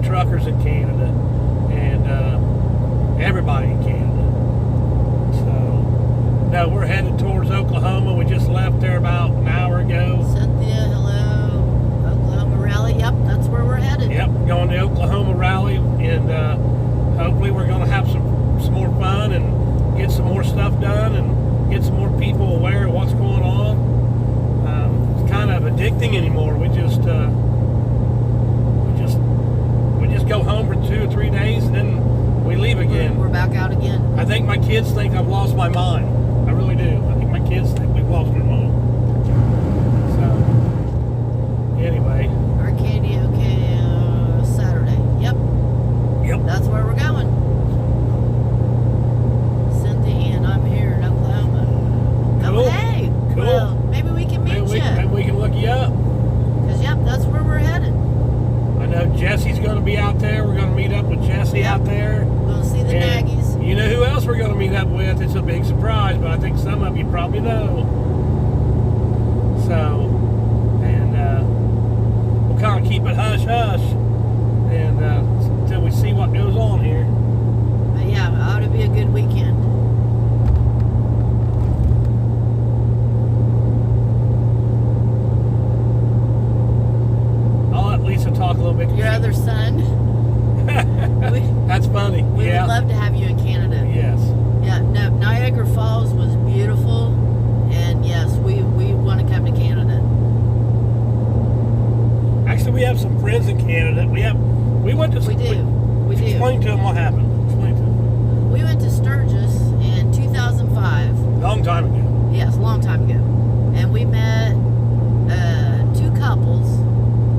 truckers in Canada and everybody in Canada. So, no, we're headed towards Oklahoma. We just left there about an hour ago. Cynthia, hello. Oklahoma Rally. Yep, that's where we're headed. Yep, going to Oklahoma Rally, and hopefully we're going to have some more fun and get some more stuff done and get some more people aware of what's going on. It's kind of addicting anymore. We just go home for 2 or 3 days and then we leave again. We're back out again. I think my kids think I've lost my mind. I really do. I think my kids think we've lost our mind. So, anyway. Arcadia, okay, Saturday. Yep. Yep. That's where we're going. Cynthia and I'm here in Oklahoma. Cool. Oh, hey. Cool. Well, maybe we can meet you. Maybe we can look you up. Because, yep, that's where we're headed. I know Jesse's going to be out there. We're going to meet up with Jesse out there. We'll see the And Nagys. you know who else we're going to meet up with? It's a big surprise, but I think some of you probably know. So, and we'll kind of keep it hush-hush and until we see what goes on here. But, yeah, it ought to be a good weekend. I'll let Lisa talk a little bit. Your other son. That's funny. We would love to have you in Canada. Yes. Yeah, no, Niagara Falls was beautiful, and yes, we want to come to Canada. Actually, we have some friends in Canada. We went to. We do. Explain to them what happened. Explain to them. We went to Sturgis in 2005. Long time ago. Yes, a long time ago. And we met 2 couples,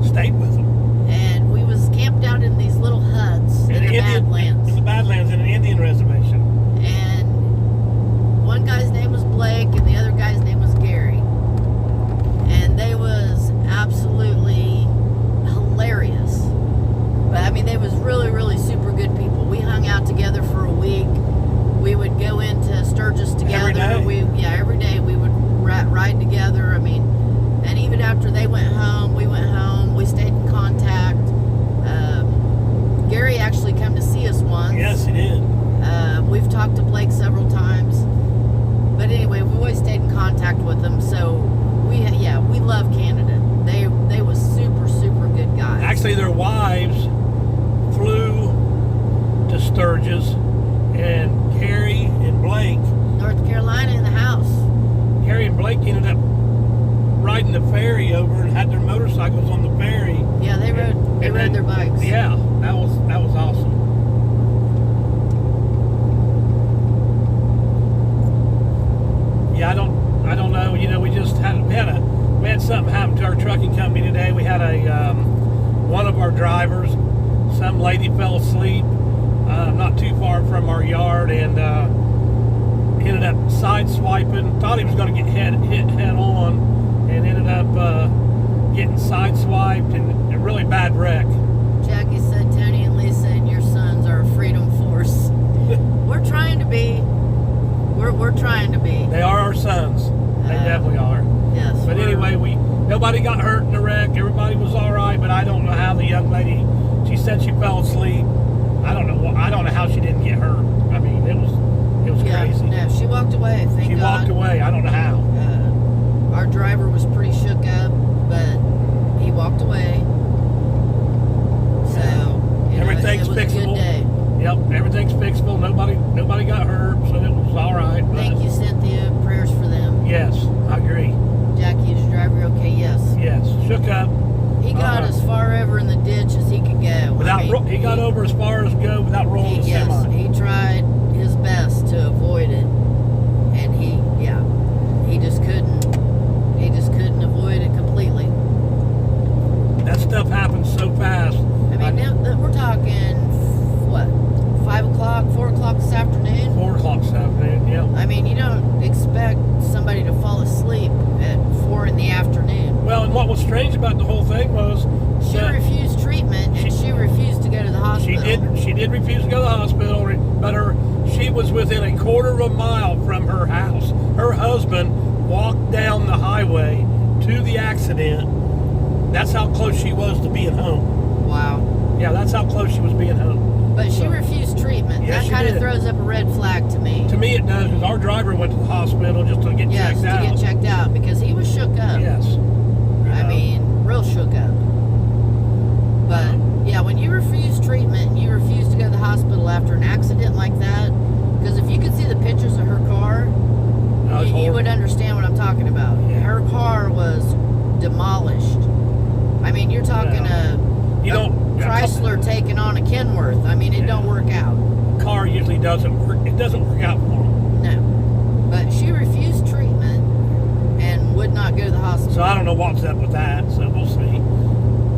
Stayed with them. and we was camped out in these little huts in the Badlands. In the Badlands, in an Indian reservation. And one guy's name was Blake, and the other guy's name was Gary. And they was absolutely hilarious. But I mean, they was really, really super good people. We hung out together for a week. We would go into Sturgis together. Every day? Every day we would ride together. I mean, and even after they went home, we went home. We stayed in contact. Gary actually came to see us once. Yes, he did. We've talked to Blake several times. But anyway, we always stayed in contact with them. So we love Canada. They was super, super good guys. Actually, their wives flew to Sturgis, and Carrie and Blake. North Carolina in the house. Carrie and Blake ended up riding the ferry over and had their motorcycles on the ferry. Yeah, they rode their bikes. Yeah, that was awesome. Yeah, I don't know. You know, we had something happen to our trucking company today. We had one of our drivers, some lady fell asleep not too far from our yard and ended up sideswiping. Thought he was going to get hit head on, and ended up getting sideswiped and a really bad wreck. Jackie said Tony and Lisa and your sons are a freedom force. We're trying to be. We're trying to be. They are our sons. They definitely are. Yes. But anyway, nobody got hurt in the wreck. Everybody was all right. But I don't know how the young lady. She said she fell asleep. I don't know how she didn't get hurt. I mean, it was crazy. No, she walked away. Thank God. She walked away. I don't know how. Our driver was pretty shook up, but he walked away. So Everything's it was fixable. a good day. Yep, everything's fixable. Nobody got hurt, so it was all right. But Thank you, Cynthia. Prayers for them. yes, I agree. Jackie, is your driver okay? Yes. Yes, shook up. He got as far over in the ditch as he could go. He got over as far as go without rolling the Yes, semi. he tried his best to avoid it, and he just couldn't avoid it completely. That stuff happens so fast. I mean, we're talking what, 5 o'clock, 4 o'clock this afternoon. 4 o'clock this afternoon. Yep. I mean, you don't expect somebody to fall asleep at 4 in the afternoon. Well, and what was strange about the whole thing was She refused treatment, and she refused to go to the hospital. She did refuse to go to the hospital, but she was within a quarter of a mile from her house. Her husband walked down the highway to the accident. That's how close she was to being home. Wow. Yeah, that's how close she was being home. But she So, refused treatment. Yes, That she kind of did. throws up a red flag to me. To me, it does, because our driver went to the hospital just to get Yes, checked to out. get checked out because he was shook up. Yes. I mean, real shook up. But yeah, when you refuse treatment and you refuse to go to the hospital after an accident like that, because if you could see the pictures of her car, That was you would horrible. understand what I'm talking about. Yeah. Her car was demolished. I mean, you're talking You a don't- Chrysler taking on a Kenworth. I mean, it Yeah. don't work out. Car usually doesn't work. It doesn't work out for them. No. But she refused treatment and would not go to the hospital. So I don't know what's up with that. So we'll see.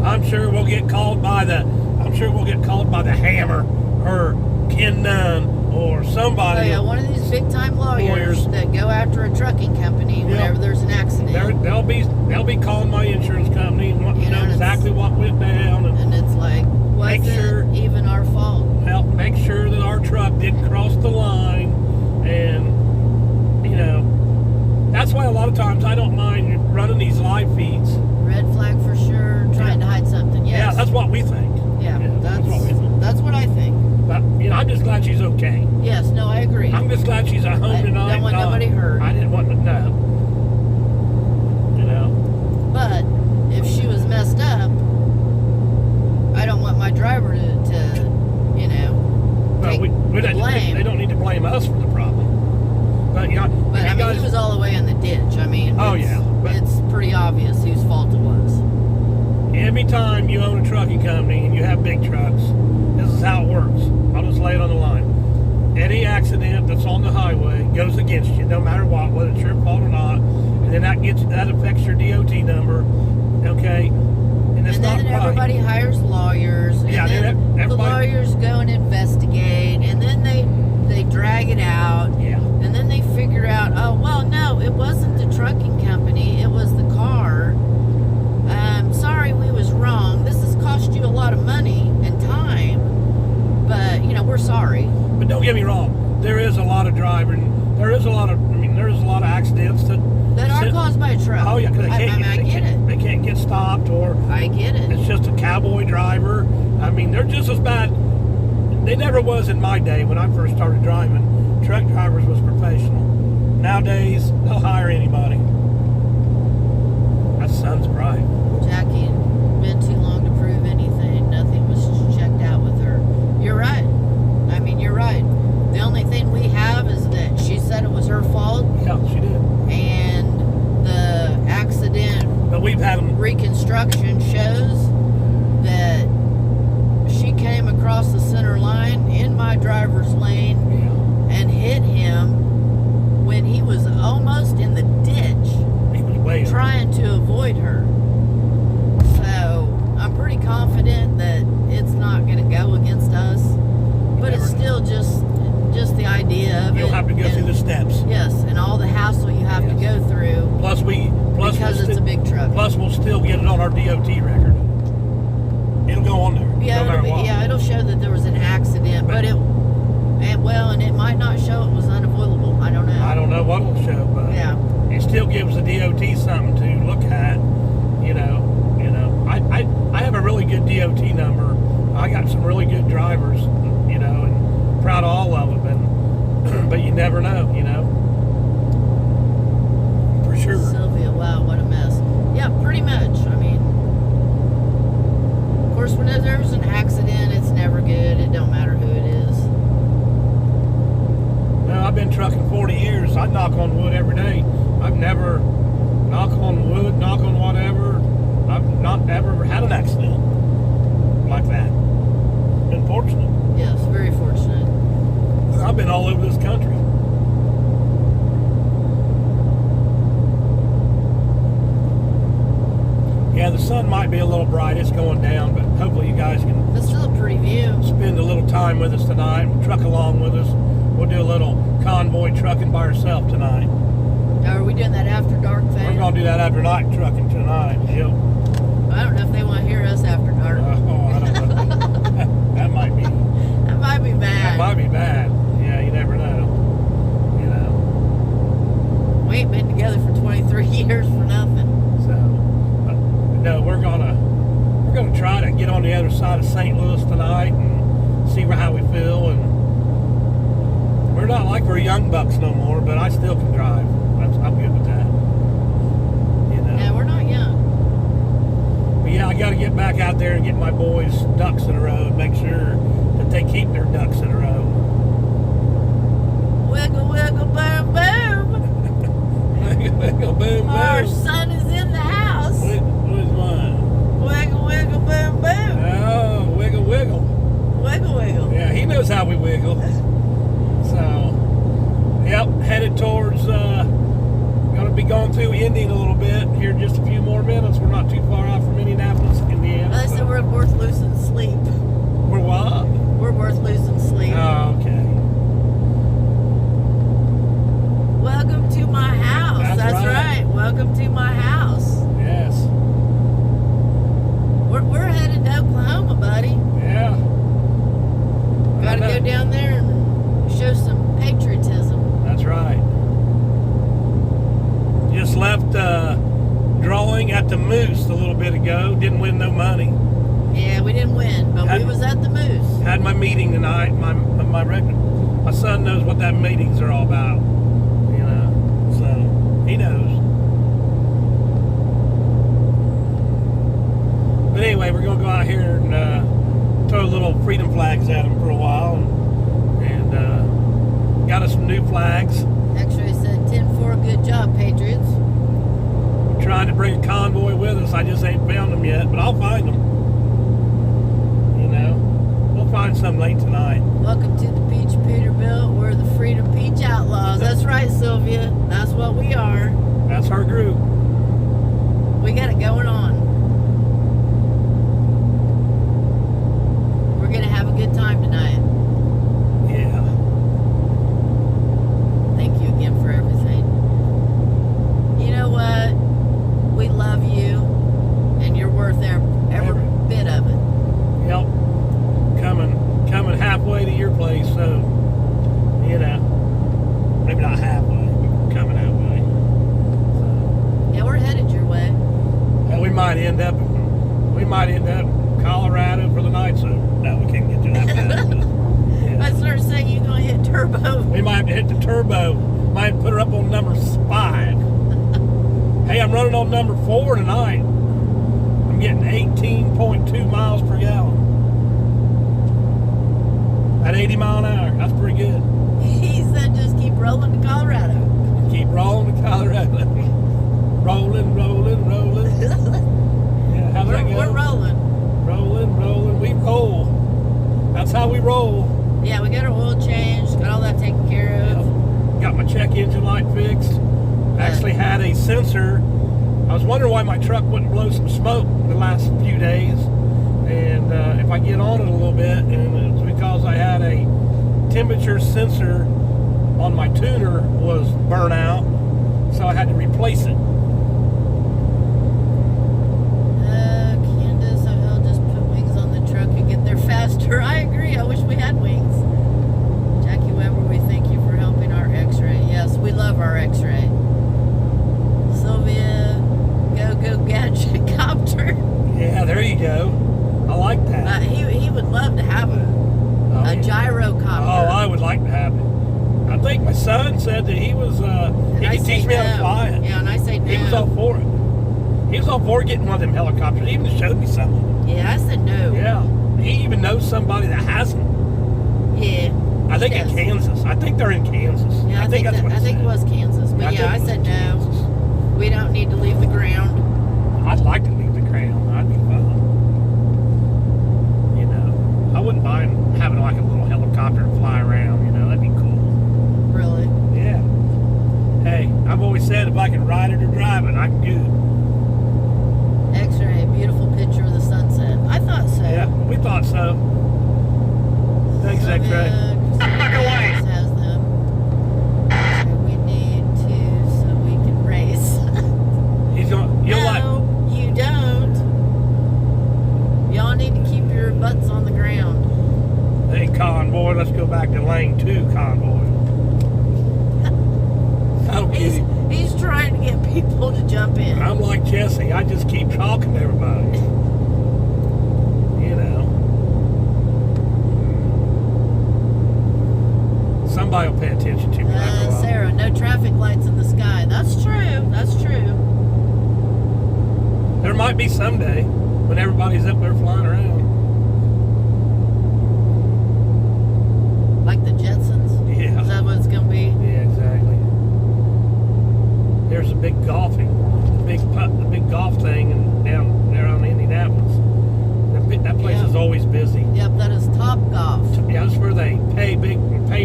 I'm sure we'll get called by the Hammer or Ken Nunn or Oh somebody. yeah, one of these big time lawyers Lawyers. that go after a trucking company Yeah. whenever there's an accident. They'll be calling my insurance company and wanting to You know, know and it's- exactly what went down and And it's like, Make wasn't sure- even our fault. help make sure that our truck didn't cross the line. And that's why a lot of times I don't mind running these live feeds. Red flag for sure, trying to hide something. Yes. Yeah, that's what we think. Yeah, that's what we think. that's what I think. But I'm just glad she's okay. Yes, no, I agree. I'm just glad she's at home I tonight. don't want No, nobody hurt. I didn't want to know. But if she was messed up, I don't want my driver to Well, take we the don't, blame. they don't need to blame us for the problem. But But I mean, he was all the way in the ditch. I mean, Oh, it's, yeah, but- it's pretty obvious whose fault it was. every time you own a trucking company and you have big trucks, this is how it works. I'll just lay it on the line. Any accident that's on the highway goes against you, no matter what, whether it's your fault or not. And then that affects your DOT number, okay? And it's And not then right. everybody hires lawyers. And Yeah, then then the everybody- lawyers go and investigate, and then they drag it out. Yeah. And then they figure out, oh, well, no, it wasn't the trucking company, it was the car. Sorry, we was wrong. This has cost you a lot of money and time, but, we're sorry. But don't get me wrong, there is a lot of driving. There's a lot of accidents that That are caused by a truck. Oh yeah, because I get it. They can't get stopped, or I get it. it's just a cowboy driver. I mean, they're just as bad. They never was in my day when I first started driving. Truck drivers was professional. Nowadays, they'll hire anybody. That sun's bright. Jackie, been too long to prove anything. Nothing was checked out with her. You're right. I mean, you're right. The only thing we have is that she said it was her fault, Yeah, she did. and the accident But we've had them. reconstruction shows that she came across the center line in my driver's lane Yeah, and hit him when he was almost in the ditch he was way up. trying to avoid her. So I'm pretty confident that it's not going to go against us, but it's never still just the idea of You'll it. have to go through and- the steps. Yes, and all the hassle you have to Yes. go through Plus because it's a big truck. Plus, we'll still get it on our DOT record. It'll go on there. Yeah, no matter what. it'll show that there was an accident, but it might not show it was unavoidable. I don't know. I don't know what it'll show, but Yeah. it still gives the DOT something to look at. I have a really good DOT number. I got some really good drivers, and proud of all of them. And but you never know, for sure. Sylvia, wow, what a mess. Yeah, pretty much. I mean, of course, whenever there's an accident, it's never good. It don't matter who it is. Well, I've been trucking 40 years. I knock on wood every day. I've never knock on wood, knock on whatever. I've not ever had an accident like that. Been fortunate. Yes, very fortunate. I've been all over this country. Yeah, the sun might be a little bright. It's going down, but hopefully you guys can It's still a pretty view. spend a little time with us tonight. Truck along with us. We'll do a little convoy trucking by ourselves tonight. Are we doing that after dark We're thing? going to do that after night trucking tonight. Yep. I don't know if they want to hear us after dark. I don't know. That might be. That might be That bad. might be bad. Yeah, you never know. We ain't been together for 23 years for nothing. So, but no, we're we're going to try to get on the other side of St. Louis tonight and see how we feel. And we're not like we're young bucks no more, but I still can drive. I'm good with that. You know. Yeah, we're not young. But yeah, I got to get back out there and get my boys' ducks in a row and make sure that they keep their ducks in a row. Wiggle, wiggle, boom, boom. Wiggle, wiggle, boom, boom. Our son is in the house. Who's mine? Wiggle, wiggle, boom, boom. Oh, wiggle, wiggle. Wiggle, wiggle. Yeah, he knows how we wiggle. So, yep, headed towards, going to be going through Indy in a little bit here in just a few more minutes. We're not too far off from Indianapolis, Indiana. They said we're worth losing sleep. We're what? We're worth losing sleep. Oh, okay. Welcome to my house. That's right. Welcome to my house. Yes. We're headed to Oklahoma, buddy. Yeah. Got to go down there and show some patriotism. That's right. Just left drawing at the Moose a little bit ago. Didn't win no money. Yeah, we didn't win, but we was at the Moose. Had my meeting tonight. My son knows what that meetings are all about. You know, so he knows. But anyway, we're gonna go out here and throw little freedom flags at them for a while, and got us some new flags. X-Ray said 10-4, good job, Patriots. We're trying to bring a convoy with us. I just ain't found them yet, but I'll find them. You know, we'll find some late tonight. Welcome to the Peach Peterbilt. We're the Freedom Peach Outlaws. That's right, Sylvia. That's what we are. That's our group. We got it going on. We're going to have a good time tonight. Yeah. Thank you again for everything. You know what? We love you, and you're worth every bit of it. Yep. Coming halfway to your place, so you know, maybe not halfway, but coming halfway. Yeah, we're headed your way. And we might end up in Colorado for the night. So no, we can't get to that. Yeah. I started saying you're gonna hit turbo. We might have to hit the turbo. Might put her up on number 5. Hey, I'm running on number 4 tonight. I'm getting 18.2 miles per gallon. At 80 mile an hour. That's pretty good. He said just keep rolling to Colorado. Keep rolling to Colorado. rolling. Yeah, how's that go? We're rolling. Rolling. We roll. That's how we roll. Yeah, we got our oil changed, got all that taken care of. Got my check engine light fixed. Actually had a sensor. I was wondering why my truck wouldn't blow some smoke the last few days. And if I get on it a little bit, and it's because I had a temperature sensor on my tuner was burnt out, so I had to replace it. Candace, I'll just put wings on the truck and get there faster. I agree. I wish we had wings. Jackie Weber, we thank you for helping our X-Ray. Yes, we love our X-Ray. Sylvia, go gadget copter. Yeah, there you go. I like that. He would love to have a gyrocopter. Oh, I would like to have it. I think my son said that he was, he could teach me how to fly it. Yeah, and I say no. He was all for it. He was all for getting one of them helicopters. He even showed me some of them. Yeah, I said no. Yeah. He even knows somebody that has them. Yeah. I think in Kansas. I think they're in Kansas. Yeah, I think that's what I think it was Kansas. But yeah, I said no. Kansas. We don't need to leave the ground. I'd like to leave the ground. That'd be fun. You know, I wouldn't mind having like a little helicopter to fly around. You know, that'd be cool. Really? Yeah. Hey, I've always said if I can ride it or drive it, I'm good. X-ray, beautiful picture of the sunset. I thought so. Yeah, we thought so. Thanks, X-Ray. Has them. So we need to, so we can race. You'll like. No, you don't. Y'all need to keep your butts on the ground. Hey, convoy, let's go back to lane 2, convoy. I'm kidding. He's trying to get people to jump in. I'm like Jesse. I just keep talking to everybody. Somebody will pay attention to me. after a while. Sarah, no traffic lights in the sky. That's true. That's true. There might be someday when everybody's up there flying around. Like the Jetsons? Yeah. Is that what it's going to be? Yeah, exactly. There's a big golfing, the big golf thing down there on Indianapolis. That place Yeah. is always busy. Yep, that is Top Golf. Yeah, that's where they pay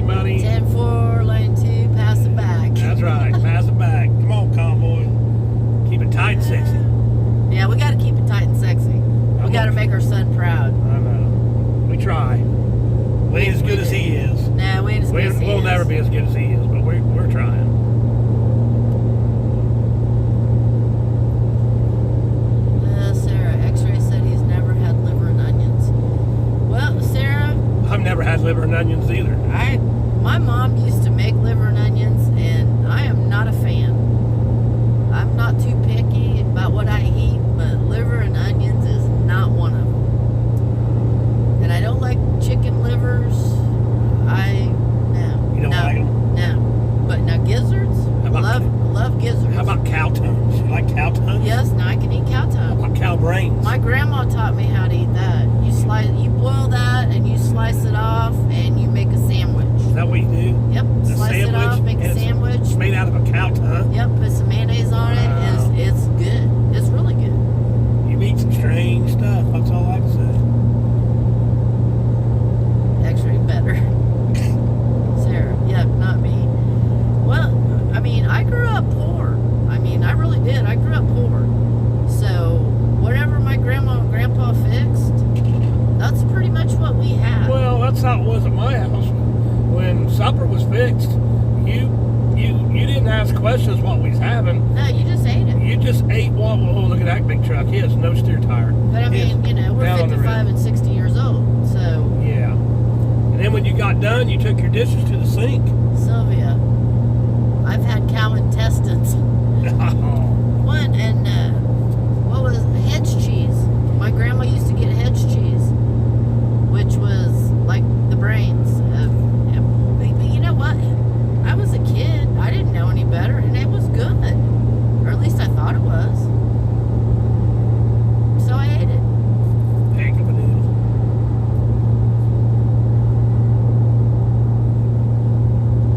money. 10-4, lane 2, pass it back. That's right. Pass it back. Come on, convoy. Keep it tight and sexy. Yeah, we got to keep it tight and sexy. We got to make our son proud. I know. We try. We ain't as good as he is. No, we ain't as good as he We'll is. never be as good as he is, but we're trying. Sarah, X-ray said he's never had liver and onions. Well, Sarah, I've never had liver and onions either. my mom used to make liver and onions, and I am not a fan. I'm not too picky about what I eat, but liver and onions is not one of them. And I don't like chicken livers. You don't like them? No. But now gizzards, How about- love gizzards. How about cow tongues? You like cow tongues? Yes, now I can eat cow How tongue. about cow brains? My grandma taught me how to eat that. You boil that and you slice it off and you make a sandwich. Is that what you do? Yep, A slice it off, make a and sandwich. It's made out of a cow tongue. Yep, put some mayonnaise on it. Wow. It's good. It's really good. You eat some strange stuff. That's all I can say. Actually, better. Sarah, yeah, not me. Well, I mean, I grew up poor. I mean, I really did. I grew up poor. So, whatever my grandma and grandpa fixed, that's pretty much what we had. Well, that's how it was at my house. When supper was fixed, you didn't ask questions what we was having. No, you just ate it. You just ate what? Oh, look at that big truck. He has no steer tire. But I He is mean, we're down on the 55 road. and 60 years old. So, Yeah. And then when you got done, you took your dishes to the sink. Sylvia, I've had cow intestines. One, and what was hedge cheese? My grandma used to get hedge cheese, which was like the brains of. But you know what? I was a kid. I didn't know any better, and it was good, or at least I thought it was. So I ate it. Heck of a deal.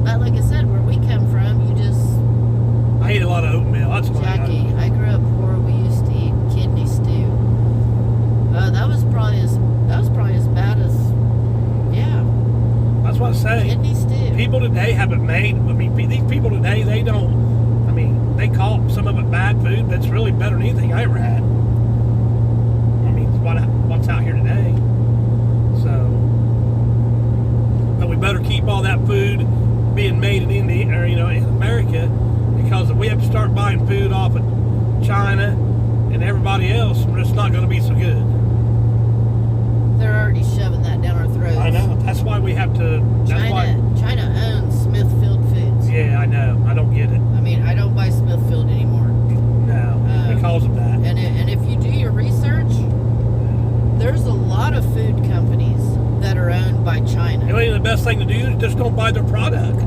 But like I said, where we come from, you just I ate a lot of oatmeal. That's why. Jackie, I grew up poor. We used to eat kidney stew. That was probably as bad as, yeah, That's what I say. kidney stew. People today haven't made. I mean, these people today, they don't. I mean, they call some of it bad food, but it's really better than anything I ever had. I mean, what's out here today? So, but we better keep all that food being made in India, or in America, because if we have to start buying food off of China and everybody else, it's not going to be so good. They're already shoving that down our throats. I know. That's why we have to. That's why. China owns Smithfield Foods. Yeah, I know. I don't get it. I mean, I don't buy Smithfield anymore. No, because of that. And if you do your research, there's a lot of food companies that are owned by China. The best thing to do is just don't buy their product.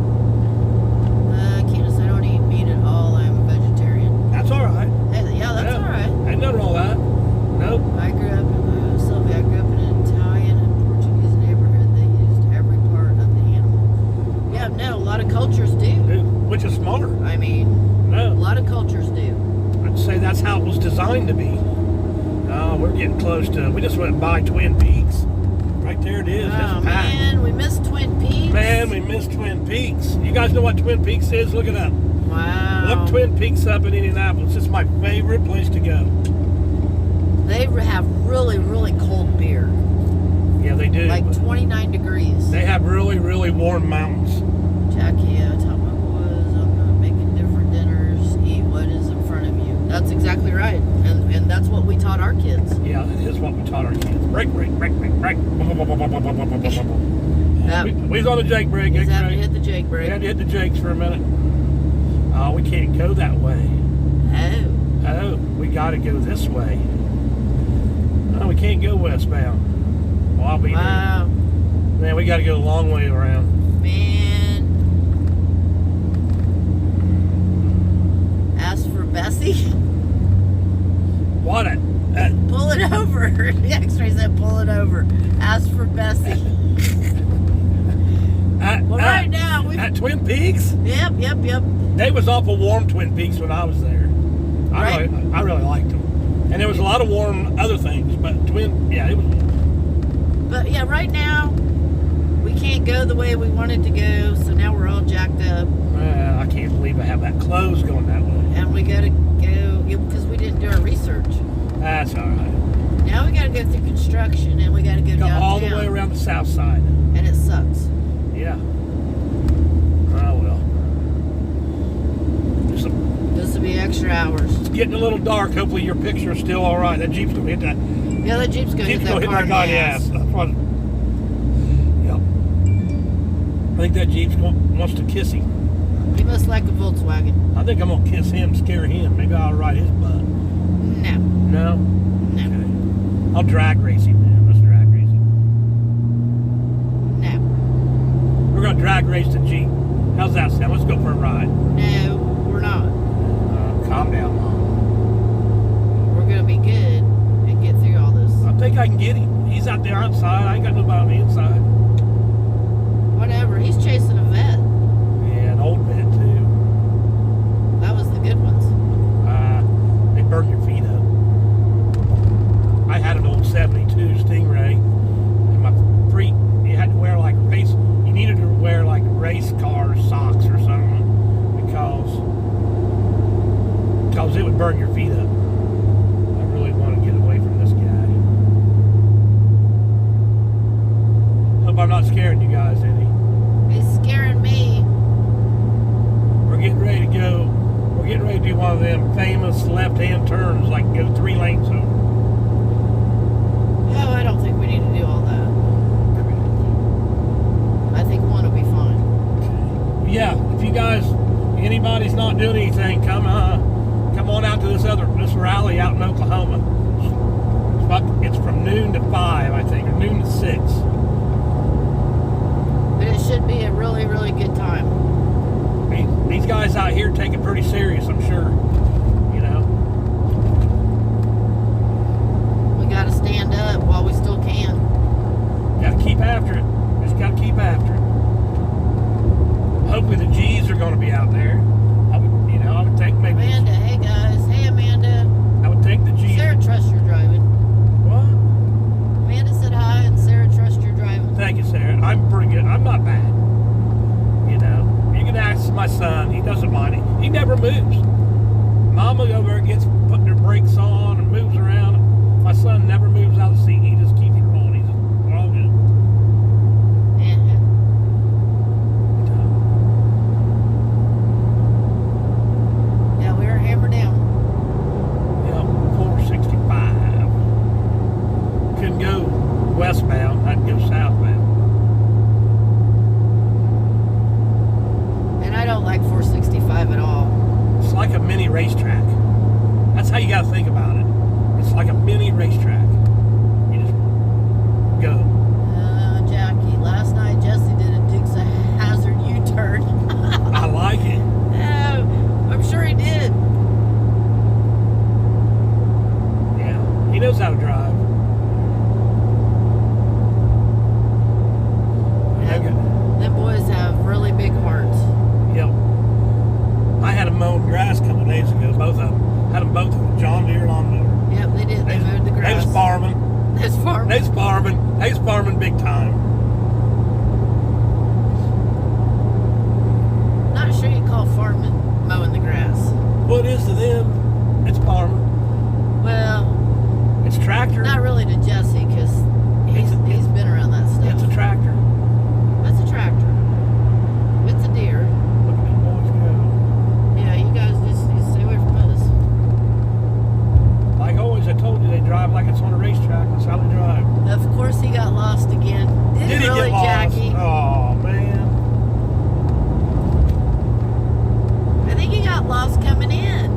Candace, I don't eat meat at all. I'm a vegetarian. That's all right. Hey, yeah, that's all right. Ain't nothing wrong with that. Nope. I grew up in Sylvia. I grew up in an Italian and Portuguese neighborhood. They used every part of the animal. Yeah, no, a lot of cultures do. Dude, which is smart. I mean, a No. lot of cultures do. I'd say that's how it was designed to be. Oh, we're getting close to. We just went by Twin Peaks. Right there it is. Oh It's packed. man, we missed Twin Peaks. Man, we missed Twin Peaks. You guys know what Twin Peaks is? Look it up. Wow. Look Twin Peaks up in Indianapolis. It's my favorite place to go. They have really, really cold beer. Yeah, they do. Like but 29 degrees. they have really, really warm mountains. Jackie, I taught my boys I'm not making different dinners. Eat what is in front of you. That's exactly right. And that's what we taught our kids. Yeah, that is what we taught our kids. Break. That- We was on the Jake break. He's having to X-ray. hit the Jake We break. had to hit the Jakes for a minute. Oh, we can't go that way. Oh. Oh, we got to go this way. Oh, we can't go westbound. Well, I'll be there. Wow. Man, we got to go a long way around. Man, Bessie. What? Pull it over. The X-ray said pull it over. Ask for Bessie. Well, right now we. At Twin Peaks. Yep. They was awful warm, Twin Peaks, when I was there. Right. I really liked them, and there was a lot of warm other things, but it was. But yeah, right now we can't go the way we wanted to go, so now we're all jacked up, I can't believe I have that clothes going that way. and we gotta go because we didn't do our research. That's all right. Now we gotta go through construction, and we gotta go Go downtown, all the way around the south side. and it sucks. Yeah. Oh well. This will be extra hours. It's getting a little dark. Hopefully your picture's still all right. That Jeep's gonna hit that. Yeah, the Jeep's gonna hit that car in the guy in the ass. ass. That's what. Yep. I think that Jeep wants to kiss him. He must like a Volkswagen. I think I'm gonna kiss him, scare him. Maybe I'll ride his butt. No. No. No. Okay. I'll drag race him, man. Let's drag race him. No. We're gonna drag race the Jeep. How's that sound? Let's go for a ride. No, we're not. Calm down, Mom. We're gonna be good and get through all this. I think I can get him. He's out there outside. I ain't got nobody on the inside. Whatever. He's chasing a vet. Yeah, an old vet too. That was the good ones. They burn your feet up. I had an old 72 Stingray, and my feet, you had to wear like race, you needed to wear like race car socks or something because it would burn your feet up. I really want to get away from this guy. Hope I'm not scaring you guys any. He's scaring me. We're getting ready to go. We're getting ready to do one of them famous left-hand turns, like go 3 lanes over. Oh, I don't think we need to do all that. I think one will be fine. Yeah, if you guys, anybody's not doing anything, come on out to this rally out in Oklahoma. It's from noon to 5, I think, or noon to 6. But it should be a really, really good time. These guys out here take it pretty serious, I'm sure. You know. We got to stand up while we still can. Got to keep after it. Just got to keep after it. Hopefully the G's are going to be out there. I would think maybe. Amanda, hey guys. Hey Amanda. I would think the G's. Sarah trusts your driving. What? Amanda said hi, and Sarah trusts your driving. Thank you, Sarah. I'm pretty good. I'm not bad. You know, you can ask my son. He doesn't mind it. He never moves. Mama over there gets putting her brakes on and moves around. My son never moves out of the seat. He just keeps it rolling. We're all good. Yeah, we were hammered down. Yep, 465. Couldn't go westbound. I'd go southbound. And I don't like 465 at all. It's like a mini racetrack. That's how you got to think about it. It's like a mini racetrack. You just go. Jackie, last night Jesse did a Dukes of Hazzard U-turn. I like it. I'm sure he did. Yeah, he knows how to drive. Them boys have really big hearts. Yep. I had them mowing grass a couple days ago. Both of them. Had them both with a John Deere lawnmower. Yep, they did. They mowed the grass. They was farming. That's farming. They was farming big time. Not sure you call farming mowing the grass. What it is to them, it's farming. Well, It's tractor. not really to Jesse because he's been around that stuff. It's a tractor. That's a tractor. It's a deer. Look at these boys go. Yeah, you guys just need to stay away from us. Like always, I told you they drive like it's on a racetrack. That's how they drive. Of course, he got lost again. Did he really, get lost? Jackie? Oh man. I think he got lost coming in.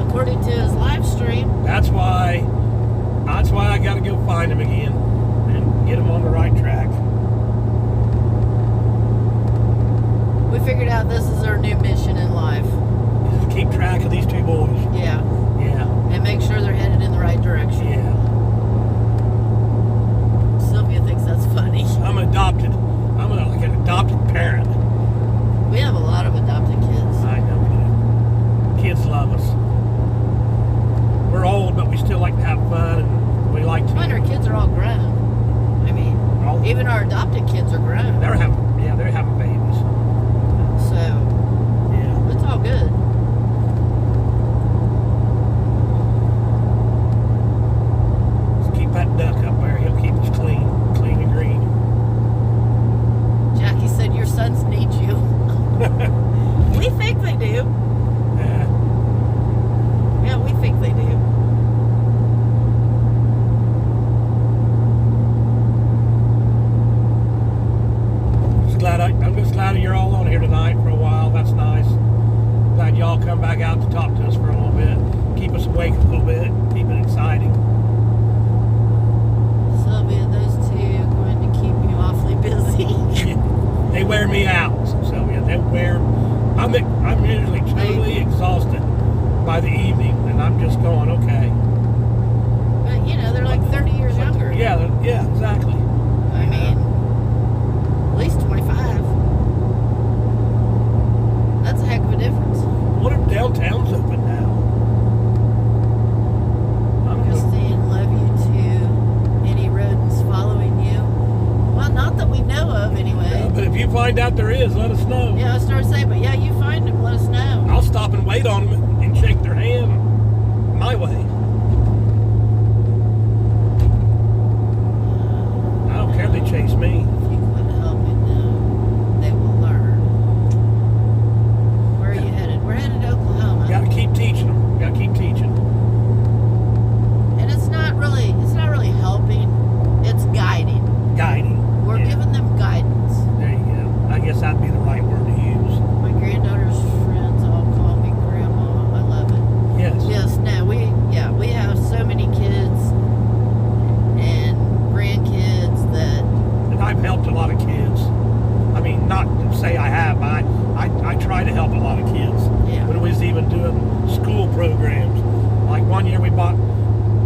According to his live stream. That's why I got to go find him again and get him on the right track. We figured out this is our new mission. kids love us. We're old, but we still like to have fun, and we like to. When our kids are all grown. I mean, all, even our adopted kids are grown. they're having babies. So Yeah. it's all good. Just keep that duck up there. He'll keep us clean and green. Jackie said your sons need you. We think they do. Yeah. Yeah, we think they do. I'm just glad you're all on here tonight for a while. That's nice. Glad y'all come back out to talk to us for a little bit. Keep us awake a little bit. Keep it exciting. Sylvia, those two are going to keep you awfully busy. They wear me out, Sylvia. They wear. I'm usually totally exhausted by the evening, and I'm just going, okay. But you know, they're like 30 years younger. Yeah, exactly. I mean, at least 25. That's a heck of a difference. What if downtown's open now? I don't know. Christine, love you too. Any rodents following you? Well, not that we know of anyway. Yeah, but if you find out there is, let us know. Yeah, I started saying, but yeah, you find them, let us know. I'll stop and wait on them and shake their hand my way. I don't care if they chase me. If you quit helping them, they will learn. Where are you headed? We're headed to Oklahoma. Got to keep teaching them. Got to keep teaching. And it's not really helping. It's guiding. Guiding. We're Yeah. giving them guidance. There you go. I guess that'd be the right word to use. My granddaughter's friends all call me grandma. I love it. Yes. Yes, no, we have so many kids and grandkids that And I've helped a lot of kids. I mean, not to say I have, but I try to help a lot of kids. Yeah. When we was even doing school programs. Like one year we bought,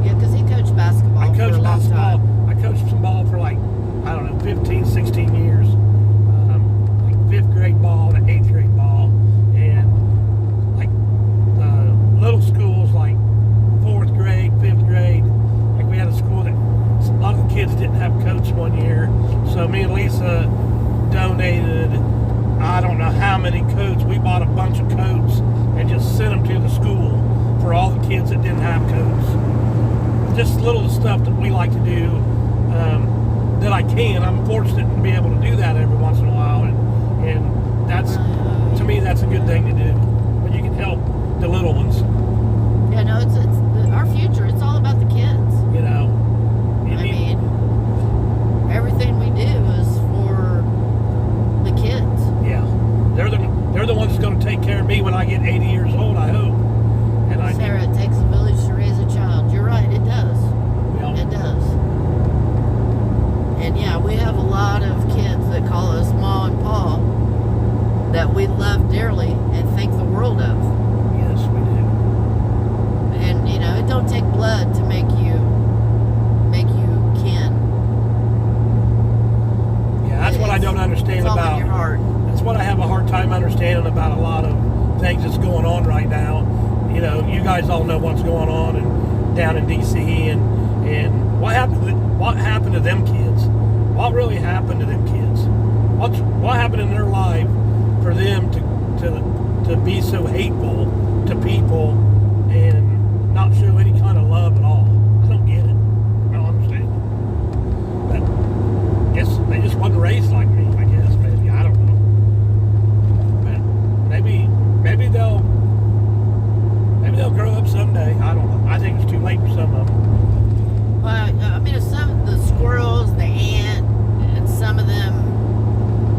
because he coached basketball I for a coached long basketball. time. I coached some ball for like, I don't know, 15, 16 years. Like 5th grade ball to 8th grade ball. And like little schools like 4th grade, 5th grade. Like we had a school that a lot of the kids didn't have a coach one year. So me and Lisa donated, I don't know how many coats. We bought a bunch of coats and just sent them to the school for all the kids that didn't have coats. Just little stuff that we like to do that I can. I'm fortunate to be able to do that every once in a while, and that's, to me, that's a good thing to do when you can help the little ones. Yeah, no, it's our future. It's all about the kids. You know. I mean, everything we do is for the kids. Yeah, they're the ones that's going to take care of me when I get 80 years old. I hope. And I Sarah, it takes a village to raise a child. You're right, it does. It does. And yeah, we have a lot of kids that call us Ma and Pa that we love dearly and think the world of. Yes, we do. And you know, it don't take blood to make you kin. Yeah, that's what I don't understand it's all about. in your heart. That's what I have a hard time understanding about a lot of things that's going on right now. You know, you guys all know what's going on and down in DC and what happened to them kids? What really happened to them kids? What happened in their life for them to be so hateful to people and not show any kind of love at all? I don't get it. I don't understand it. But I guess they just wasn't raised like me, I guess, maybe. I don't know. But maybe they'll grow up someday. I don't know. I think it's too late for some of them. Well, I mean, some of the squirrels, the ant, and some of them,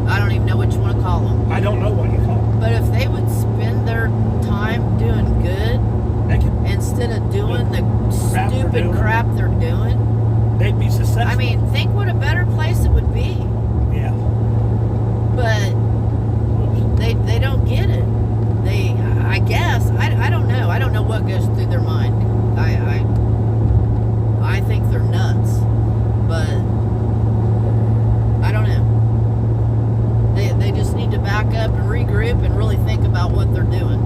I don't even know what you want to call them. I don't know what you call them. But if they would spend their time doing good They could, instead of doing the Crap they're stupid doing. crap they're doing, they'd be successful. I mean, think what a better place it would be. Yeah. But they don't get it. I guess, I don't know. I don't know what goes through their mind. I think they're nuts. But I don't know. They just need to back up and regroup and really think about what they're doing.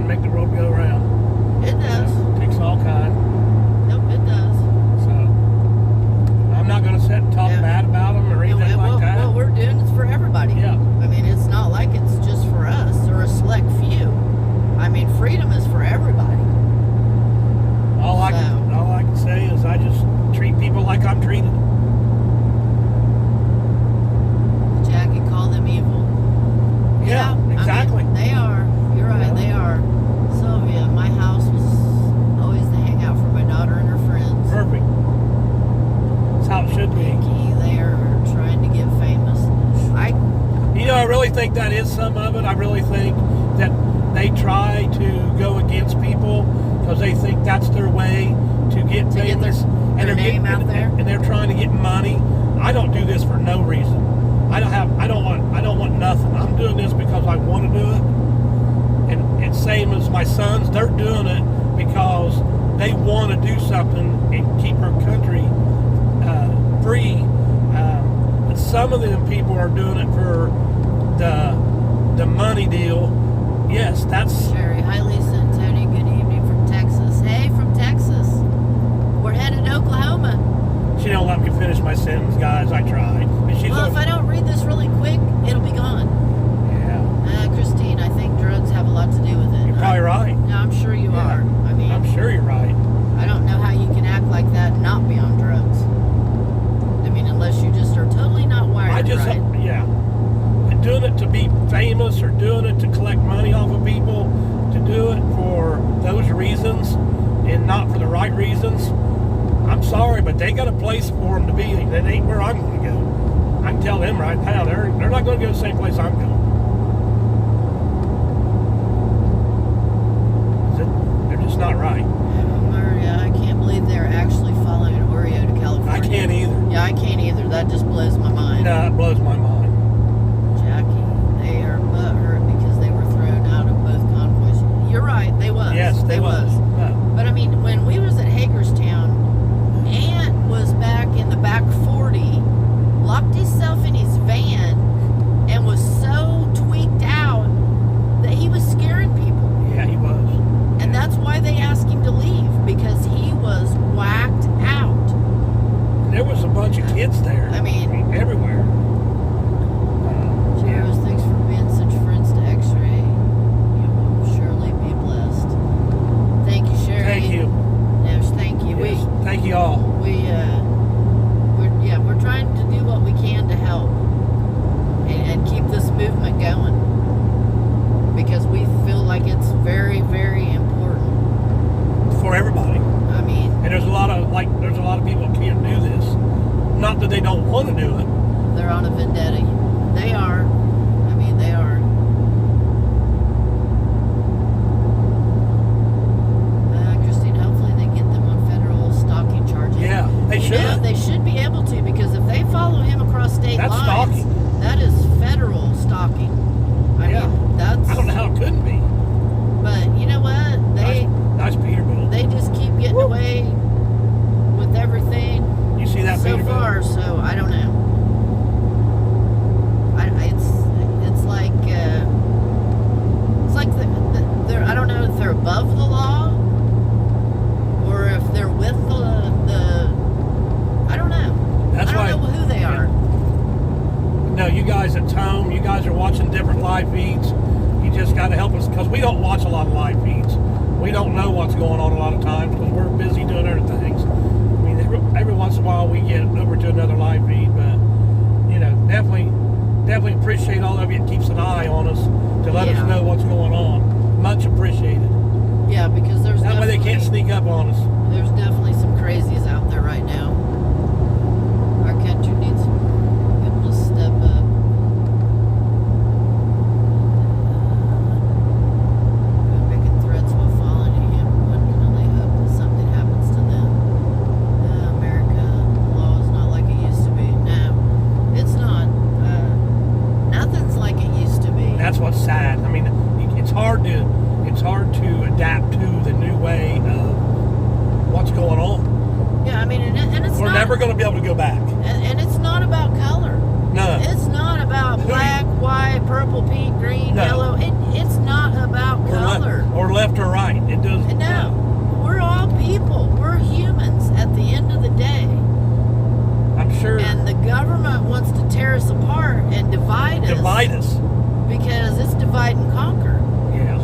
make the world go round. It does. Takes all kind. Nope, it does. So I'm not going to sit and talk Yeah. bad about them or anything like what, that. what we're doing is for everybody. Yeah. I mean, it's not like it's just for us or a select few. I mean, freedom is for everybody. All I can say is I just treat people like I'm treated. Jackie, call them evil. Yeah, exactly. I mean, they are. You're right. Yeah. They are. Sylvia, my house was always the hangout for my daughter and her friends. Perfect. That's how it should be. Vicky, they are trying to get famous. I really think that is some of it. I really think that they try to go against people because they think that's their way to get famous. Their they're name out there. And they're trying to get money. I don't do this for no reason. I don't want nothing. I'm doing this because I want to do it. And same as my sons, they're doing it because they want to do something and keep our country free. But some of them people are doing it for the money deal. Yes, that's Sherry, hi Lisa and Tony. Good evening from Texas. Hey, from Texas. We're headed to Oklahoma. she don't let me finish my sentence, guys. I tried. And she's Well, if I don't read this really quick, it'll be gone. yeah. Christine, I think drugs have a lot to do with it. You're probably right. No, I'm sure you Yeah. are. I mean, I'm sure you're right. I don't know how you can act like that and not be on drugs. I mean, unless you just are totally not wired I just right. yeah. But doing it to be famous or doing it to collect money off of people, to do it for those reasons and not for the right reasons, I'm sorry, but they got a place for them to be. That ain't where I'm going to go. I can tell them right now they're not going to go the same place I'm going. They're just not right. Maria, I can't believe they're actually following Oreo to California. I can't either. Yeah, I can't either. That just blows my mind. No, it blows my mind. Jackie, they are butthurt because they were thrown out of both convoys. You're right, they was. Yes, they was. No. But I mean, when we was at Hagerstown, Ant was back in the back 40, locked himself in his van, and was so tweaked out that he was scaring people. Yeah, he was. And that's why they asked him to leave, because he was whacked out. There was a bunch of kids there. I mean, everywhere. Cheers, thanks for being such friends to X-Ray. You will surely be blessed. Thank you, Sherry. Thank you. Yes, thank you. Yes, thank you all. We're trying to do what we can to help and keep this movement going, because we feel like it's very, very important. For everybody. I mean, And there's a lot of people that can't do this. Not that they don't want to do it. they're on a vendetta. They are. I mean, they are. Christine, hopefully they get them on federal stalking charges. Yeah, they You should. know, they should be able to, because if they follow him across state That's lines, stalking. that is federal stalking. I Yeah. mean, that's. I don't know how it couldn't be. But you know what? Nice Peterbilt. They just keep getting away with everything You see that so Peterbilt? far. So I don't know. It's like they're, I don't know if they're above the law or if they're with the I don't know. That's I don't know why- who they are. No, you guys at home, you guys are watching different live feeds. You just got to help us, because we don't watch a lot of live feeds. We don't know what's going on a lot of times because we're busy doing other things. I mean, every once in a while we get over to another live feed, but definitely appreciate all of you that keeps an eye on us to let us Yeah. know what's going on. Much appreciated. Yeah, because there's That way they can't definitely- sneak up on us. There's definitely some crazies out there right now. Our country needs people to step up. Making threats while following him. One can only hope that something happens to them. America, the law is not like it used to be. No, it's not. Nothing's like it used to be. That's what's sad. I mean, it's hard to adapt to the new way of what's going on. Yeah, I mean, and it's We're not, never going to be able to go back. and it's not about color. No. It's not about black, white, purple, pink, green, No. yellow. It's not about color. Or left us apart and divide us. Divide us. Because it's divide and conquer. Yeah.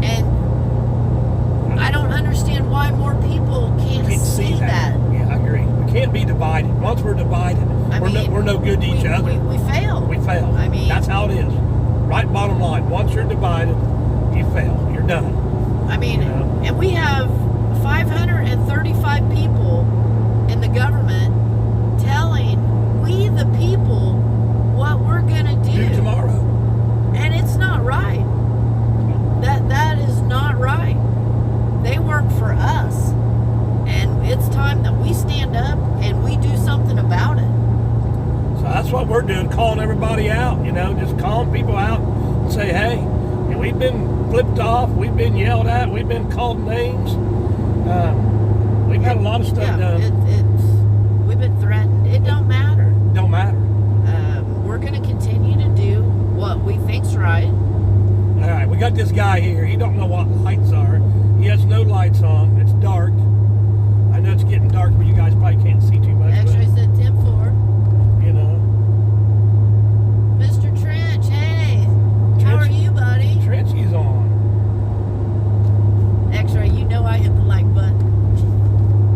And I don't understand why more people can't see that. Yeah, I agree. We can't be divided. Once we're divided, we're no good to each other. We fail. We fail. I mean, that's how it is. Right, bottom line. Once you're divided, you fail. You're done. I mean, You know? and we have 535 people in the government telling we the people what we're gonna do tomorrow. and it's not right. That is not right. They work for us, and it's time that we stand up and we do something about it. So that's what we're doing, calling everybody out, just calling people out and say, hey, we've been flipped off, we've been yelled at, we've been called names. We've got a lot of stuff done. We've been threatened. It don't matter. Don't matter. We're going to continue to do what we think's right. All right, we got this guy here. He don't know what lights are. He has no lights on. It's dark. I know it's getting dark, but you guys probably can't see too much. Actually, I said 10-4. Mr. Trench, hey. How are you, buddy? Trenchy's on. X-Ray, I hit the like button.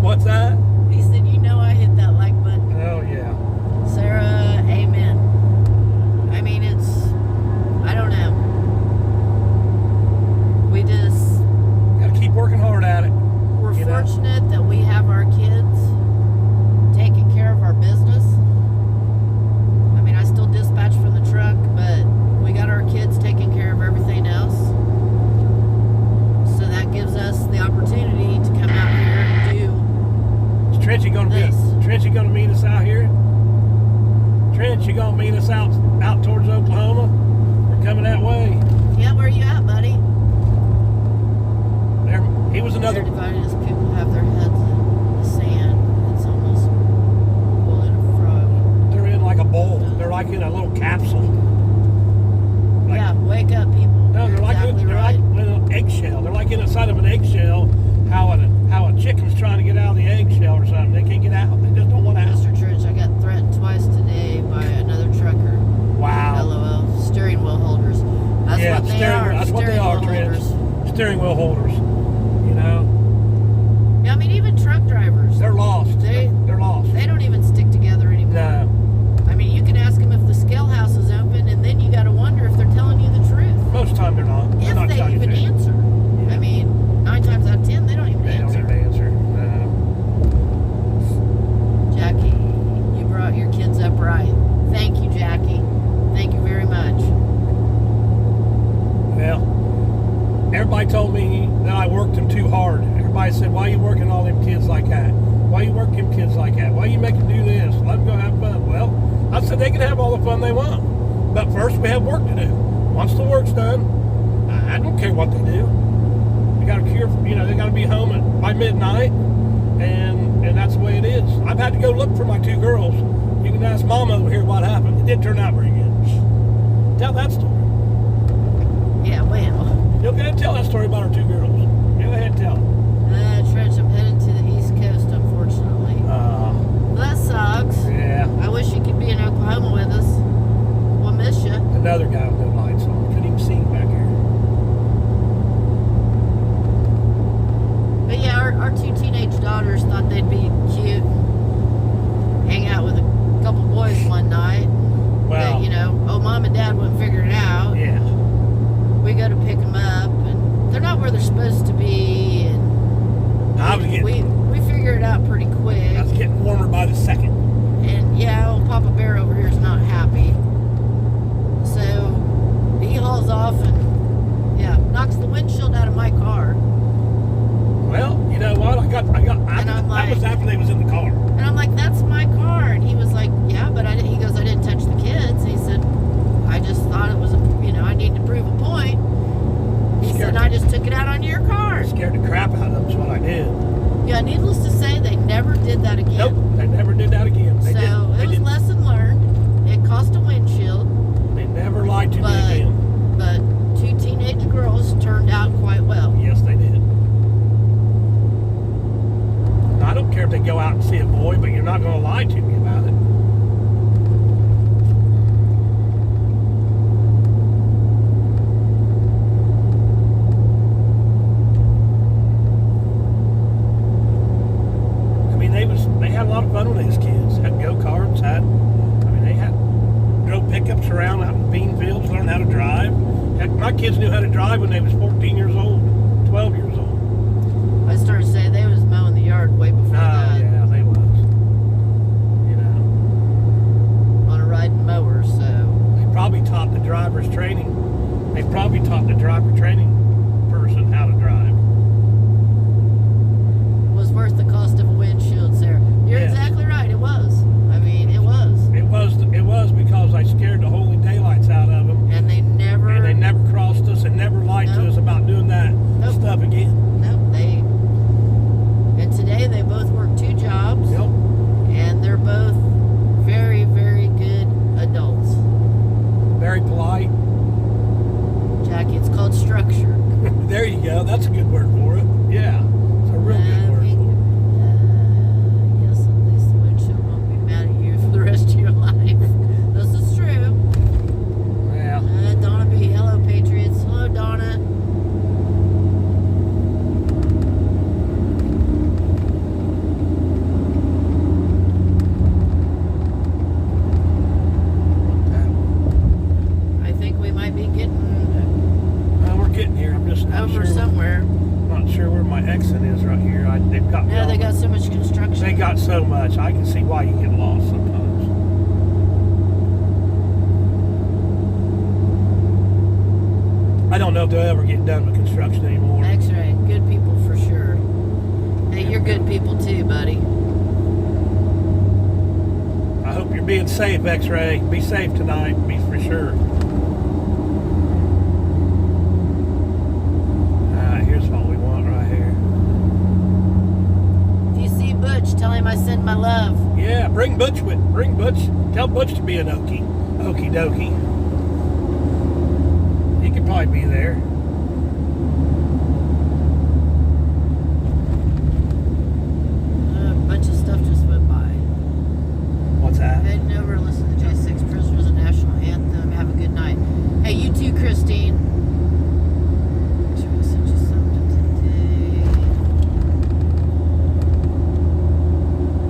What's that? He said, I hit that like button. Oh, yeah. Sarah, amen. I mean, I don't know. We just... Got to keep working hard at it. We're fortunate that we have our kids taking care of our business. I mean, I still dispatch from the truck, but we got our kids taking care of everything else. So that gives us the opportunity to come out here and do Is Trenchy going to meet us out here? Trench, you going to meet us out towards Oklahoma? We're coming that way. Yeah, where you at, buddy? There, he was another... They're divided as people have their heads in the sand. It's almost pulling a frog. They're in like a bowl. They're like in a little capsule. Like, Yeah, wake up, people. no, they're like exactly they're right. like in an eggshell. They're like inside of an eggshell. How a chicken's trying to get out of the eggshell or something. They can't get out. They just don't want out. Mr. Trench, I got threatened twice today by another trucker. Wow. LOL. Steering wheel holders. That's Yeah, what they are. that's what they are, Steering wheel Trench. holders. Steering wheel holders. Yeah, I mean, even truck drivers. They're lost. They're lost. They don't even stick together anymore. No. I mean, you can ask them if the scale house is open, and then you got to wonder if they're telling you the truth. Most of the time they're not. They're not If they telling you even the truth. answer. Yeah. I mean, 9 times out of 10, they don't even They answer. don't even answer. Jackie, you brought your kids up right. Thank you, Jackie. Thank you very much. Well, everybody told me that I worked them too hard. Everybody said, why are you working all them kids like that? Why you work them kids like that? Why you make them do this? Let them go have fun. Well, I said they can have all the fun they want. But first we have work to do. Once the work's done, I don't care what they do. They got to they got to be home by midnight, and that's the way it is. I've had to go look for my 2 girls. You can ask Mama over here what happened. It didn't turn out very good. Tell that story. Yeah, well. You'll go ahead and tell that story about our 2 girls. Go ahead and tell it. Trench, I'm heading to the East Coast, unfortunately. Well, that sucks. Yeah. I wish you could be in Oklahoma with us. We'll miss you. Another guy with no lights on. Couldn't even see him back here. But yeah, our 2 teenage daughters thought they'd be cute. Hang out with a couple boys one night. Wow. But, Mom and Dad wouldn't figure it out. Yeah. We go to pick them up, and they're not where they're supposed to be. And we figure it out pretty quick. I was getting warmer by the second. And yeah, old Papa Bear over here is not happy. So he hauls off and knocks the windshield out of my car. Well, you know what? And I'm that like- was after they was in the car. And I'm like, that's my car. And he was like, yeah, but he goes, I didn't touch the kids. He said, I just thought it was, I need to prove a point. He Scared said, I just took it out on your car. Scared the crap out of them is what I did. Yeah, needless to say, they never did that again. Nope, they never did that again. They So didn't. it was lesson learned. It trucks around out in the bean fields, learn how to drive. Heck, my kids knew how to drive when they was 14 years old, 12 years old. I started saying they was mowing the yard way before that. Yeah, they was. You know, On a riding mower, so. they probably taught the driver's training. They probably taught the driver training person how to drive. Was worth the cost of a windshield, Sarah. You're Yes. exactly right. It was. I mean, it was. It was because I scared the holy daylights out of them, And they never. and they never crossed us and never lied to Nope. us about doing that Nope. stuff again. Nope, they. And today they both work 2 jobs. Yep. And they're both very, very good adults. Very polite. Jackie, it's called structure. There you go. That's a good word for it. Yeah, it's a real good word for it. Yes, at least the windshield won't be mad at you for the rest of your life. This is true. Yeah. Donna B. Hello, Patriots. Hello, Donna. I think we might be getting We're getting here. I'm just not over sure. somewhere. Not sure where my exit is right here. They've got. No, they got so much construction. They got so much. I can see why you get lost sometimes. I don't know if they'll ever get done with construction anymore. X-ray, good people for sure. Hey, you're good people too, buddy. I hope you're being safe, X-Ray. Be safe tonight. Be for sure. Here's what we want right here. If you see Butch, tell him I send my love. Yeah, bring Butch with. Bring Butch. Tell Butch to be an okie dokie. He could probably be there. A bunch of stuff just went by. What's that? Heading over to listen to J6 Prisoners and National Anthem. Have a good night. Hey, you too, Christine. Should we send you something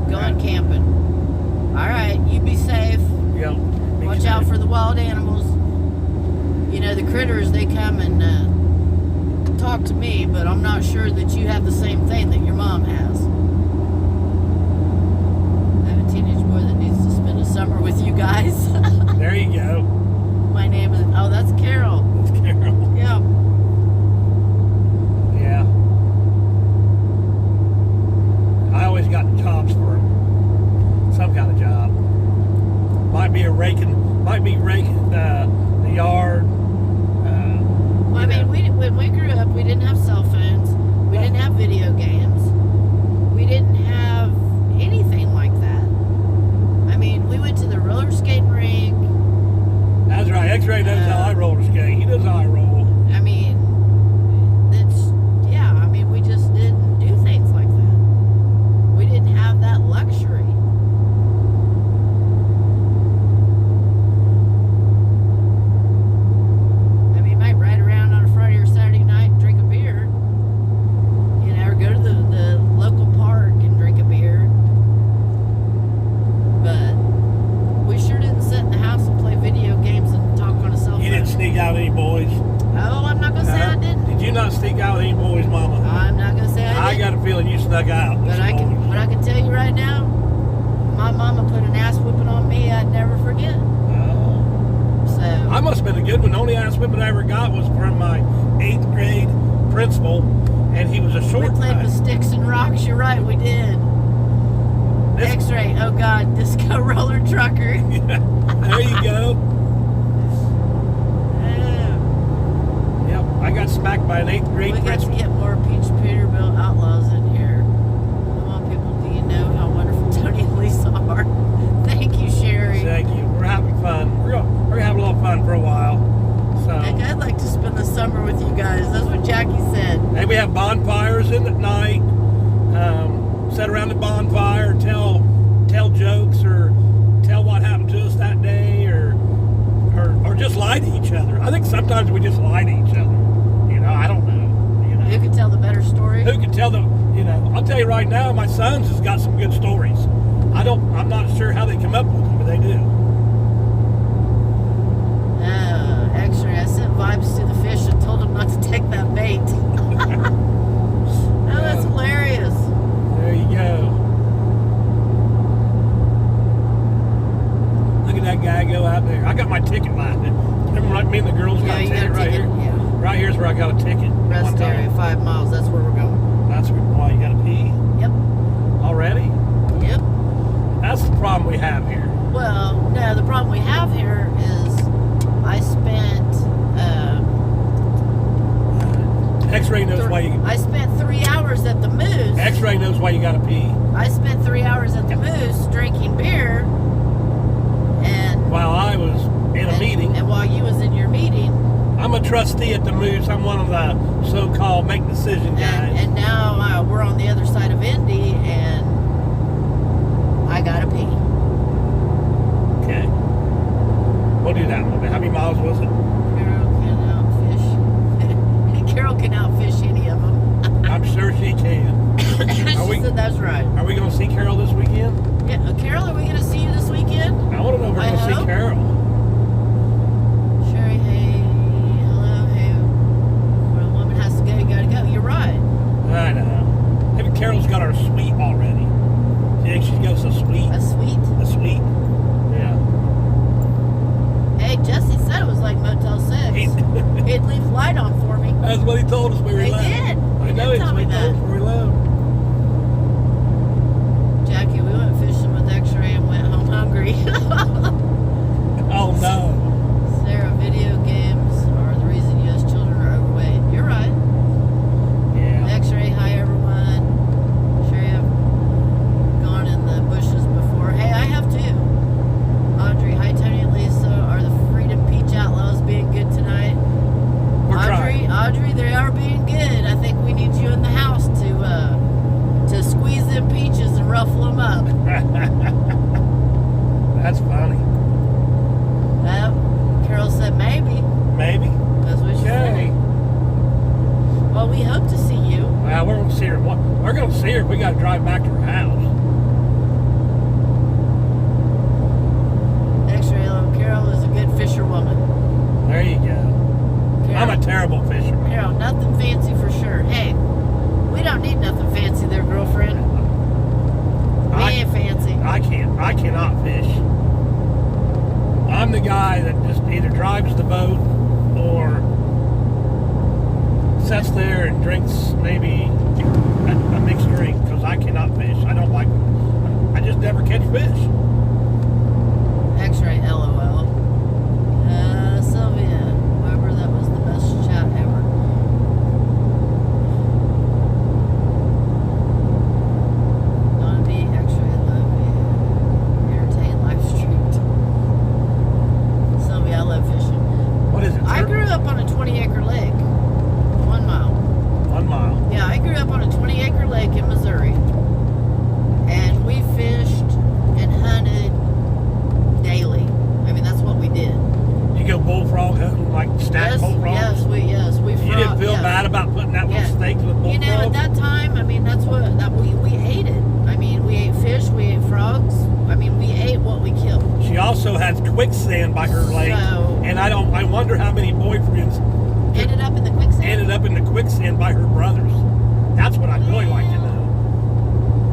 today? Going camping. All right, you be safe. Yeah. Watch out for the wild animals. You know, the critters, they come and talk to me, but I'm not sure that you have the same thing that your mom has. I have a teenage boy that needs to spend a summer with you guys. There you go. My name is, oh, that's Carol. That's Carol. Yeah. Yeah. I always got jobs for some kind of job. Might be raking the yard. Well, I mean, when we grew up, we didn't have cell phones. We didn't have video games. We didn't have anything like that. I mean, we went to the roller skating rink. That's right. X-Ray knows how I roller skate. He knows how I roll. I mean, yeah, I mean, we just didn't do things like that. We didn't have that luxury. I mean, you might ride around on a Friday or Saturday night and drink a beer, you know, or go to the local park and drink a beer. But we sure didn't sit in the house and play video games and talk on a cell phone. You didn't sneak out any boys. Oh, I'm not gonna say I didn't. Did you not sneak out any boys, Mama? I'm not gonna say I didn't. got a feling you snuck out. But I can tell you right now, my mama put an ass whipping on me I'd never forget. So I must have been a good one. The only ass whipping I ever got was from my 8th grade principal, and he was a we short played guy. with sticks and rocks. You're right, we did. This- X-ray. Oh God, disco roller trucker. There you go. Yep, I got smacked by an 8th grade We got to principal. get more Peach Peterbilt outlaws in here. Come on, people. Do you know how wonderful Tony and Lisa are? Thank you, Sherry. Thank you. We're having fun. We're gonna have a little fun for a while. Heck, So, I'd like to spend the summer with you guys. That's what Jackie said. hey, we have bonfires in at night. Sit around the bonfire, tell jokes, or tell what happened to us that day, or just lie to each other. I think sometimes we just lie to each other. You know, I don't know. You know, Who can tell the better story? who can tell them? You know, I'll tell you right now, my sons has got some good stories. I'm not sure how they come up with them, but they do. I got my ticket last. Remember, like me and the girls got Yeah, a you ticket got a right ticket. here. Yeah. Right here's where I got a ticket. Rest one time. area, 5 miles. That's where we're going. That's why you got to pee Yep. already. Yep. That's the problem we have here. Well, no, the problem we have here is I spent X-ray knows why you. I spent 3 hours at the Moose. X-ray knows why you got to pee. I spent 3 hours at the Moose drinking beer, and While I was in a meeting, and while you was in your meeting, I'm a trustee at the Moose. I'm one of the so-called make decision guys. and now we're on the other side of Indy, and I gotta pee. Okay. We'll do that one. How many miles was it? Carol can outfish any of them. I'm sure she can. She said that's right. Are we going to see Carol this weekend? Yeah, Carol, are we going to see you this weekend? I want to know if we're I going to see hope. Carol. Sherry, hey, hello, hey. Where a woman has to go, you got to go. You're right. I know. Maybe Carol's got her suite already. Yeah, she goes to suite. A suite. A suite. Yeah. Hey, Jesse said it was like Motel 6. He'd leave the light on for me. That's what he told us when we They left. did. I They know did it's tell what me he told us that. when we left. Jackie, we went fishing with X-Ray and went home hungry. Oh no. Sarah, video games are the reason U.S. children are overweight. You're right. Yeah. X-Ray, hi everyone. Sure you have gone in the bushes before. Hey, I have too. Audrey, hi Tony and Lisa. Are the Freedom Peach Outlaws being good tonight? We're trying. Audrey, they are being good. I think we need you in the house to squeeze them peaches and ruffle them up. That's funny. Carol said maybe. Maybe. That's what she Okay. said. Well, we hope to see you. Well, we're going to see her. We're going to see her. We got to drive back to her house. X-Ray, Carol is a good fisherwoman. There you go. I'm a terrible fisherman. Carol, nothing fancy for sure. Hey, we don't need nothing fancy there, girlfriend. We ain't fancy. I cannot fish. I'm the guy that just either drives the boat or sits there and drinks maybe a mixed drink because I cannot fish. I don't like. I just never catch fish. X-Ray, LOL. Sylvia, Weber, that was the best chat ever. Donna B, X-Ray, love you. Irritating live streamed. Sylvia, I love fishing. What is it? I grew up on a 20-acre lake. 1 mile. 1 mile. Yeah, I grew up on a 20-acre lake in Missouri. And we fished and hunted daily. I mean, that's what we did. You go bullfrog hunting like stack bullfrogs. Yes, we You didn't feel bad about putting that little steak to the bullfrog? You know, at that time, I mean, that's what we ate it. I mean, we ate fish, we ate frogs. I mean, we ate what we killed. She also has quicksand by her lake, So- and I wonder how many boyfriends Ended up in the quicksand. ended up in the quicksand by her brothers. That's what I'd really like to know.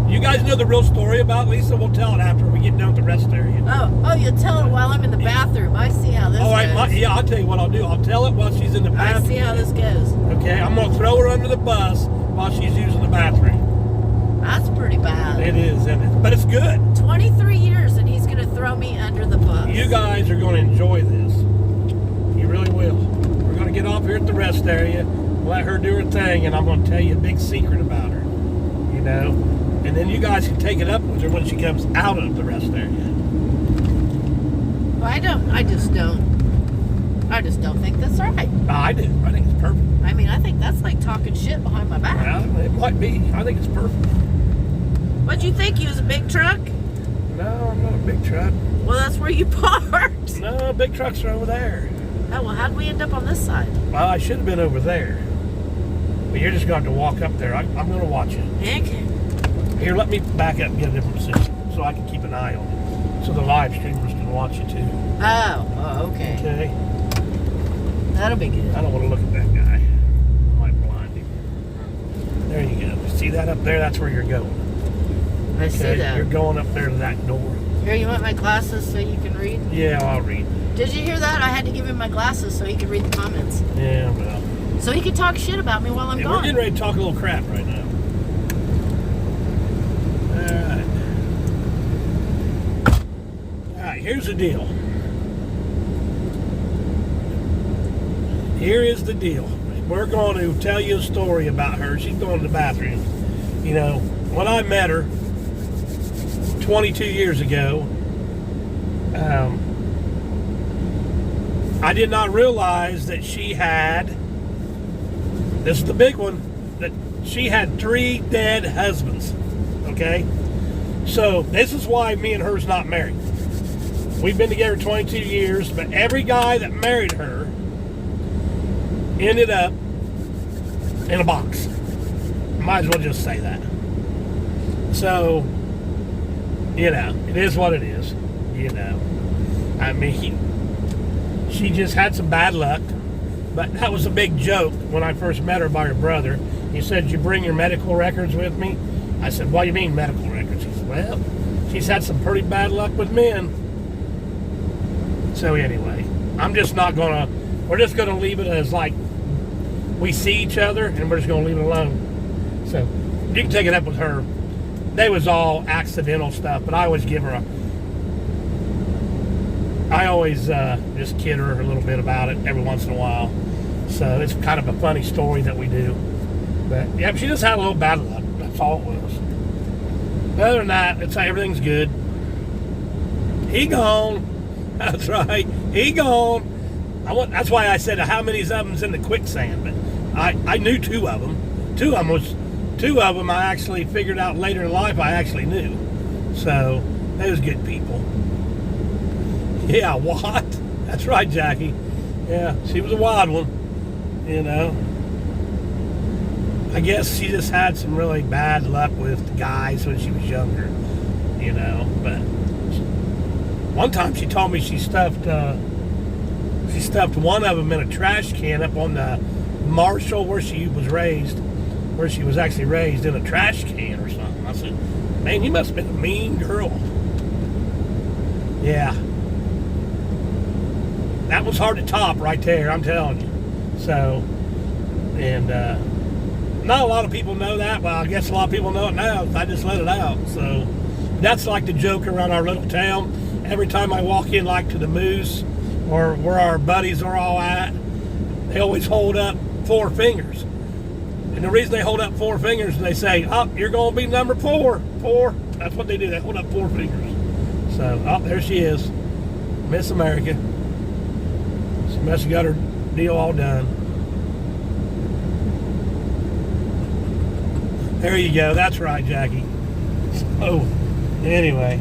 You guys know the real story about Lisa? We'll tell it after we get done with the rest area. Oh, you'll tell it while I'm in the bathroom. I see how this All right, goes. yeah, I'll tell you what I'll do. I'll tell it while she's in the I bathroom. see how this goes. Okay, I'm gonna throw her under the bus while she's using the bathroom. That's pretty bad. It is, isn't it? But it's good. 23 years and he's going to throw me under the bus. You guys are going to enjoy this. You really will. We're going to get off here at the rest area, let her do her thing, and I'm going to tell you a big secret about her. You know? And then you guys can take it up with her when she comes out of the rest area. I just don't think that's right. I do. I think it's perfect. I mean, I think that's like talking shit behind my back. Well, it might be. I think it's perfect. What'd you think? You was a big truck? No, I'm not a big truck. Well, that's where you parked. No, big trucks are over there. Oh, well, how'd we end up on this side? Well, I should have been over there. But you're just going to have to walk up there. I'm going to watch you. Okay. Here, let me back up and get a different position so I can keep an eye on you. So the live streamers can watch you too. Oh, okay. Okay? That'll be good. I don't want to look at that guy. I might blind him. There you go. See that up there? That's where you're going. I see that. You're going up there to that door. Here, you want my glasses so you can read? Yeah, I'll read. Did you hear that? I had to give him my glasses so he could read the comments. Yeah, well. So he could talk shit about me while I'm Yeah, gone. we're getting ready to talk a little crap right now. All right, here's the deal. Here is the deal. We're going to tell you a story about her. She's going to the bathroom. You know, when I met her 22 years ago, I did not realize that she had, this is the big one, that she had 3 dead husbands. Okay? So this is why me and her's not married. We've been together 22 years, but every guy that married her ended up in a box. Might as well just say that. So, you know, it is what it is. You know, I mean, she just had some bad luck. But that was a big joke when I first met her by her brother. He said, "You bring your medical records with me?" I said, "What do you mean medical records?" He said, "Well, she's had some pretty bad luck with men." So anyway, I'm just not gonna, we're just gonna leave it as like, we see each other and we're just gonna leave it alone. So you can take it up with her. They was all accidental stuff, but I always give her I always just kid her a little bit about it every once in a while. So it's kind of a funny story that we do. But yeah, she just had a little bad luck. That's all it was. Other than that, it's everything's good. He gone. That's right. He gone. That's why I said how many of them's in the quicksand. But I knew 2 of them. 2 of them I actually figured out later in life I actually knew. So they was good people. Yeah, what? That's right, Jackie. Yeah, she was a wild one. You know. I guess she just had some really bad luck with guys when she was younger. You know, but one time she told me she stuffed one of them in a trash can up on the Marshall where she was actually raised, in a trash can or something. I said, "Man, you must have been a mean girl." Yeah. That was hard to top right there, I'm telling you. So, and not a lot of people know that. Well, I guess a lot of people know it now. I just let it out. So, that's like the joke around our little town. Every time I walk in, like to the Moose or where our buddies are all at, they always hold up 4 fingers. And the reason they hold up 4 fingers, they say, "Oh, you're going to be number 4. 4." That's what they do. They hold up 4 fingers. So, oh, there she is, Miss America. She must have got her deal all done. There you go. That's right, Jackie. Oh, anyway.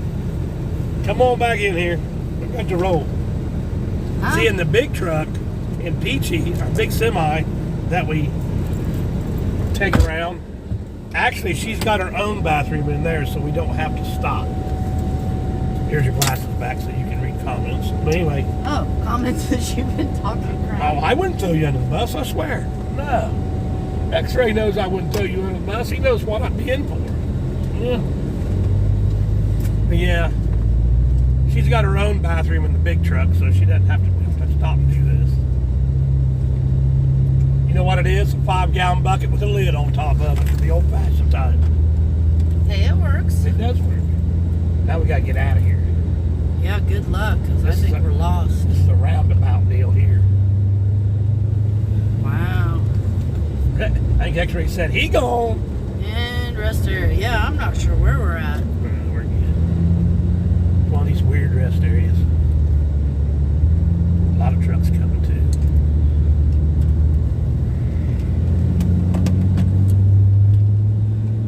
Come on back in here. We got to roll. Huh? See, in the big truck in Peachy, our big semi that we take around, actually, she's got her own bathroom in there, so we don't have to stop. Here's your glasses back so you can read comments. But anyway. Oh, comments that you've been talking crap. Oh, I wouldn't throw you under the bus, I swear. No. X-Ray knows I wouldn't throw you under the bus. He knows what I'm in for. Yeah. But yeah. She's got her own bathroom in the big truck, so she doesn't have to stop and do this. You know what it is? A 5-gallon bucket with a lid on top of it. The old-fashioned type. Hey, it works. It does work. Now we got to get out of here. Yeah, good luck, because I think we're lost. This is a roundabout deal here. Wow. I think X-Ray said, "He gone." And rest area. Yeah, I'm not sure where we're at. We're good. One of these weird rest areas. A lot of trucks coming too.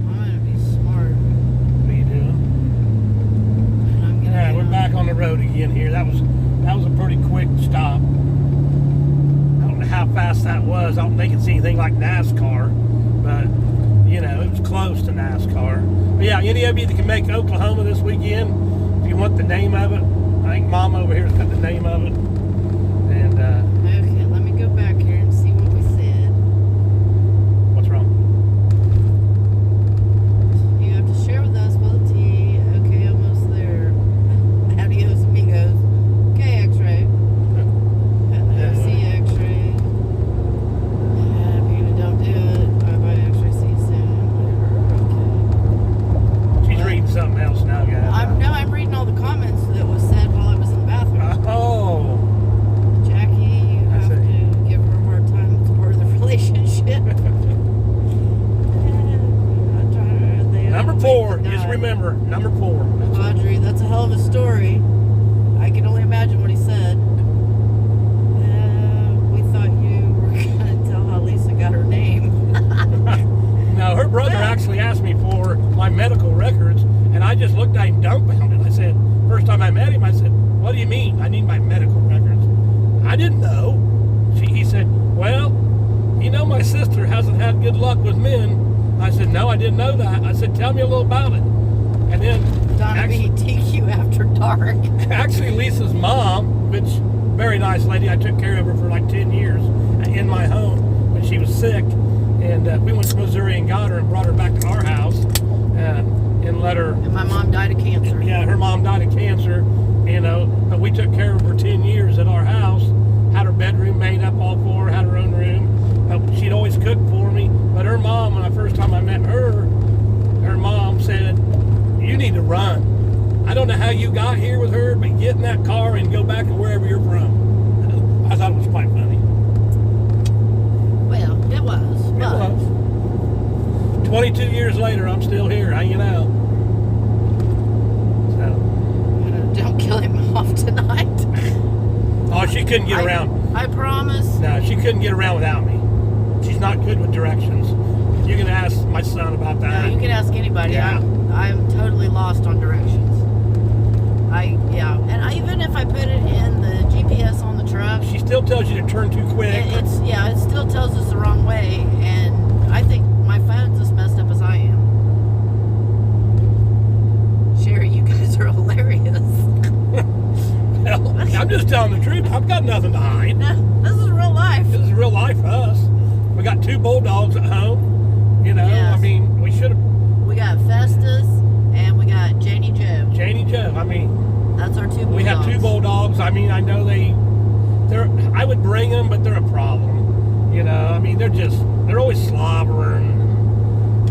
I'm gonna be smart. What are you doing? I'm gonna Alright, we're back on the road again here. That was a pretty quick stop. I don't know how fast that was. I don't think it's anything like NASCAR, but you know, it was close to NASCAR. But yeah, any of you that can make Oklahoma this weekend, if you want the name of it, I think Mom over here's got the name of it. And Okay, let me go back here and see what we said. what's wrong? You have to share with us both tea. Okay, almost there. Adios, amigos. Okay, X-Ray. you mean? I need my medical records. I didn't know. He said, well, you know my sister hasn't had good luck with men. I said, no, I didn't know that. I said, tell me a little about it. And then Donna B, TQ After Dark. actually Lisa's mom, which very nice lady, I took care of her for like 10 years in my home when she was sick. And we went to Missouri and got her and brought her back to our house and let her. And my mom died of cancer. Yeah, her mom died of cancer, you know, but we took care of her 10 years at our house, had her bedroom made up all for her, had her own room. She'd always cook for me, but her mom, when the first time I met her mom said, you need to run. I don't know how you got here with her, but get in that car and go back to wherever you're from. I thought it was quite funny. Well, it was. It was. 22 years later, I'm still here hanging out. So. Don't kill him off tonight. Oh, she couldn't get around. I promise. No, she couldn't get around without me. She's not good with directions. You can ask my son about that. No, you can ask anybody. Yeah. I'm totally lost on directions. And even if I put it in the GPS on the truck, She still tells you to turn too quick. it still tells us the wrong way, and I think my phone's as messed up as I am. Sherry, you guys are hilarious. Well, I'm just telling the truth. I've got nothing to hide. No, this is real life. This is real life for us. We got 2 bulldogs at home. You know, Yes. I mean, we should have. We got Festus and we got Janie Joe. Janie Joe. I mean, That's our 2 bulldogs. we have 2 bulldogs. I mean, I know they're. I would bring them, but they're a problem. You know, I mean, they're always slobbering,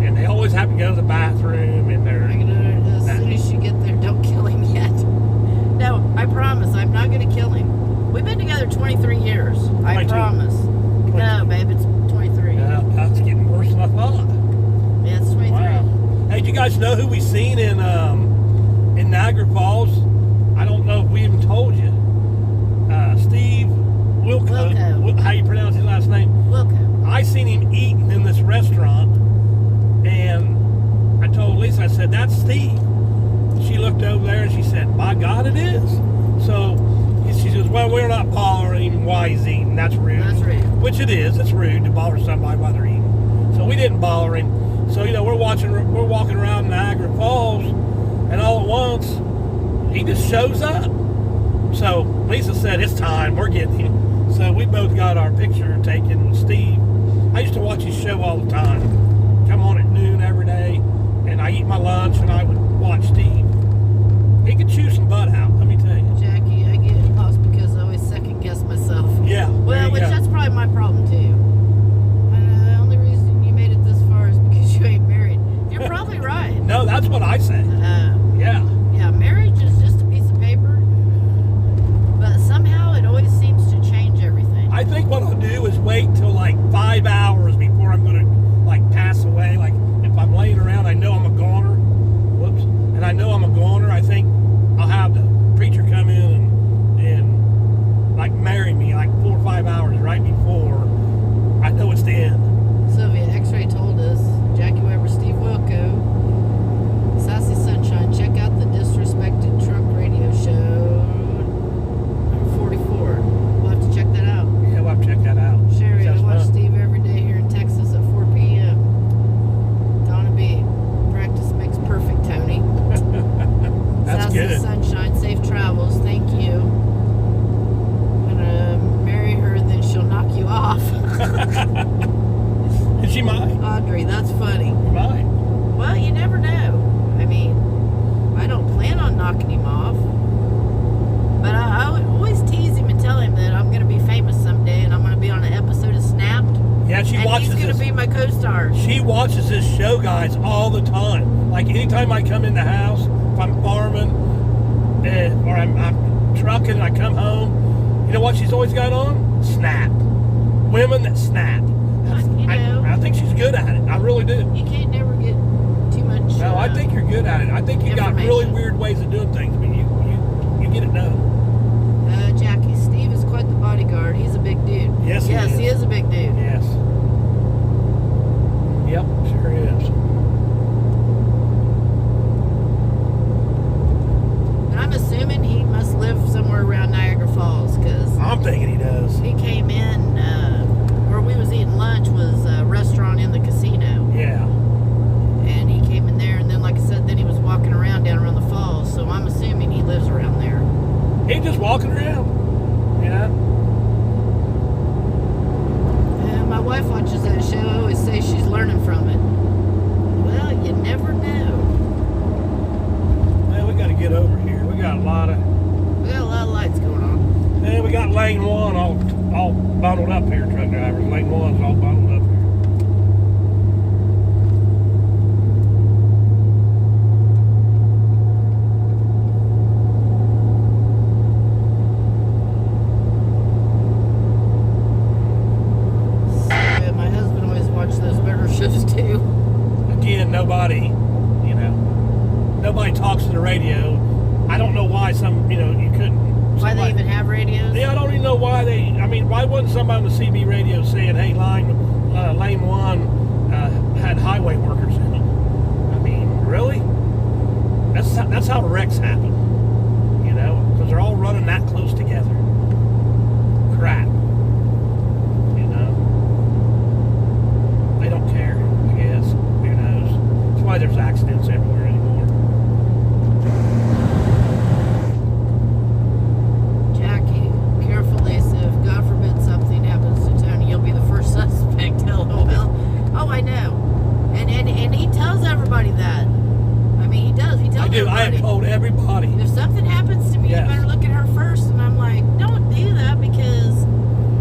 and they always have to go to the bathroom, and they're. As soon as you get there, don't kill him yet. No, I promise, I'm not going to kill him. We've been together 23 years. I 22. promise. No, babe, it's 23. Yeah, that's getting worse than I thought. Yeah, it's 23. Wow. Hey, do you guys know who we seen in Niagara Falls? I don't know if we even told you. Steve Wilco. Wilco. How you pronounce his last name? Wilco. I seen him eating in this restaurant, and I told Lisa, I said, that's Steve. She looked over there and she said, by God, it is. So she says, well, we're not bothering him while he's eating. That's rude. That's rude. Which it is. It's rude to bother somebody while they're eating. So we didn't bother him. So, you know, we're walking around Niagara Falls, and all at once, he just shows up. So Lisa said, it's time. We're getting him. So we both got our picture taken with Steve. I used to watch his show all the time. Come on at noon every day, and I eat my lunch, and I would watch Steve. He could chew some butt out, let me tell you. Jackie, I get lost because I always second guess myself. Yeah. Well, that's probably my problem too. And the only reason you made it this far is because you ain't married. You're probably right. No, that's what I say. Yeah. Yeah, marriage is just a piece of paper, but somehow it always seems to change everything. I think what I'll do is wait till like 5 hours before I'm going to like pass away. Like if I'm laying around, I know I'm a goner. Whoops. And I know I'm a goner. I think I'll have the preacher come in and like marry me like 4 or 5 hours right before I know it's the end. Sylvia X-Ray told us, Jackie Weber, Steve Wilco, Sassy Sunshine, check out the Disrespected Trunk Radio Show, number 44. We'll have to check that out. Yeah, we'll have to check that out. Sherry, I Sounds watch fun. Steve every day here in Texas at 4 p.m. Donna B, practice makes perfect, Tony. That's Sassy good. Sunshine, safe travels, thank you. I'm gonna marry her, then she'll knock you off. And she might. Audrey, that's funny. Might. Well, you never know. I mean, I don't plan on knocking him off. But I would always tease him and tell him that I'm going to be famous someday and I'm going to be on an episode of Snapped. Yeah, she and watches he's going to this. be my co-star. She watches this show, guys, all the time. Like anytime I come in the house, if I'm farming or I'm trucking and I come home, you know what she's always got on? Snap. Women that snap. I think she's good at it. I really do. You can't never get too much. No, I think you're good at it. I think you got really information. weird ways of doing things, but you get it done. Jackie, Steve is quite the bodyguard. He's a big dude. Yes, he is. He is a big dude. Yes. Yep, sure is. And I'm assuming he must live somewhere all bundled up here, truck drivers. Lane 1's all bundled up here. My husband always watched those murder shows too. Again, nobody talks to the radio. I don't know why you couldn't. Why they even have radios? Yeah, I don't even know why why wasn't somebody on the CB radio saying, hey, lane 1 had highway workers in them? I mean, really? That's how wrecks happen, because they're all running that close together. Crap. They don't care, I guess. Who knows? That's why there's accidents everywhere anymore. Jackie, careful, Lisa. If God forbid something happens to Tony, you'll be the first suspect. LOL. Oh, I know. And he tells everybody that. I mean, he does. He tells everybody. I have told everybody. If something happens to me, Yes. you better look at her first. And I'm like, don't do that, because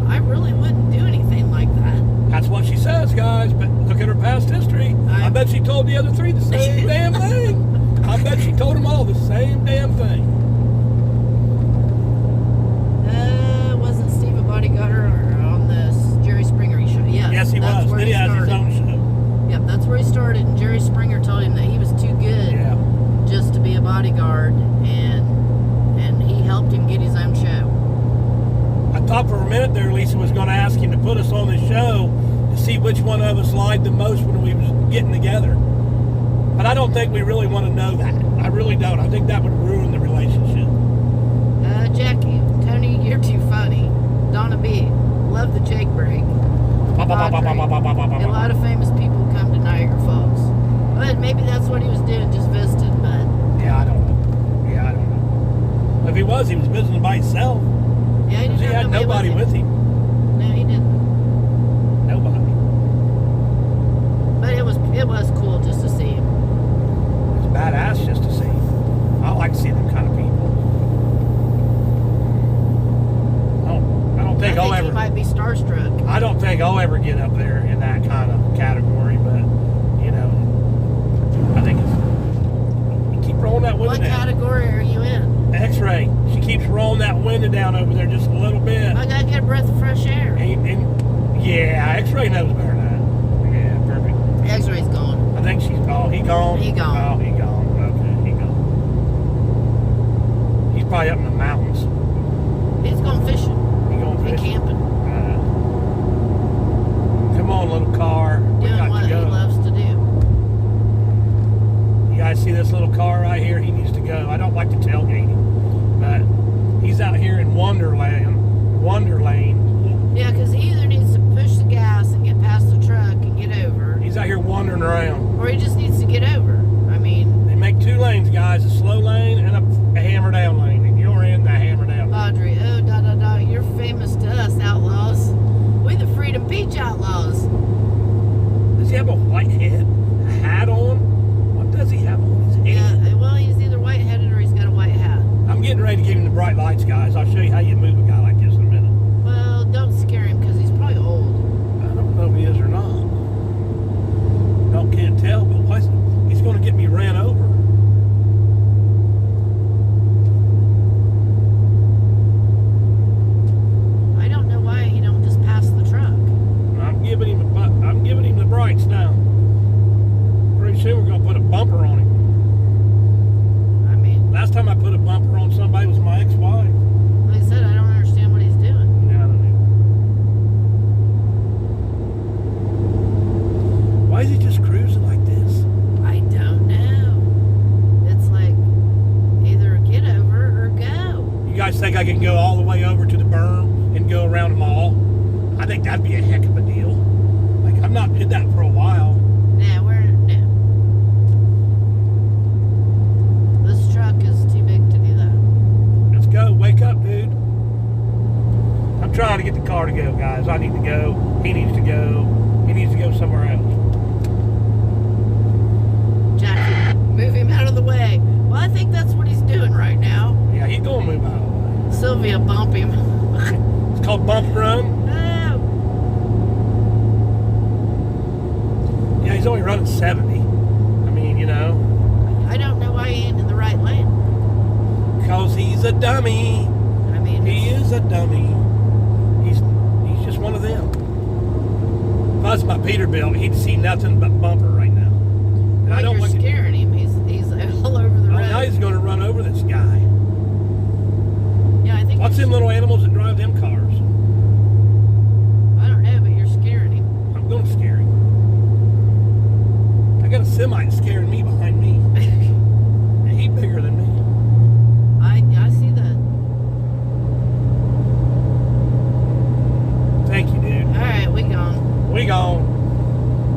I really wouldn't do anything like that. That's what she says, guys, but look at her past history. I bet she told the other 3 the same damn thing. I bet she told them all the same damn thing. Wasn't Steve a bodyguard on the Jerry Springer show? Yes, he that's was. where Then he has his started. own show. Yep, that's where he started. And Jerry Springer told him that he was too good Yeah. just to be a bodyguard, and he helped him get his own show. I thought for a minute there Lisa was going to ask him to put us on the show to see which one of us lied the most when we was getting together. But I don't think we really want to know that. I really don't. I think that would ruin the relationship. Jackie, Tony, you're too funny. Donna B, love the Jake break. A lot of famous people come to Niagara Falls. But maybe that's what he was doing, just visiting, but... Yeah, I don't know. If he was visiting by himself. Yeah, he Because he had nobody with him. No, he didn't. Nobody. But it was cool just to see him. It's badass just to see. I like to see them kind of people. I don't think I'll he ever. might be starstruck. I don't think I'll ever get up there in that kind of category, but I think it's. You keep rolling that window What down. category are you in? X-ray. She keeps rolling that window down over there just a little bit. I gotta get a breath of fresh air. Yeah, X-ray knows better than that. Yeah, perfect. X-ray's gone. I think she's. Oh, he gone. He gone. Oh, he gone. Okay, he gone. He's probably up in the mountains. He's going fishing He going and fishing. camping. Come on, little car. We Doing got what to he go. loves to do. You guys see this little car right here? He needs to go. I don't like to tailgate him, but he's out here in Wonderland. Yeah, because he either needs to push the gas and get past the truck and get over, He's out here wandering around. or he just needs to get over. I mean, They make 2 lanes, guys. A slow lane and a hammer down lane. And you're in the hammer down lane. Audrey, you're famous to us, outlaws. We the Freedom Beach Outlaws. Does he have a white head? A hat on? What does he have on his head? Yeah, well, he's either white-headed or he's got a white hat. I'm getting ready to give him the bright lights, guys. I'll show you how you move a guy like this in a minute. Well, don't scare him because he's probably old. I don't know if he is or not. Can't tell, but he's going to get me ran over. I don't know why he don't just pass the truck. I'm giving him the brights now. Pretty soon we're going to put a bumper on him. I mean, Last time I put a bumper on somebody was my ex-wife. like I said, I don't understand what he's doing. Yeah, I don't know. Why is he just cruising like this? I don't know. It's like either get over or go. You guys think I can go all the way over to the berm and go around the mall? I think that'd be a heck of a deal. Like, I've not did that for a while. No. This truck is too big to do that. Let's go. Wake up, dude. I'm trying to get the car to go, guys. I need to go. He needs to go. He needs to go somewhere else. Jackie, move him out of the way. Well, I think that's what he's doing right now. Yeah, he's going to move out of the way. Sylvia, bump him. It's It's called Bump Run. Oh. Yeah, he's only running 70. I mean, you know, I don't know why he ain't in the right lane. because he's a dummy. I mean, He is a dummy. He's just one of them. If I was my Peterbilt, he'd see nothing but bumper right now. And well, I don't you're want to. scaring him. He's all over the Oh, road. now he's going to run over this guy. Yeah, I think. What's them little animals that drive them cars? I don't know, but you're scaring him. I'm going to scare him. I got a semi scaring me behind me. And he's bigger than me. I see that. Thank you, dude. All right, we gone. We gone.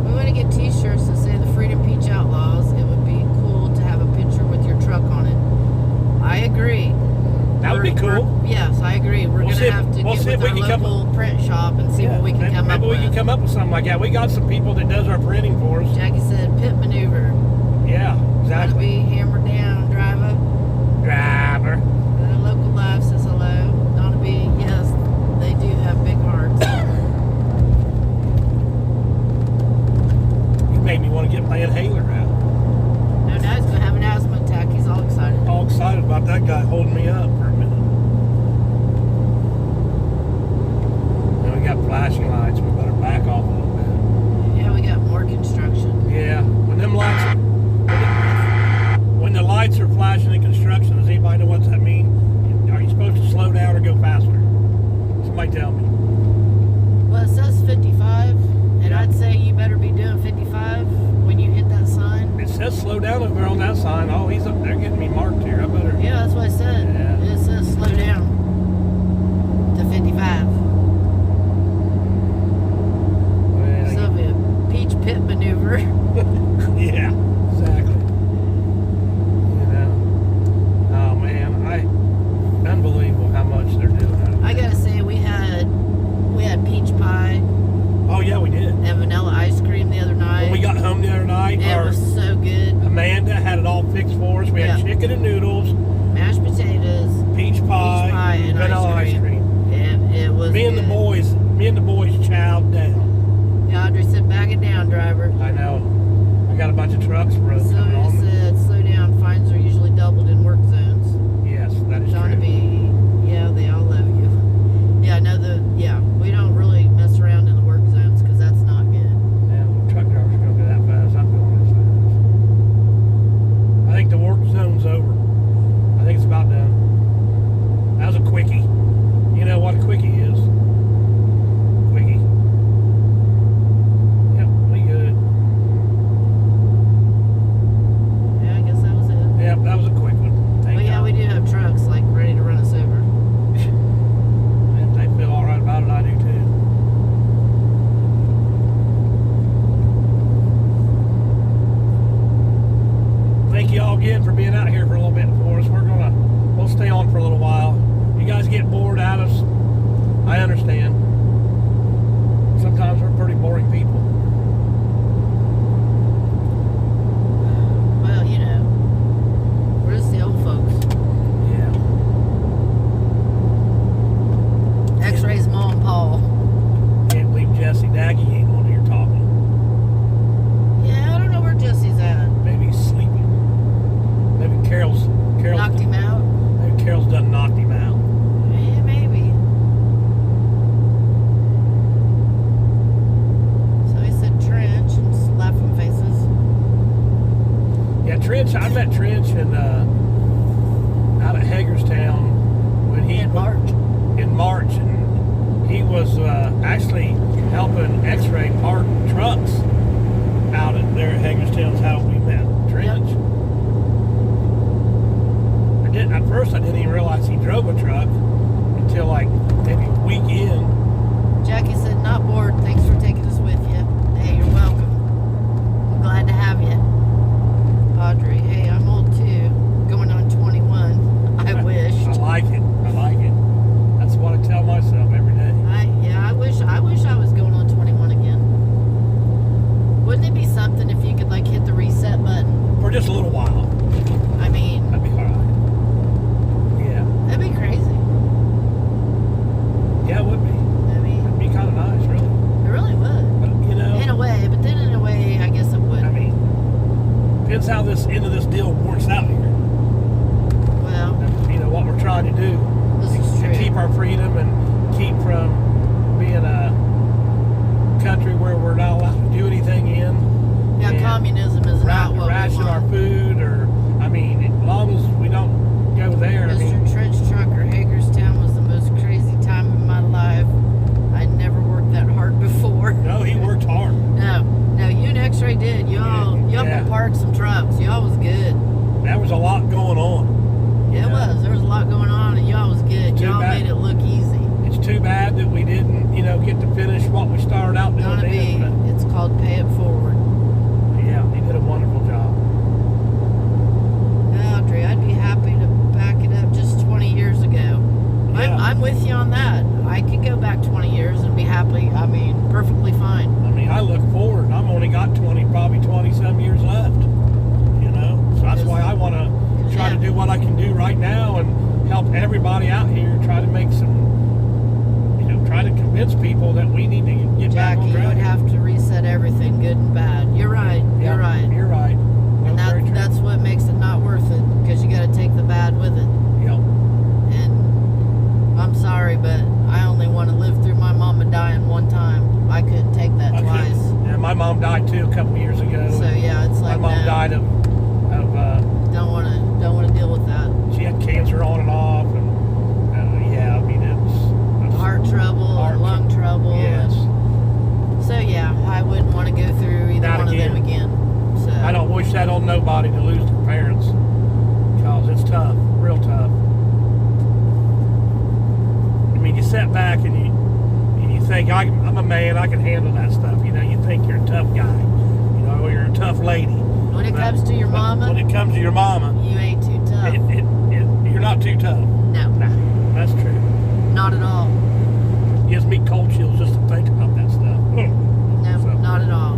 We want to get T-shirts that say the Freedom Peach Outlaws. It would be cool to have a picture with your truck on it. I agree. That would be cool. Yes, I agree. We're We'll gonna see if- have to we'll get see if with we our can come local print shop and see what we can come up maybe with. we can come up with something like that. We got some people that does our printing for us. Jackie said pit maneuver. Yeah, Gotta exactly. be hammered down, driver. Driver. The local life says hello. Donna B, yes, they do have big hearts. You made me want to get my inhaler out. No, now he's gonna have an asthma attack. He's all excited. All excited about that guy holding me up for a minute. Then we got flashing lights. We better back off a little bit. Yeah, we got more construction. Yeah, when them lights are, when the lights are flashing in construction, does anybody know what that means? Are you supposed to slow down or go faster? Somebody tell me. Well, it says 55, and Yeah. I'd say you better be doing 55 when you hit that sign. It says slow down over on that sign. Oh, he's up there getting me marked here. I better. Yeah, that's what I said. Yeah. It says slow down to 55. Well, So it'll be a peach pit maneuver. yeah, exactly. You know. Oh man, unbelievable how much they're doing. I gotta say, we had peach pie Oh yeah, we did. and vanilla ice cream the other night. When we got home the other night, It was so good. Amanda had it all fixed for us. We had Yeah. chicken and noodles, Mashed potatoes, peach pie, and vanilla ice cream. It was Me and the good. boys chowed down. Yeah, Audrey said, back it down, driver. I know. I got a bunch of trucks for us coming Sylvia on. said, slow down, fines are usually doubled in work zones. Yes, that is Donna true. B, yeah, they all love you. Yeah, no, we don't really mess around in the work zones because that's not good. Yeah, truck drivers are going to go that fast. I'm going this fast. I think the work zone's over. I think it's about done. That was a quickie. You know what a quickie is? Quickie. Yep, we good. Yeah, I guess that was it. Yep, that was a quick one. Thank But yeah, God. we do have trucks like ready to run us over. If they feel all right about it, I do too. Thank you all again for being out here for a little bit for us. We'll stay on for a little while. You guys get bored at us. I understand. Sometimes we're pretty boring people. Well, you know, we're just the old folks. Yeah. X-Ray's Mom and Paul. Can't believe Jesse Daggy ain't on here talking. Yeah, I don't know where Jesse's at. Maybe he's sleeping. Maybe Carol's Knocked him out? maybe Carol's done knocked him out. Yeah, maybe. So he said Trench and laughing faces. Yeah, Trench. I met Trench out at Hagerstown when he In March. in March, and he was actually helping X-Ray park trucks out at there at Hagerstown's how we met Trench. At first, I didn't even realize he drove a truck until like maybe a week in. Jackie said, not bored. Thanks for taking us with you. Hey, you're welcome. I'm glad to have you. Audrey, hey, I'm old too. Going on 21. I wished. I like it. I like it. That's what I tell myself every day. I wish I was going on 21 again. Wouldn't it be something if you could like hit the reset button? For just a little while. I mean, That'd be all right. Yeah. that'd be crazy. Yeah, it would I could go back 20 years and be happy. I mean, perfectly fine. I mean, I look forward. I've only got probably 20-some years left. You know, so that's why I want to try to do what I can do right now and help everybody out here. Try to make some, try to convince people that we need to get back on Jackie, you track. would have to reset everything, good and bad. You're right. Yeah, You're right. You're right. And very true. that's what makes it not worth it, because you got to take the bad with it. Yep. And I'm sorry, but I only want to live through my mama dying one time. I couldn't take that I twice. couldn't. Yeah, my mom died too a couple years ago. So yeah, it's like my mom no, died of don't want to deal with that. she had cancer on and off, and yeah, I mean it's Heart trouble, Heart and lung trouble. yes. So yeah, I wouldn't want to go through either Not one again. of them again. So I don't wish that on nobody to lose their parents, because it's tough, real tough. I mean, you sit back and you think I'm a man, I can handle that stuff. You think you're a tough guy, or you're a tough lady. When it comes to your mama, when it comes to your mama, you ain't too tough. you're not too tough. No, Nah, that's true. not at all. Gives me cold chills just to think about that stuff. No, So. not at all.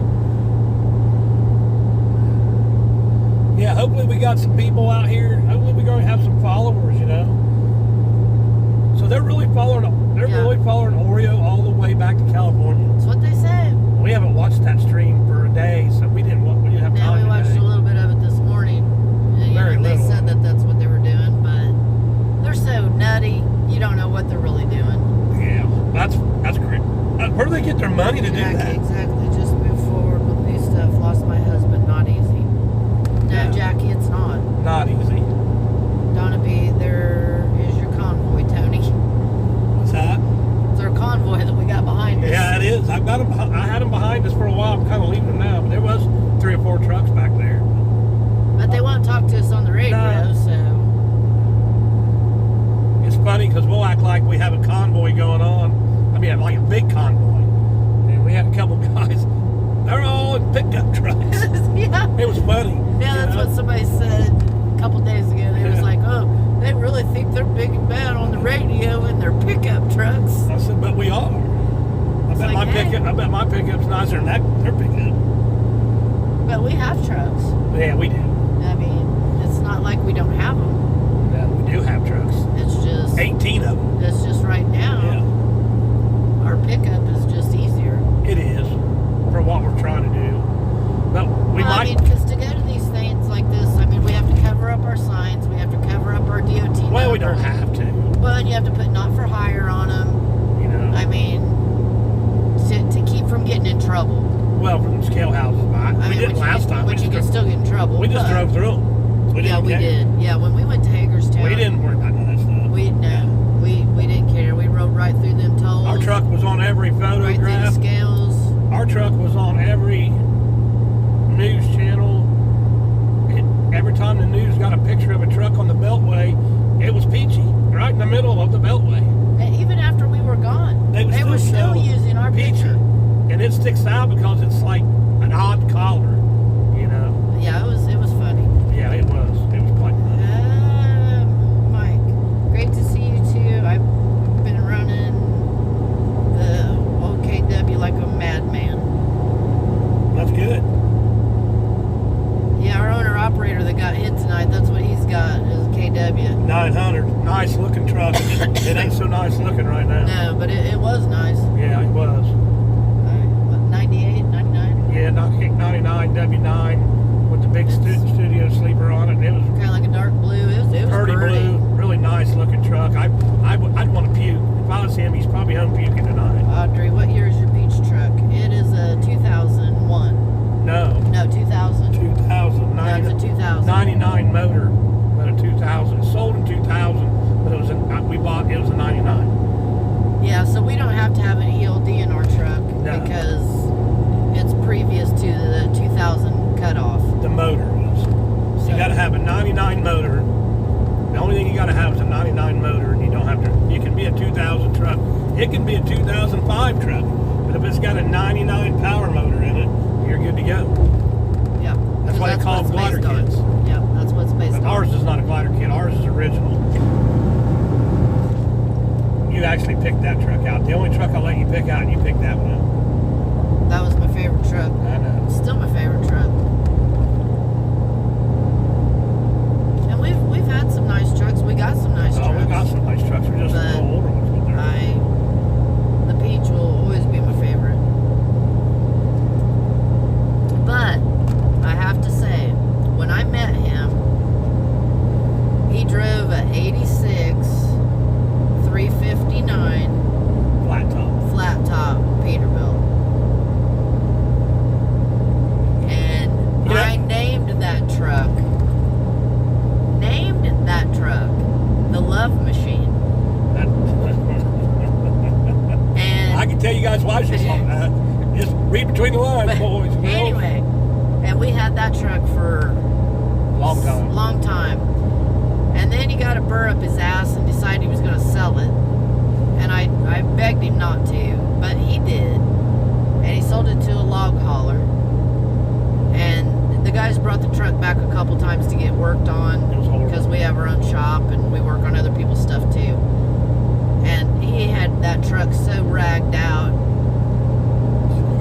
Yeah, hopefully we got some people out here. Hopefully we're going to have some followers, So they're really following. They're Yeah. really following Oreo all the way back to California. That's what they say. We haven't watched that stream for a day, so we didn't have Now time we watched today. a little bit of it this morning. And, Very they little. said that that's what they were doing, but they're so nutty. You don't know what they're really doing. Yeah, that's great. Where do they get their money to do that? Exactly. Just move forward with new stuff. Lost my husband. Not easy. No, Yeah. Jackie, it's not. Not easy. Donna B, there is your convoy, Tony. What's that? It's our convoy that we got behind us. Yeah, it is. I've got them. I had them behind us for a while. I'm kind of leaving them now, but there was 3 or 4 trucks back there. But they won't talk to us on the radio, No. so. It's funny because we'll act like we have a convoy going on. I mean, like a big convoy. And we had a couple guys. They're all in pickup trucks. Yeah. It was funny. Yeah, that's what somebody said a couple days ago. They was Yeah. like, oh, they really think they're big and bad on the radio in their pickup trucks. I said, but we are. I bet like, hey. I bet my pickup's nicer than their pickup. But we have trucks. Yeah, we do. I mean, it's not like we don't have them. Yeah, we do have trucks. It's just 18 of them. It's just right now, Yeah, our pickup is just easier. it is for what we're trying to do. But we Well, I might. mean, because to go to these things like this, I mean, we have to cover up our signs, we have to cover up our DOT Well, we number. don't have to. Well, and you have to put not for hire on them. I mean, to keep from getting in trouble. Well, from scale houses, I we mean, didn't last time. Which you can still get in trouble. We just but- drove through them. Yeah, we did. Yeah, when we went to Hagerstown. We didn't worry about none of that stuff. We didn't care. We rode right through them tolls. Our truck was on every right through the photograph. scales. Our truck was on every news channel. Every time the news got a picture of a truck on the Beltway, it was peachy, right in the middle of the Beltway. And even after we were gone, They were still show using our peachy. picture. And it sticks out because it's like an odd collar, Yeah, it was funny. Yeah, it was. It was quite funny. Mike, great to see you too. I've been running the OKW like a madman. That's good. Yeah, our owner-operator that got hit tonight, that's what he's got, is a KW. 900. Nice looking truck. It ain't so nice looking right now. No, but it was nice. Yeah, it was. 98, 99? Yeah, 99 W9 with the big studio sleeper on it. It was Kind of like a dark blue. It was pretty pretty. blue, really nice looking truck. I'd want to puke. If I was him, he's probably home puking tonight. Audrey, what year is your beach truck? It is a 2001. No, No, 2000. 2000. No, it's a 2000. 99 motor, but a 2000. Sold in 2000, but it was it was a 99. Yeah, so we don't have to have an ELD in our truck No. because it's previous to the 2000 cutoff. The motor was. So you got to have a 99 motor. The only thing you got to have is a 99 motor, and you don't have to. You can be a 2000 truck. It can be a 2005 truck, but if it's got a 99 power motor in it, you're good to go. Yeah. That's why they call them what it's glider based on. kits. Yeah, that's what's based But on. ours is not a glider kit. Ours is original. you actually picked that truck out. The only truck I'll let you pick out, and you picked that one out. That was my favorite truck. I know. It's still my favorite truck. And we've had some nice trucks. We got some nice trucks. Oh, we got some nice trucks. We're just a But little older ones. But they're- the Peach will always be my favorite. But I have to say, when I met him, he drove a 86 359 flat top Peterbilt. And Yeah. I named that truck the Love Machine. And I can tell you guys why she's on that. Just read between the lines, but boys. You know? anyway, and we had that truck for Long time. long time. And then he got a burr up his ass and decided he was going to sell it. And I begged him not to, but he did. And he sold it to a log hauler. And the guys brought the truck back a couple times to get worked on. It was horrible. Because we have our own shop and we work on other people's stuff too. And he had that truck so ragged out.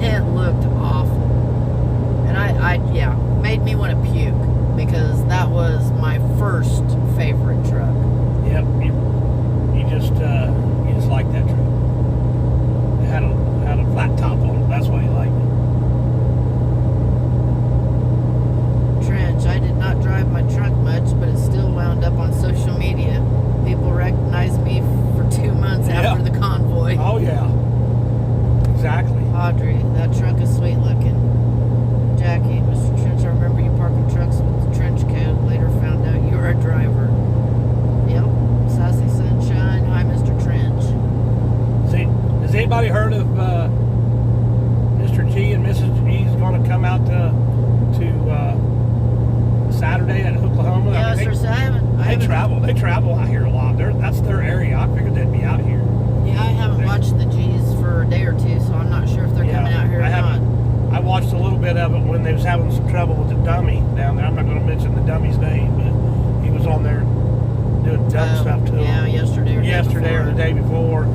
It looked awful. And yeah, made me want to puke. Because that was my first favorite truck. Yep, you just like that truck. It had a flat top on it. That's why you liked it. Trench, I did not drive my truck much, but it still wound up on social media. People recognized me for 2 months after the convoy. Oh yeah, exactly. Audrey, that truck is sweet looking. Jackie, Mr. Trench, I remember you parking trucks with the trench coat. Later found out you were a driver. Yep. Sassy Sunshine. Hi, Mr. Trench. See, has anybody heard of Mr. G and Mrs. G is going to come out to Saturday at Oklahoma? Yeah, I mean, sir, I haven't. they travel out here a lot. That's their area. I figured they'd be out here. Yeah, I haven't watched the G's for a day or two, so I'm not sure if they're coming out here or not. I watched a little bit of it when they was having some trouble with the dummy down there. I'm not going to mention the dummy's name, but he was on there doing dumb stuff to him. Yeah, yesterday or the day before.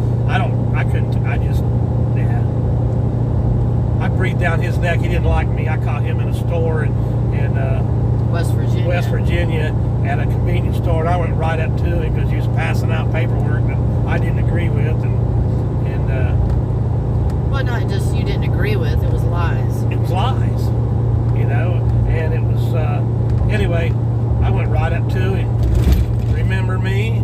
I breathed down his neck. He didn't like me. I caught him in a store in West Virginia at a convenience store, and I went right up to him because he was passing out paperwork that I didn't agree with, well, not just you didn't agree with, it was lies. it was lies, and it was, anyway, I went right up to him. Remember me?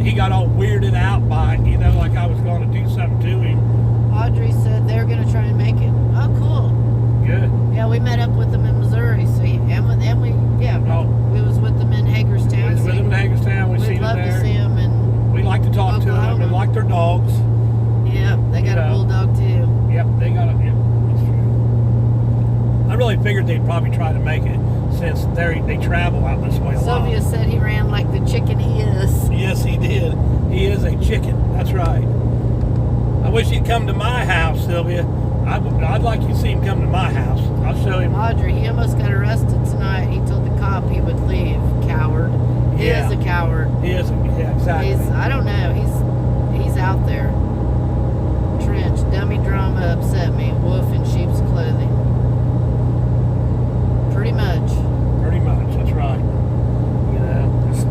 He got all weirded out by, like I was going to do something to him. Audrey said they're going to try and make it. Oh, cool. Good. Yeah, we met up with them in Missouri, so we was with them in Hagerstown. We was with them in Hagerstown. We We'd seen love them there. to see them, and We like to talk to them Oklahoma. and like their dogs. yeah, they got a bulldog too. Yep, they got it. Yep, that's true. I really figured they'd probably try to make it since they travel out this way a lot. Sylvia said he ran like the chicken he is. Yes, he did. He is a chicken. That's right. I wish he'd come to my house, Sylvia. I'd like you to see him come to my house. I'll show him. Audrey, he almost got arrested tonight. He told the cop he would leave. Coward. He Yeah. is a coward. He is. Yeah, exactly. I don't know. He's out there. Trench, dummy drama upset me. Wolf in sheep's clothing. Pretty much. Pretty much. That's right. It's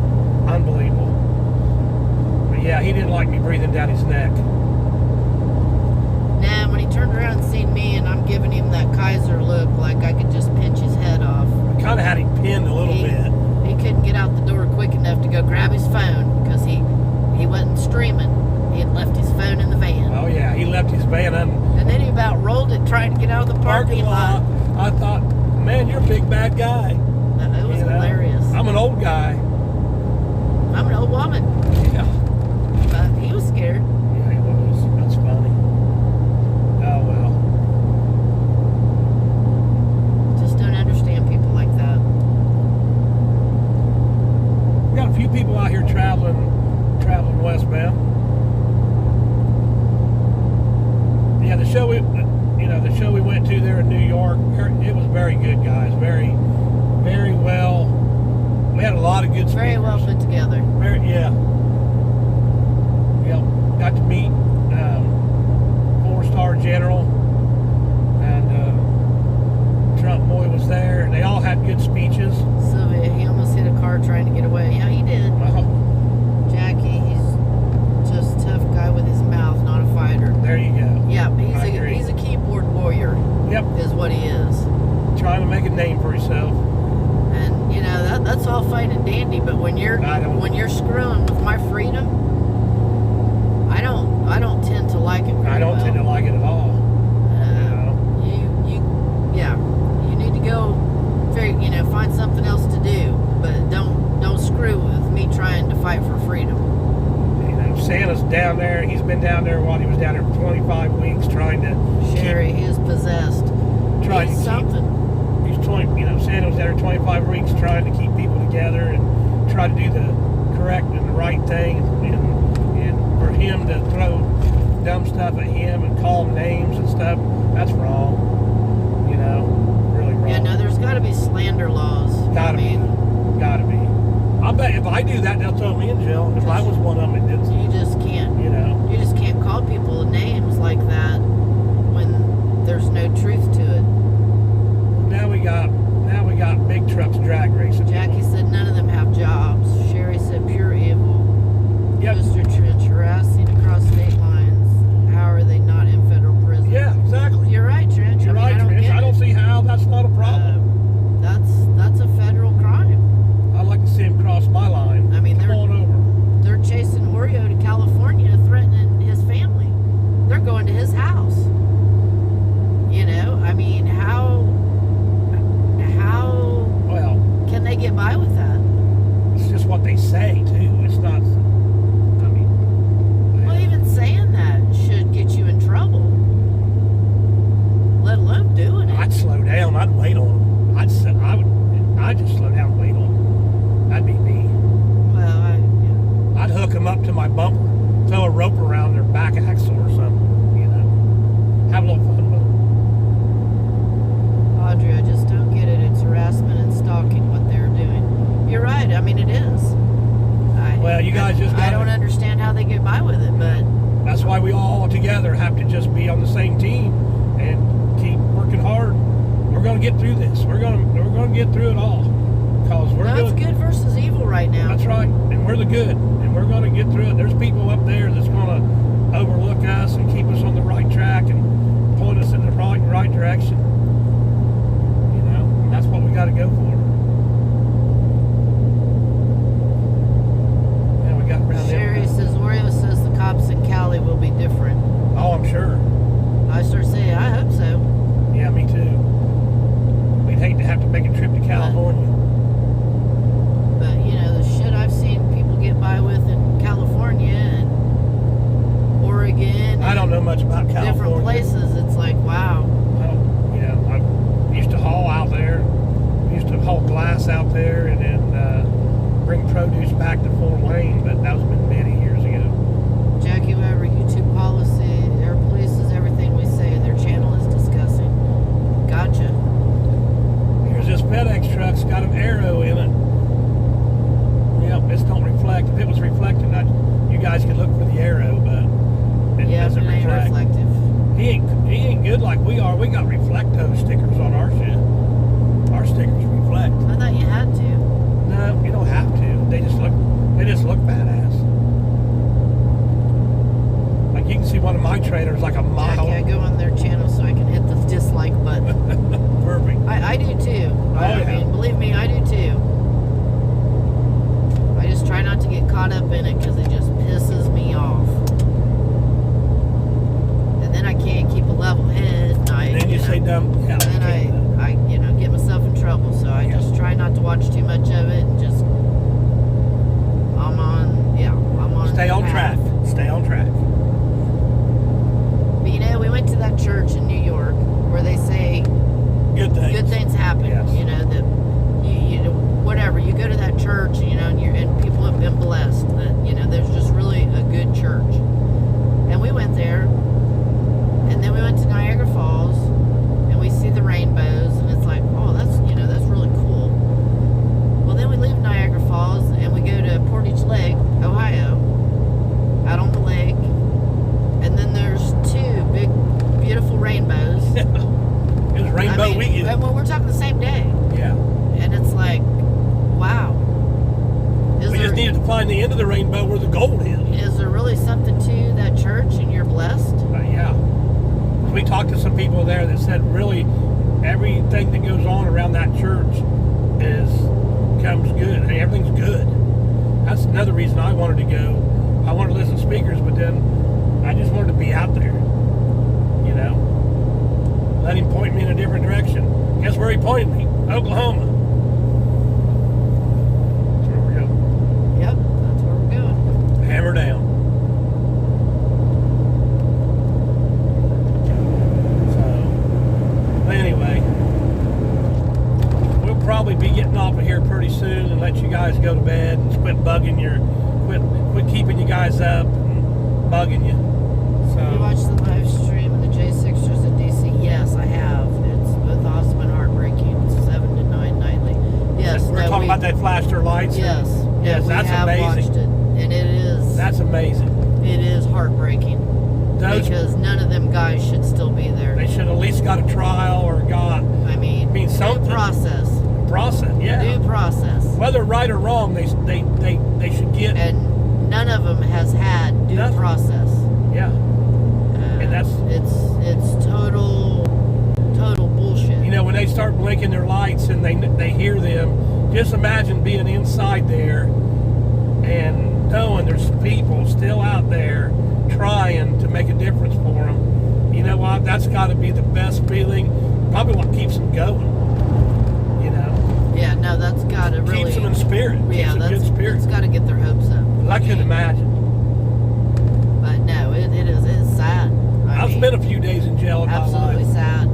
unbelievable. But yeah, he didn't like me breathing down his neck. Nah, when he turned around and seen me and I'm giving him that Kaiser look like I could just pinch his head off. I kind of had him pinned a little bit. He couldn't get out the door quick enough to go grab his phone because he wasn't streaming. He had left his phone in the van. Oh yeah, he left his van And then he about rolled it trying to get out of the parking lot. I thought, man, you're a big bad guy. It was hilarious. I'm an old guy. I'm an old woman. Yeah. But he was scared. Yeah, he was. That's funny. Oh well. Just don't understand people like that. We got a few people out here traveling westbound. Yeah, the show we went to there in New York, it was very good, guys. Very, very well. We had a lot of good speakers. Very well put together. Yeah. Yep. what he is. Trying to make a name for himself. And you know that's all fine and dandy, but when you're screwing with my freedom, I don't tend to like it very I don't well. tend to like it at all. You need to go, find something else to do, but don't screw with me trying to fight for freedom. Santa's down there. He's been down there while he was down there for 25 weeks trying to. Sherry, he is possessed. Trying He's to something. He's Santa was down there 25 weeks trying to keep people together and try to do the correct and the right thing, and for him to throw dumb stuff at him and call him names and stuff, that's wrong. Really wrong. Yeah, no, there's got to be slander laws. Gotta be. I bet if I do that, they'll throw me in jail. If I was one of them, it did. You just can't. You just can't call people names like that when there's no truth to it. Now we got big trucks drag racing. Jackie said none of them have jobs. Sherry said pure evil. Yep. Mr. Trench harassing across state lines. How are they not in federal prison? Yeah, exactly. You're right, Trench. You're right, Trench. I don't see how that's not a problem. That's a federal crime. I'd like to see him cross my line. I mean, Come on over. They're chasing Oreo to California, threatening his family. They're going to his house. I mean, how Well, can they get by with that? it's just what they say too. It's not. Well, even saying that should get you in trouble. Let alone doing it. I'd slow down. I'd wait on them. I'd just slow down and wait on them. That'd be me. Well, I'd hook them up to my bumper, throw a rope around their back axle or something. Have a little fun with them. Audrey, I just don't get it. It's harassment and stalking what they're doing. You're right. I mean, it is. Well, you guys just I don't understand how they get by with it, but that's why we all together have to just be on the same team and keep working hard. We're going to get through this. We're going to get through it all because we're no, it's doing. good versus evil right now. That's right, and we're the good, and we're going to get through it. There's people up there that's going to overlook us and keep us on the right track and point us in the right direction. And that's what we got to go for. And we got around Sherry says Oreo says the cops in Cali will be different. Oh, I'm sure. I start saying I hope so. Yeah, me too. We'd hate to have to make a trip to California. But the shit I've seen people get by with in California and Oregon. I don't know much about California. Different places. It's like wow. I used to haul out there. Used to haul glass out there and then bring produce back to Fort Wayne, but that was been many years ago. Jackie Weber, YouTube policy, air polices everything we say. Their channel is discussing. Gotcha. Here's this FedEx truck's got an arrow in it. Yep, this don't reflect. If it was reflecting, you guys could look for the arrow, but it doesn't it ain't reflect. reflective. He ain't good like we are. We got Reflecto stickers on our shit. Our stickers reflect. I thought you had to. No, you don't have to. They just look badass. Like you can see one of my trailers like a mile. Jackie, I go on their channel so I can hit the dislike button. Perfect. I do too. I yeah. mean, believe me, I do too. I just try not to get caught up in it because it just pisses me off. And then I can't keep a level head. And Then you say dumb. Yeah. And then I get myself in trouble. So I just try not to watch too much of it and just I'm on. Stay on track. Stay on track. But we went to that church in New York where they say Good things happen. Yes. That whatever you go to that church, and people have been blessed. That there's just really a good church. And we went there, and then we went to Niagara Falls, and we see the rainbows, and it's like, oh, that's really cool. Well, then we leave Niagara Falls, and we go to Portage Lake, Ohio, out on the lake, and then there's two big, beautiful rainbows. It was rainbow weekend. Well, we're talking the same day. Yeah. And it's like, wow. We just needed to find the end of the rainbow where the gold is. Is there really something to that church and you're blessed? Yeah. We talked to some people there that said really everything that goes on around that church comes good. Hey, everything's good. That's another reason I wanted to go. I wanted to listen to speakers, but then I just wanted to be out there. You know, let him point me in a different direction. Guess where he pointed me? Oklahoma. That's where we're going. Yep, that's where we're going. Hammer down. Anyway, we'll probably be getting off of here pretty soon and let you guys go to bed and quit quit keeping you guys up and bugging you. You watched the live stream of the J6ers in DC? Yes, I have. It's both awesome and heartbreaking. It's 7 to 9 nightly. Yes, we're talking about that flashed their lights. Yes, yes, we that's have amazing. Watched it, and it is. That's amazing. It is heartbreaking. Because none of them guys should still be there. They should at least got a trial or got. I mean something. Due process. Process, yeah. Due process. Whether right or wrong, they should get. And none of them has had due process. Yeah. And that's it's total bullshit. You know, when they start blinking their lights and they hear them, just imagine being inside there and knowing there's people still out there trying to make a difference for them. You know what? That's got to be the best feeling. Probably what keeps them going. You know. Yeah, no, that's got to really keeps them in spirit. Yeah, keeps them good spirit. That's got to get their hopes up. I couldn't imagine. But no, it's sad. I've spent a few days in jail in my life. Absolutely sad.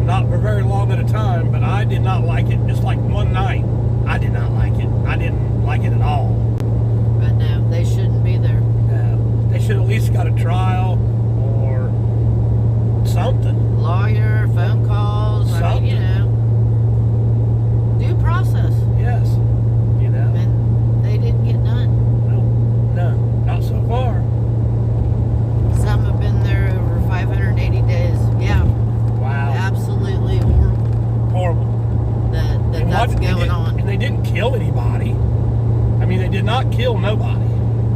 Not for very long at a time, but I did not like it. Just like one night, I did not like it. I didn't like it at all. But no, they shouldn't be there. No, they should at least got a trial or something. Lawyer, phone calls. Something. I mean, you know, due process. Yes, you know. And they didn't get none. No, not so far. Some have been there over 580 days. Yeah. Wow. Absolutely horrible. Horrible. That's going on. And they didn't kill anybody. I mean, they did not kill nobody.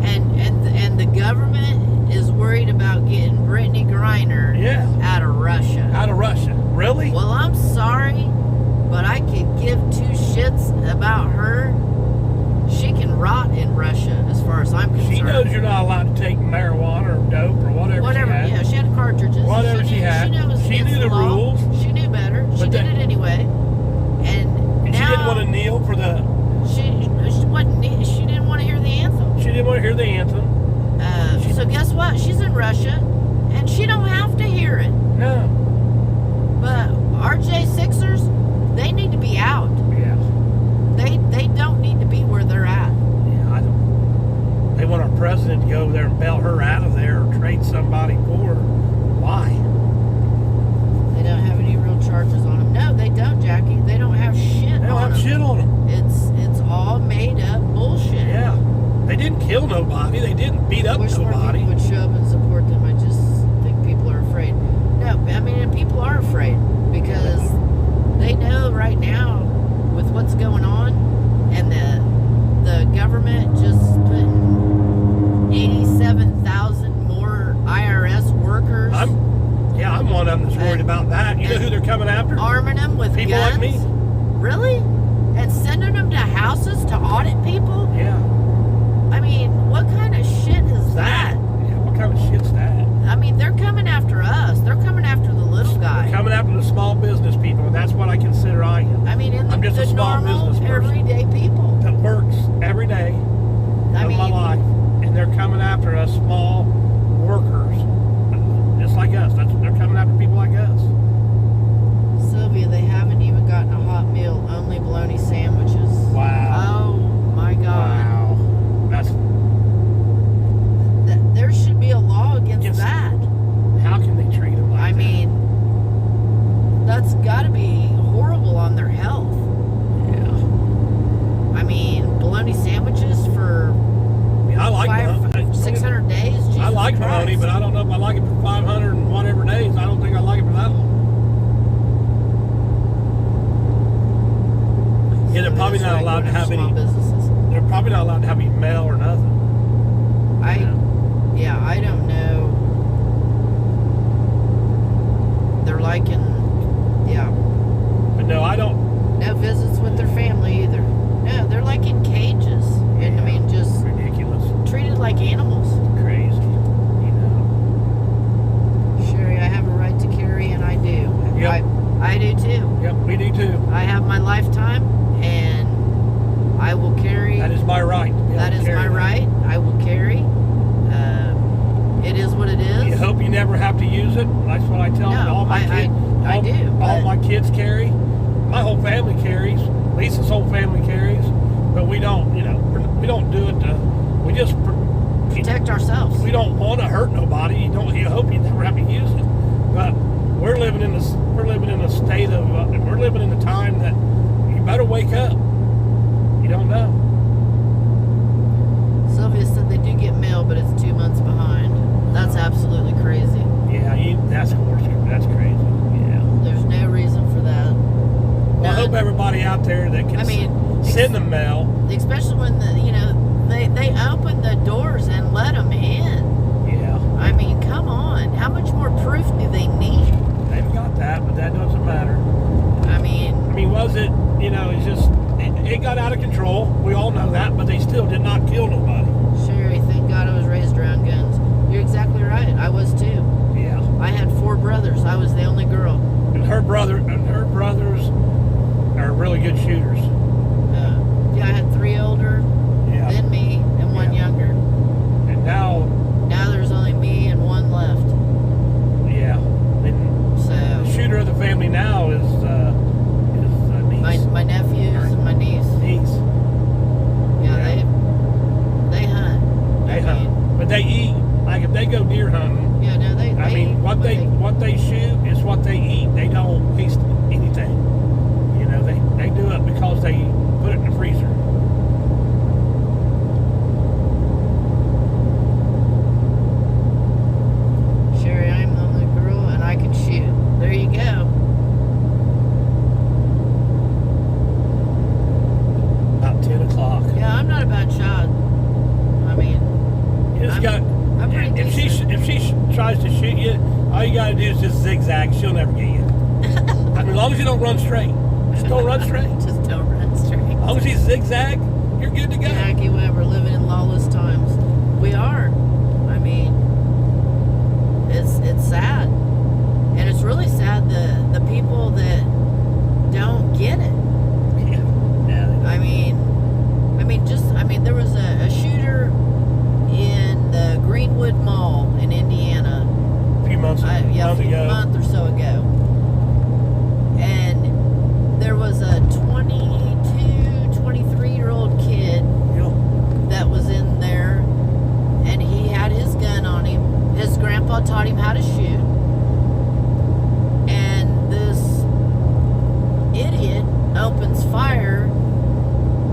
And the government is worried about getting Brittany Griner out of Russia. Out of Russia. Really? Well, I'm sorry, but I could give two shits about her. She can rot in Russia, as far as I'm concerned. She knows you're not allowed to take marijuana or dope or whatever she had. Yeah, she had cartridges. Whatever she had. She knew the rules. She knew better. She did it anyway. And now, she didn't want to kneel for the... She didn't want to hear the anthem. She didn't want to hear the anthem. So guess what? She's in Russia, and she don't have to hear it. No. But our J6ers, they need to be out. Yeah. They don't need to be where they're at. Yeah, I don't. They want our president to go over there and bail her out of there or trade somebody for her. Why? They don't have any real charges on them. No, they don't, Jackie. They don't have shit on them. They don't have shit on them. It's all made up bullshit. Yeah. They didn't kill nobody. They didn't beat up Wish more nobody. people would show up and support them. I just think people are afraid. No, I mean, and people are afraid because they know right now with what's going on, and the government just putting 87,000 more IRS workers. I'm one of them that's worried about that. You know who they're coming after? Arming them with people guns. like me. Really? And sending them to houses to audit people? Yeah. I mean, what kind of shit is that? Yeah, what kind of shit's that? I mean, they're coming after us. They're coming after the little guy. They're coming after the small business people, and that's what I consider I am. I mean, I'm just a small normal, business person everyday people that works every day of my life, and they're coming after us small workers, just like us. They're coming after people like us. Sylvia, they haven't even gotten a hot meal, only bologna sandwiches. Wow. Oh my God. Wow. That's. There should be a law against that. How can they treat them like that? I mean, that's got to be horrible on their health. Yeah. I mean, bologna sandwiches for I like 600 days. Jesus I like Christ. bologna, but I don't know if I like it for 500 and whatever days. I don't think I like it for that long. Yeah, they're probably not allowed to have any. Businesses. They're probably not allowed to have any mail or nothing. Yeah, I don't know. They're like in, yeah. But no, I don't. No visits with their family either. No, they're like in cages. And I mean, just Ridiculous. treated like animals. Crazy. You know. Sherry, I have a right to carry, and I do. Yep. I do too. Yep, we do too. I have my lifetime, and I will carry. That is my right. That is my right. I will carry. It is what it is. You hope you never have to use it. That's what I tell No, all my kids. I do. All but- my kids carry. My whole family carries. Lisa's whole family carries. But we don't, we don't do it to, we just protect ourselves. We don't want to hurt nobody. You hope you never have to use it. But we're living in a state of, we're living in a time that you better wake up. You don't know. Sylvia said they do get mail, but it's 2 months behind. That's absolutely crazy. Yeah, that's crazy. Yeah. There's no reason for that. Well, I hope everybody out there that can send them mail. Especially when they open the doors and let them in. Yeah. I mean, come on. How much more proof do they need? They've got that, but that doesn't matter. I mean, was it? It's just it got out of control. We all know that, but they still did not kill nobody. Sherry, thank God I was raised around guns. You're exactly right. I was too. Yeah. I had 4 brothers. I was the only girl. And her brothers are really good shooters. Yeah, I had 3 older than me and 1 younger. And now there's only me and 1 left. Yeah. And so the shooter of the family now is niece. My nephews and my niece. Yeah, they hunt. They hunt, but they eat. Like if they go deer hunting. Yeah, no, they. I mean, what they shoot is what they eat. They don't waste anything. They do it because they put it in the freezer. Sherry, I'm the only girl and I can shoot. There you go. About 10 o'clock. Yeah, I'm not a bad shot. I mean, I'm pretty decent. If she tries to shoot you, all you gotta do is just zigzag. She'll never get you. I mean, as long as you don't run straight. Just don't run straight. Just don't run straight. As long as you zigzag, you're good to go. Jackie Weber, living in lawless times. We are. I mean, it's sad. And it's really sad the people that don't get it. Yeah. There was a shooter in the Greenwood Mall in Indiana. A few months ago. A month or so ago. And there was a 23-year-old kid that was in there, and he had his gun on him. His grandpa taught him how to shoot. And this idiot opens fire,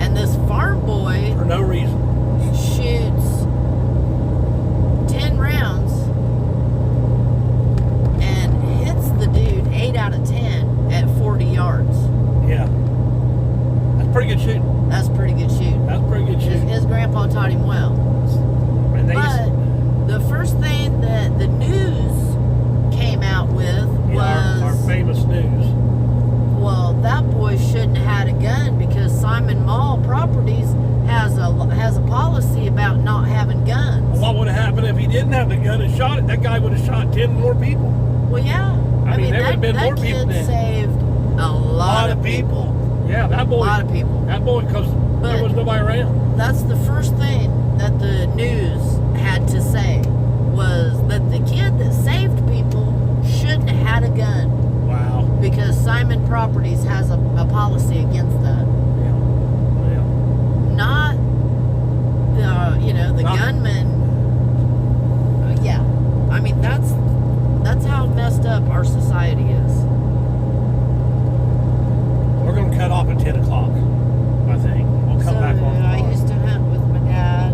and this farm boy For no reason. shoots 10 rounds and hits the dude 8 out of 10 at 40 yards. Yeah. That's pretty good shooting. That's pretty good shooting. That's pretty good shooting. His grandpa taught him well. And But the first thing that the news came out with was, our famous news. well, that boy shouldn't have had a gun because Simon Mall Properties has a policy about not having guns. Well, what would have happened if he didn't have the gun and shot it? That guy would have shot 10 more people. Well, yeah. I mean, there would have been more people that kid then. saved a lot of people. Yeah, that boy. A lot of people. That boy, because there But- was nobody around. That's the first thing that the news had to say was that the kid that saved people shouldn't have had a gun Wow. because Simon Properties has a policy against that. Yeah. Not the Not- gunman. Yeah, I mean that's how messed up our society is. We're going to cut off at 10 o'clock, I think. We'll come back on. I used to hunt with my dad,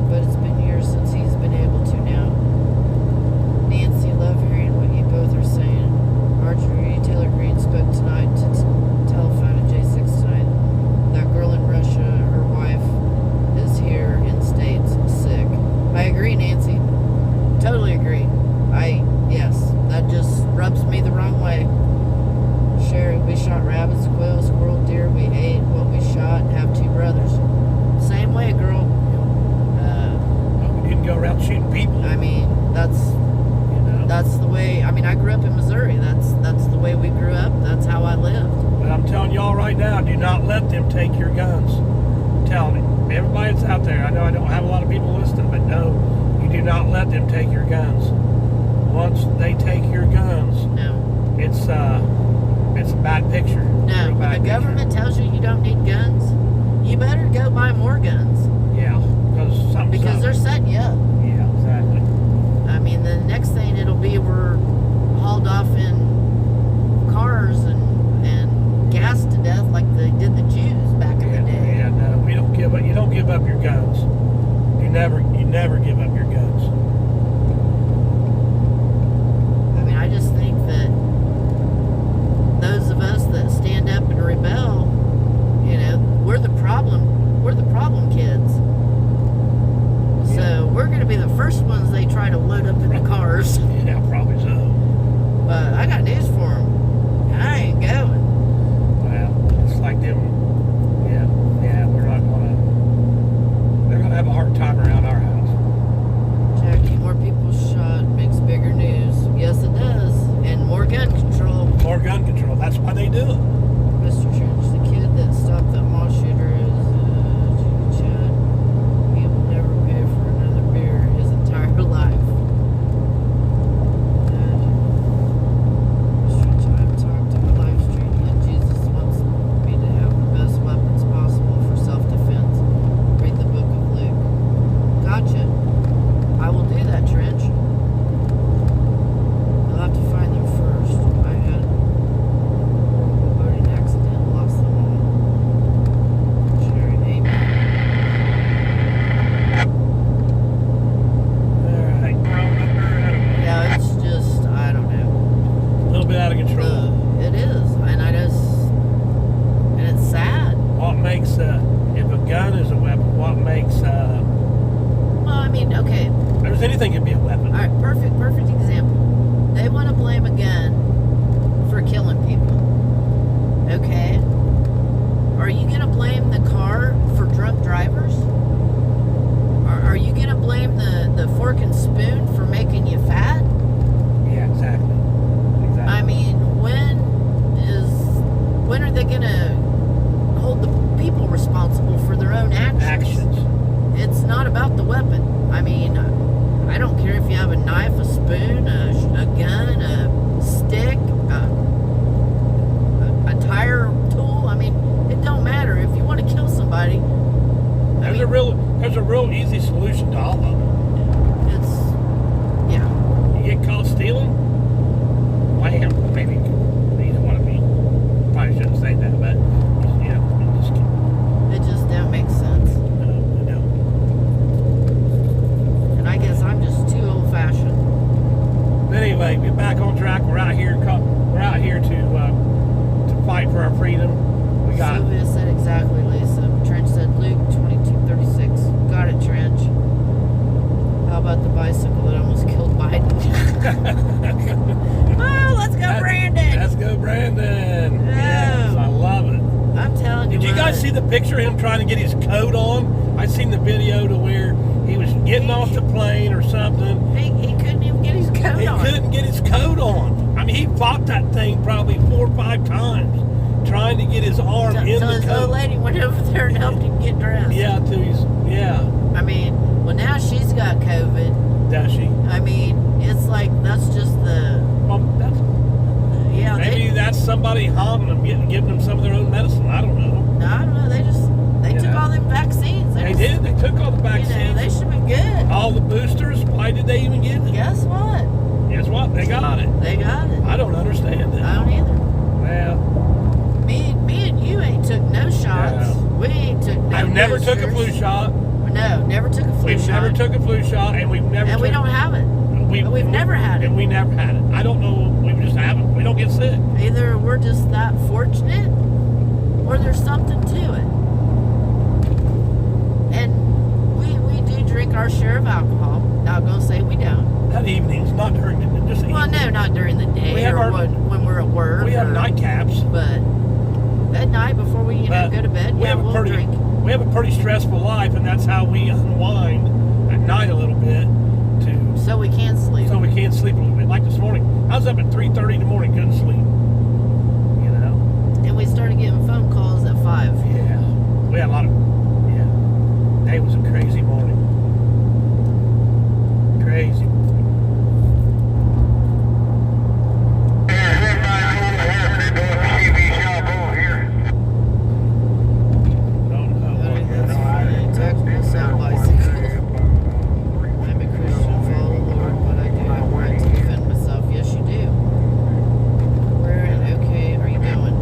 but it's been years since he's been able to now. Nancy, love hearing what you both are saying. Marjorie Taylor Greene spoke tonight to telephone at J6 tonight. That girl in Russia, her wife, is here in States sick. I agree, Nancy. Totally agree. Yes, that just rubs me the wrong way. Sherry, we shot rabbits mean, I grew up in Missouri. That's the way we grew up. That's how I lived. But I'm telling y'all right now, do not let them take your guns. I'm telling you, everybody that's out there, I know I don't have a lot of people listening, but no, you do not let them take your guns. Once they take your guns, No. it's a bad picture. No. When the government tells you don't need guns, you better go buy more guns. Yeah, Because they're setting you up. Yeah, exactly. I mean, the next thing it'll be we're hauled off in cars and gassed to death like they did the Jews back in the day. Yeah, no, we don't give up. You don't give up your guns. You never give up your guns. I mean, I just think that those of us that stand up and rebel, we're the problem. We're the problem kids. So we're going to be the first ones they try to load up in the cars. Yeah, probably so. But I got news for them. I ain't going. Well, it's like them. Yeah, we're not gonna. They're gonna have a hard time around our house. Jackie, more people shot makes bigger news. Yes, it does. And more gun control. More gun control. That's why they do it. Mr. Trench, the kid that stopped that mall shooter is Jimmy Chad. He will never pay for another beer his entire life. Mr. Trench, I've talked to my live stream that Jesus wants me to have the best weapons possible for self-defense. Read the book of Luke. Gotcha. I will do that, Trench. You'll have to find them first. I had a boating accident, lost them all. Sharing amen. All right. Yeah, it's just, I don't know. A little bit out of control. It is, and it's sad. What makes if a gun is a weapon? What makes Well, I mean, okay, there's anything can be a weapon. all right, perfect example. They want to blame a gun for killing people. Okay, are you gonna blame the car for drunk drivers? Are you gonna blame the fork and spoon for making you fat? Yeah, exactly. I mean, when are they gonna hold the people responsible for their own actions? It's not about the weapon. I mean, I don't care if you have a knife, a spoon, a gun, a stick, a tire tool. I mean, it don't matter. If you want to kill somebody, There's a real easy solution to all of it. it's, yeah. You get caught stealing, wham, maybe you don't want to be. Probably shouldn't say that, but just It just don't make sense. no. And I guess I'm just too old-fashioned. But anyway, we're back on track. We're out here. We're out here to fight for our freedom. We got. Sylvia said exactly, Lisa. Trench said Luke 22:36. Got it, Trench. How about the bicycle that almost killed Biden? Oh, let's go, Brandon! Let's go, Brandon. No. Yes, I love it. I'm telling you. Did you guys see the picture of him trying to get his coat on? I seen the video to where he was getting off the plane or something. He couldn't even get his coat He on. couldn't get his coat on. I mean, he fought that thing probably 4 or 5 times trying to get his arm in Till the his coat. old lady went over there and helped him get dressed. Yeah, I mean, well, now she's got COVID. Does she? I mean, it's like, that's just the, Well, yeah. maybe that's somebody harming them, giving them some of their own medicine. I don't know. No, I don't know. They took all them vaccines. They just- did. They took all the You vaccines. know, they should be good. All the boosters. Why did they even get it? Guess what? Guess what? They got it. They got it. I don't understand I that. don't either. Well, Me and you ain't took no shots. Yeah. We ain't took no I've never took a boosters. flu shot. No, never took a flu We've shot. never took a flu shot, and we've never. And we don't have it. We've never had it. And we never had it. I don't know. We just haven't. We don't get sick. Either we're just that fortunate, or there's something to it. And we do drink our share of alcohol. Not gonna say we don't. Not evenings, not during the just Well, evenings. no, not during the day We have or our- when we're at work. We have or- nightcaps. But at night before we But go to bed, we yeah, have a we'll pretty, drink. We have a pretty stressful life, and that's how we unwind at night a little bit. to So we can sleep. so we can sleep a little bit. Like this morning, I was up at 3:30 in the morning, couldn't sleep. You know. And we started getting phone calls at 5. Yeah, we had a lot of. Yeah, it was a crazy morning. Crazy. Don't know. Tactical sound bicycle. I'm a Christian, follow the Lord, but I do have a right to defend myself. Yes, you do. Where and okay are you going?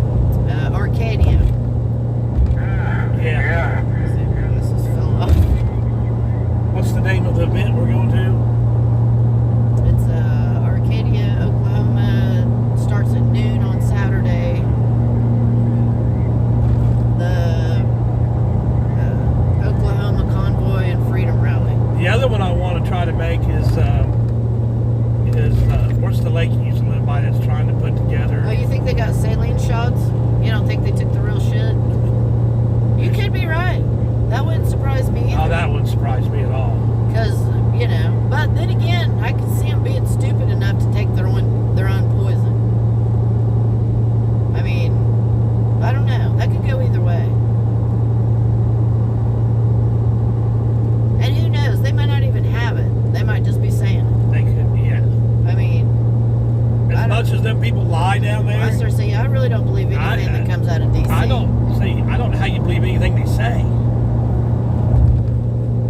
Arcadia. Yeah. Glasses fell off. What's the name of the event we're going to? It's Arcadia, Oklahoma. Starts at noon on Saturday. The Oklahoma Convoy and Freedom Rally. The other one I want to try to make is where's the lake you used to live by that's trying to put together? Oh, you think they got saline shots? You don't think they took the real shit? You could be right. That wouldn't surprise me Oh, either. that wouldn't surprise me at all. Because, you know, but then again, I can see them being stupid enough to take their own poison. I mean, I don't know. That could go either way. And who knows? They might not even have it. They might just be saying it. They could, yeah. I mean, I As don't- much as them people lie down there, I start saying, I really don't believe anything that comes out of D.C. I don't know how you believe anything they say.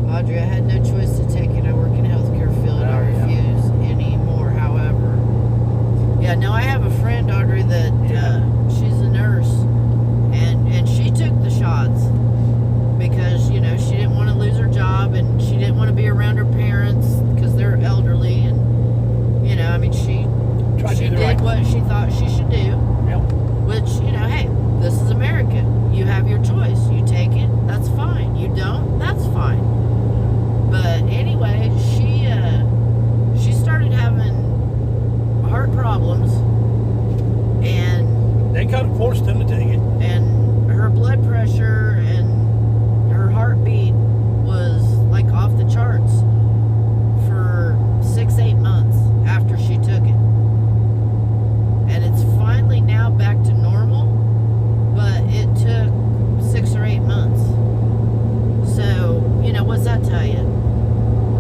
Audrey, I had no choice to take it. I work in the healthcare field. I Oh, yeah. refuse anymore, however. Yeah, no, I have a friend, Audrey, that she's a nurse, and she took the shots because, you know, she didn't want to lose her job and she didn't want to be around her parents because they're elderly and, you know, I mean, she Tried to do did the right what she thought she should do, Yep. which, you know, hey, this is America. You have your choice. You take it, that's fine. You don't, that's fine. But anyway, she started having heart problems, and They kind of forced them to take it. her blood pressure and her heartbeat was like off the charts for 6-8 months after she took it. And it's finally now back to normal, but it took 6 or 8 months. So, you know, what's that tell you?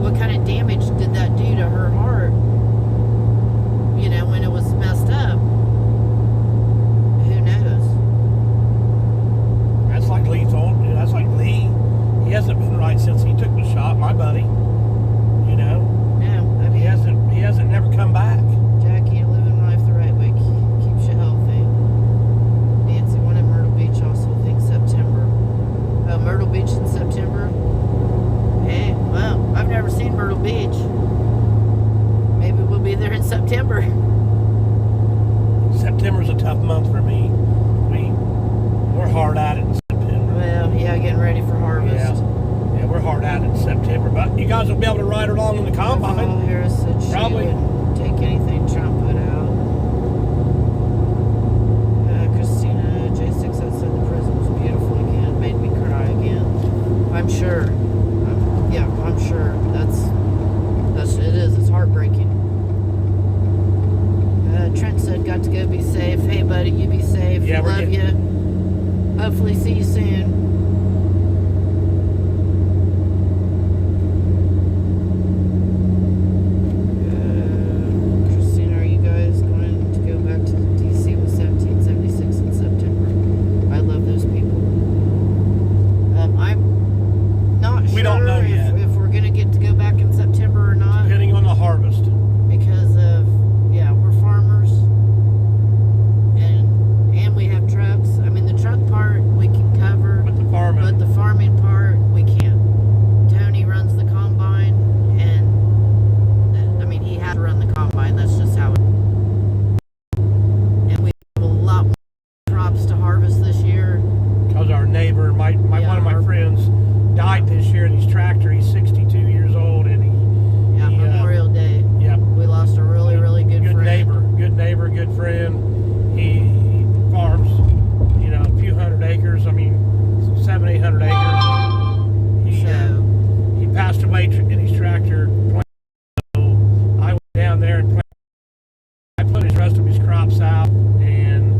What kind of damage did that do to her heart, you know, when it was messed up? Who knows? That's like Lee told me. That's like Lee. He hasn't been right since he took the shot, my buddy. You know, No, I mean, he hasn't never come back. Jackie, living life the right way keeps you healthy. Nancy, one in Myrtle Beach, also think September. Myrtle Beach in September? Hey, well, I've never seen Myrtle Beach. Maybe we'll be there in September. September's a tough month for me. We're hard at it in September. Well, yeah, getting ready for harvest. Yeah, we're hard at it in September. But you guys will be able to ride along in the Paul combine. Harris said she Probably. wouldn't take anything Trump put out. Christina, J6 outside the prison was beautiful again. Made me cry again. I'm sure. I'm sure. It is. It's heartbreaking. Trent said, got to go be safe. Hey, buddy, you be safe. Yeah, we're Love you. Hopefully see you soon. Christina, are you guys going to go back to DC with 1776 in September? I love those people. I'm not sure We don't know yet. if we're going to get to go back in September or not Depending on the harvest. because of, we're farmers and we have trucks. I mean, the truck part we can cover, But the farming. but the farming part we can't. Tony runs the combine, and I mean, he had to run the combine. That's just how it. And we have a lot more crops to harvest this year. Because our neighbor, one of my friends, died this year in his tractor. He's 62 years old, and Yeah, he Memorial Day. Yep. We lost a really, really good friend. Good neighbor, good friend. He farms, a few hundred acres. I mean, 700-800 acres. He passed away in his tractor put his rest of his crops out, and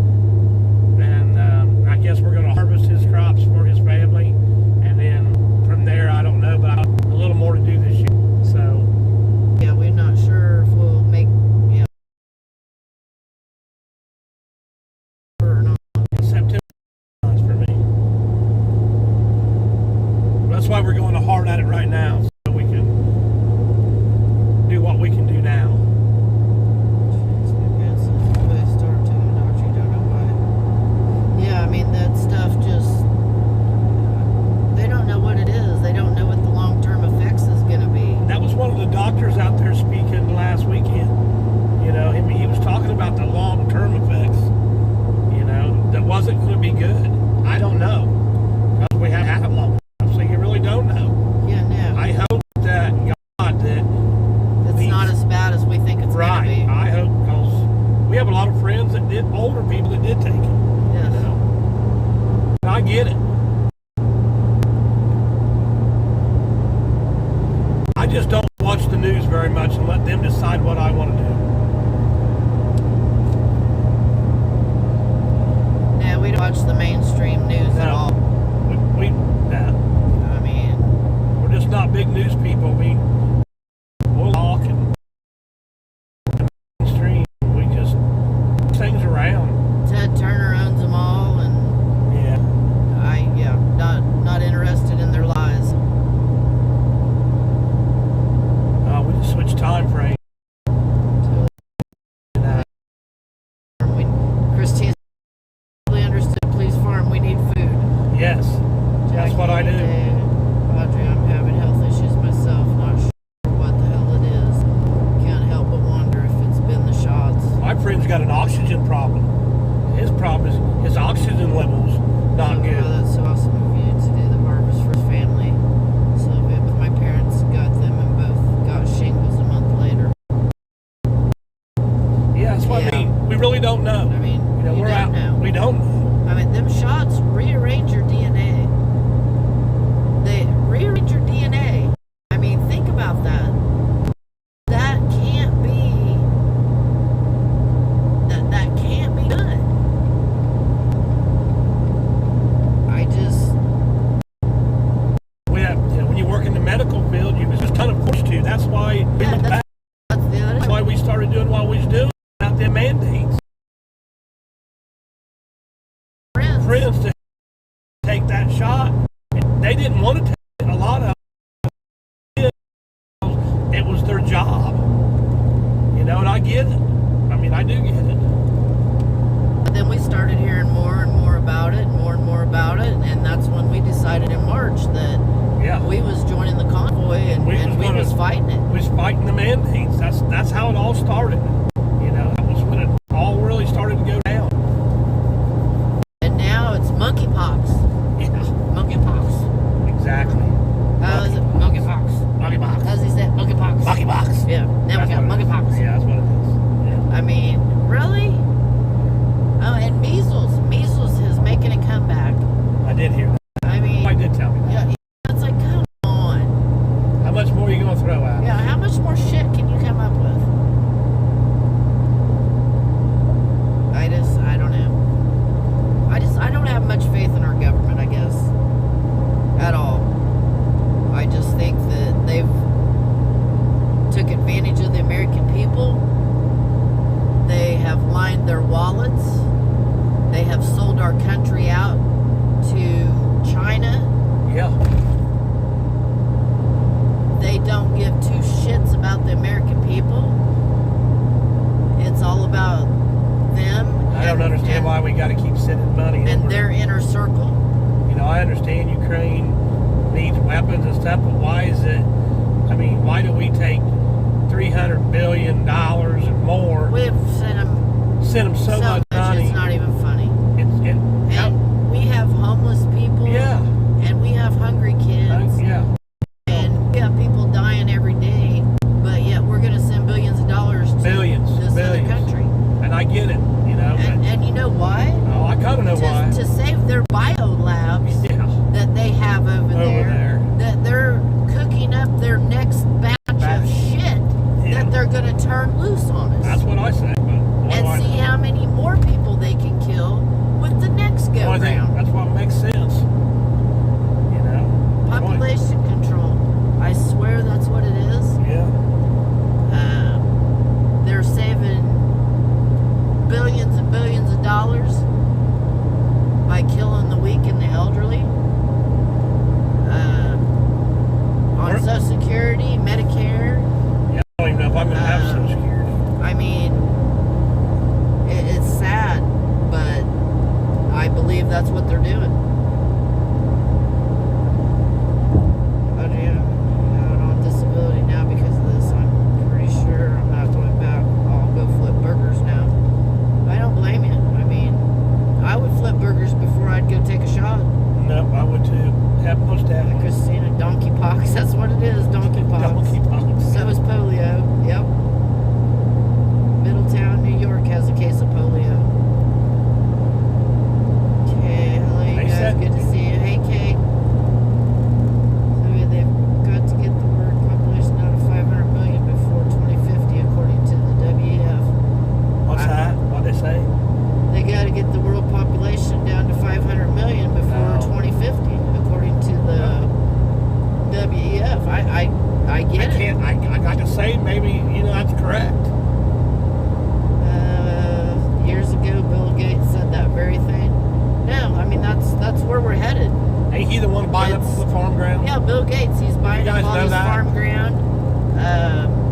I guess we're going to harvest his crops for his family, and then from there, I don't know, but I have a little more to do this year. So Yeah, we're not sure if we'll make, or not. September months for me. That's why we're going hard at it right now, so we can do what we can do now. Yeah, I mean, that stuff just, they don't know what it is. They don't know what the long-term effects is going to be. That was one of the doctors out there speaking last weekend. You know, he was talking about the long-term effects, you know, that wasn't going to be good. I don't know, because we haven't had them long enough, so you really don't know. Yeah, no. I hope that God that It's these- not as bad as we think it's going right. to be. I hope, because we have a lot of friends that did, older people that did take it. Yes. You know, and I get it. I just don't watch the news very much and let them decide what I want to do. Yeah, we don't watch the mainstream news at No. all. Nah, I mean, we're just not big news people. We'll talk and stream. We just things around. Ted Turner owns them all, and Yeah. not interested in their lies. We just switched time frame. Christine really understood. Please farm. We need food. Yes. That's what I do. Audrey, I'm having health issues myself. Not sure what the hell it is. Can't help but wonder if it's been the shots. My friend's got an oxygen problem. His problem is his oxygen levels not Oh, good. that's so awesome of you to do the harvest for his family. So good. But my parents got them and both got shingles a month later. Yeah, that's what I Yeah. mean. We really don't know. I mean, You know, you we're don't out. know. We don't know. I mean, them shots rearrange your DNA. They rearrange your DNA. I mean, think about that. That can't be. That can't be done. I just. We have, you know, when you work in the medical field, you was just kind of forced to. That's why we Yeah, look back. That's why we started doing what we was doing without them mandates. Friends to take that shot. They didn't want to take it. A lot of them, it was their job. You know, and I get it. I mean, I do get it. But then we started hearing more and more about it, and that's when we decided in March that Yeah. we was joining the convoy and we was fighting it. We was fighting the mandates. That's how it all started. You know, that was when it all really started to go down. And now it's monkeypox. Yeah, Monkeypox. exactly. How is it? Monkeypox. Monkeypox. How's he say? Monkeypox. Monkeypox. Yeah. Now That's we got what it is. monkeypox. Yeah, that's what it is. Yeah. I mean, really? Oh, and measles. Measles is making a comeback. I did hear that. I mean, Somebody did tell me that. yeah, it's like, come on. How much more are you going to throw out? Yeah, how much more shit can you come up with? I don't know. I don't have much faith in our government, I guess. At all. I just think that they've took advantage of the American people. They have lined their wallets. They have sold our country out to China. Yeah. They don't give two shits about the American people. It's all about them. I don't understand why we got to keep sending money. And over. their inner circle. You know, I understand Ukraine needs weapons and stuff, but why is it? I mean, why do we take $300 billion and more? We've sent them Send them so much money. it's not even funny. And we have homeless people. yeah. And we have hungry kids. Yeah. And we have people dying every day. But yet we're going to send billions of dollars to this other country. And I get it, you know. And you know why? Oh, I kind of know why. To save their bio labs Yeah. that they have over there. That they're cooking up their next batch of shit Yeah. that they're going to turn loose on us. That's what I say. But by killing the weak and the elderly. On Social Security, Medicare. Yeah, I don't even know if I'm going to have Social Security. I mean, it's sad, but I believe that's what they're doing. I'm on disability now because of this. I'm pretty sure I'm not going back. I'll go flip burgers now. I don't blame you. I mean, I would flip burgers before I'd go take a shot. Nope, I would too. Have most definitely. Christina, donkey pox. That's what it is, donkey pox. Donkey pox. So is polio. Yep. Middletown, New York has a case of polio. Okay, hello you They guys. said- Good to see you. Hey, Kate. So they've got to get the world population down to 500 million before 2050, according to the WEF. What's that? What'd they say? They got to get the world population down to 500 million before Oh. 2050, according to the WEF. I get it. I got to say, maybe, that's correct. Years ago, Bill Gates said that very thing. No, I mean that's where we're headed. Ain't he the one buying up It's- the farm ground? Yeah, Bill Gates, he's buying guys up all know this that? farm ground.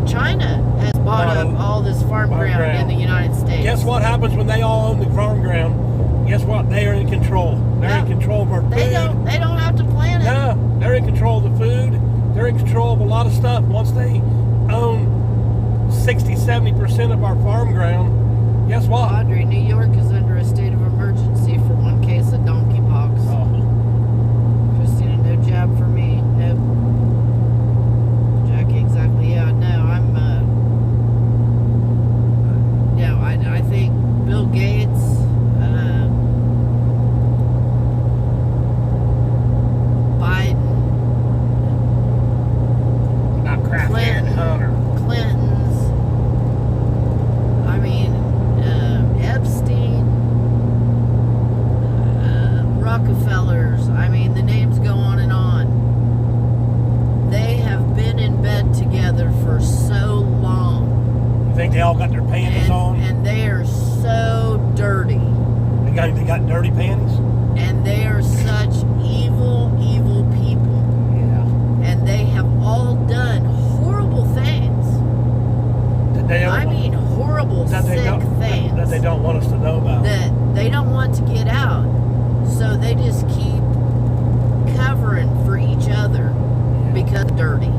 China has bought up all this farm ground in the United States. Guess what happens when they all own the farm ground? Guess what? They are in control. They're in Yeah. control of our food. They don't have to plan it. No, they're in control of the food. They're in control of a lot of stuff. Once they own 60-70% of our farm ground, guess what? Audrey, New York is under a state of emergency for one case of donkey pox. Oh, Christina, no jab for me. Nope. Jackie, exactly. Yeah, no, I think Bill Gates, Biden, not Clinton, Hunter. Clintons, I mean, Epstein, Rockefellers, I mean, the names go on and on. They have been in bed together for so long. You think they all got their panties on? And they are so dirty. They got dirty panties? And they are such evil, evil people. Yeah. And they have all done horrible things. I mean, horrible, sick things. That they don't want us to know about. That they don't want to get out. So they just keep covering for each other because they're dirty.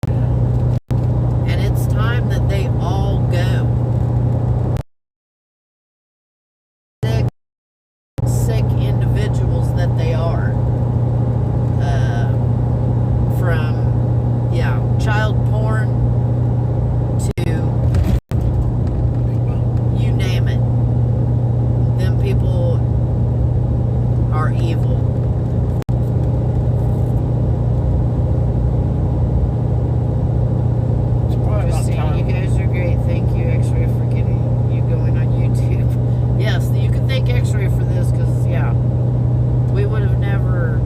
And it's time that they all go. Sick individuals that they are. From, child porn to you name it. Them people are evil. It's probably about Christine, time. you guys are great. Thank you, X-Ray, for getting you going on YouTube. Yes, you can thank X-Ray for this because, we would have never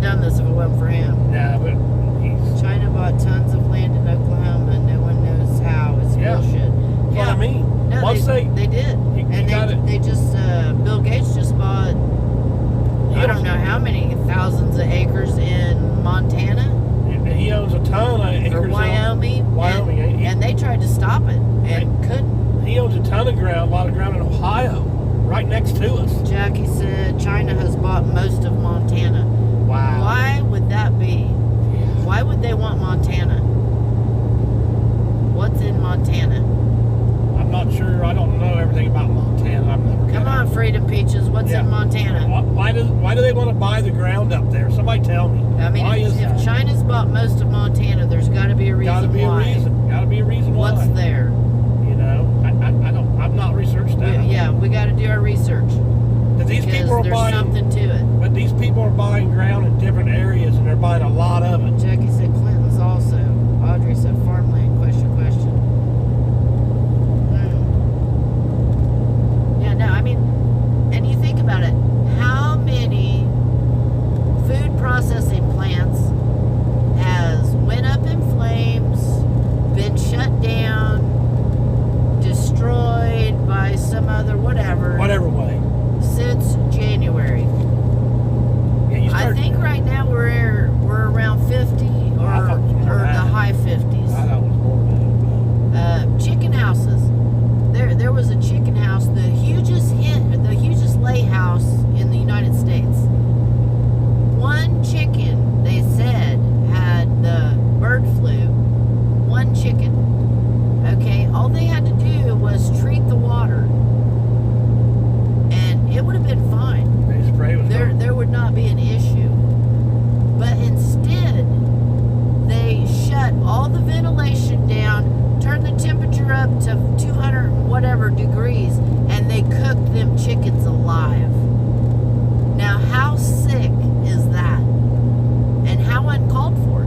done this if it wasn't for him. Yeah, but he's... China bought tons of land in Oklahoma and no one knows how. It's bullshit. That's what I mean. No, Once they did. You And got it. they just, Bill Gates just bought, I don't know how many thousands of acres in Montana He owns a ton of acres. or Wyoming. Wyoming. And they tried to stop it and couldn't. He owns a ton of ground, a lot of ground in Ohio, right next to us. Jackie said China has bought most of Montana. Wow. Why would that be? Why would they want Montana? What's in Montana? I'm not sure. I don't know everything about Montana. I've never Come on, Freedom Peaches. What's in Montana? Why do they want to buy the ground up there? Somebody tell me. I mean, why is if that? China's bought most of Montana, there's got to be a reason Got to be why. a reason. Got to be a reason why. What's there? I don't. I've not researched that. We got to do our research. But these people are There's buying. something to it. But these people are buying ground in different areas, and they're buying a lot of it. Jackie said Clinton's also. Audrey said farmland. Question. Yeah, no, I mean, and you think about it. How many food processing plants has went up in flames, been shut down, destroyed by some other whatever Whatever way. whatever degrees, and they cooked them chickens alive. Now, how sick is that? And how uncalled for?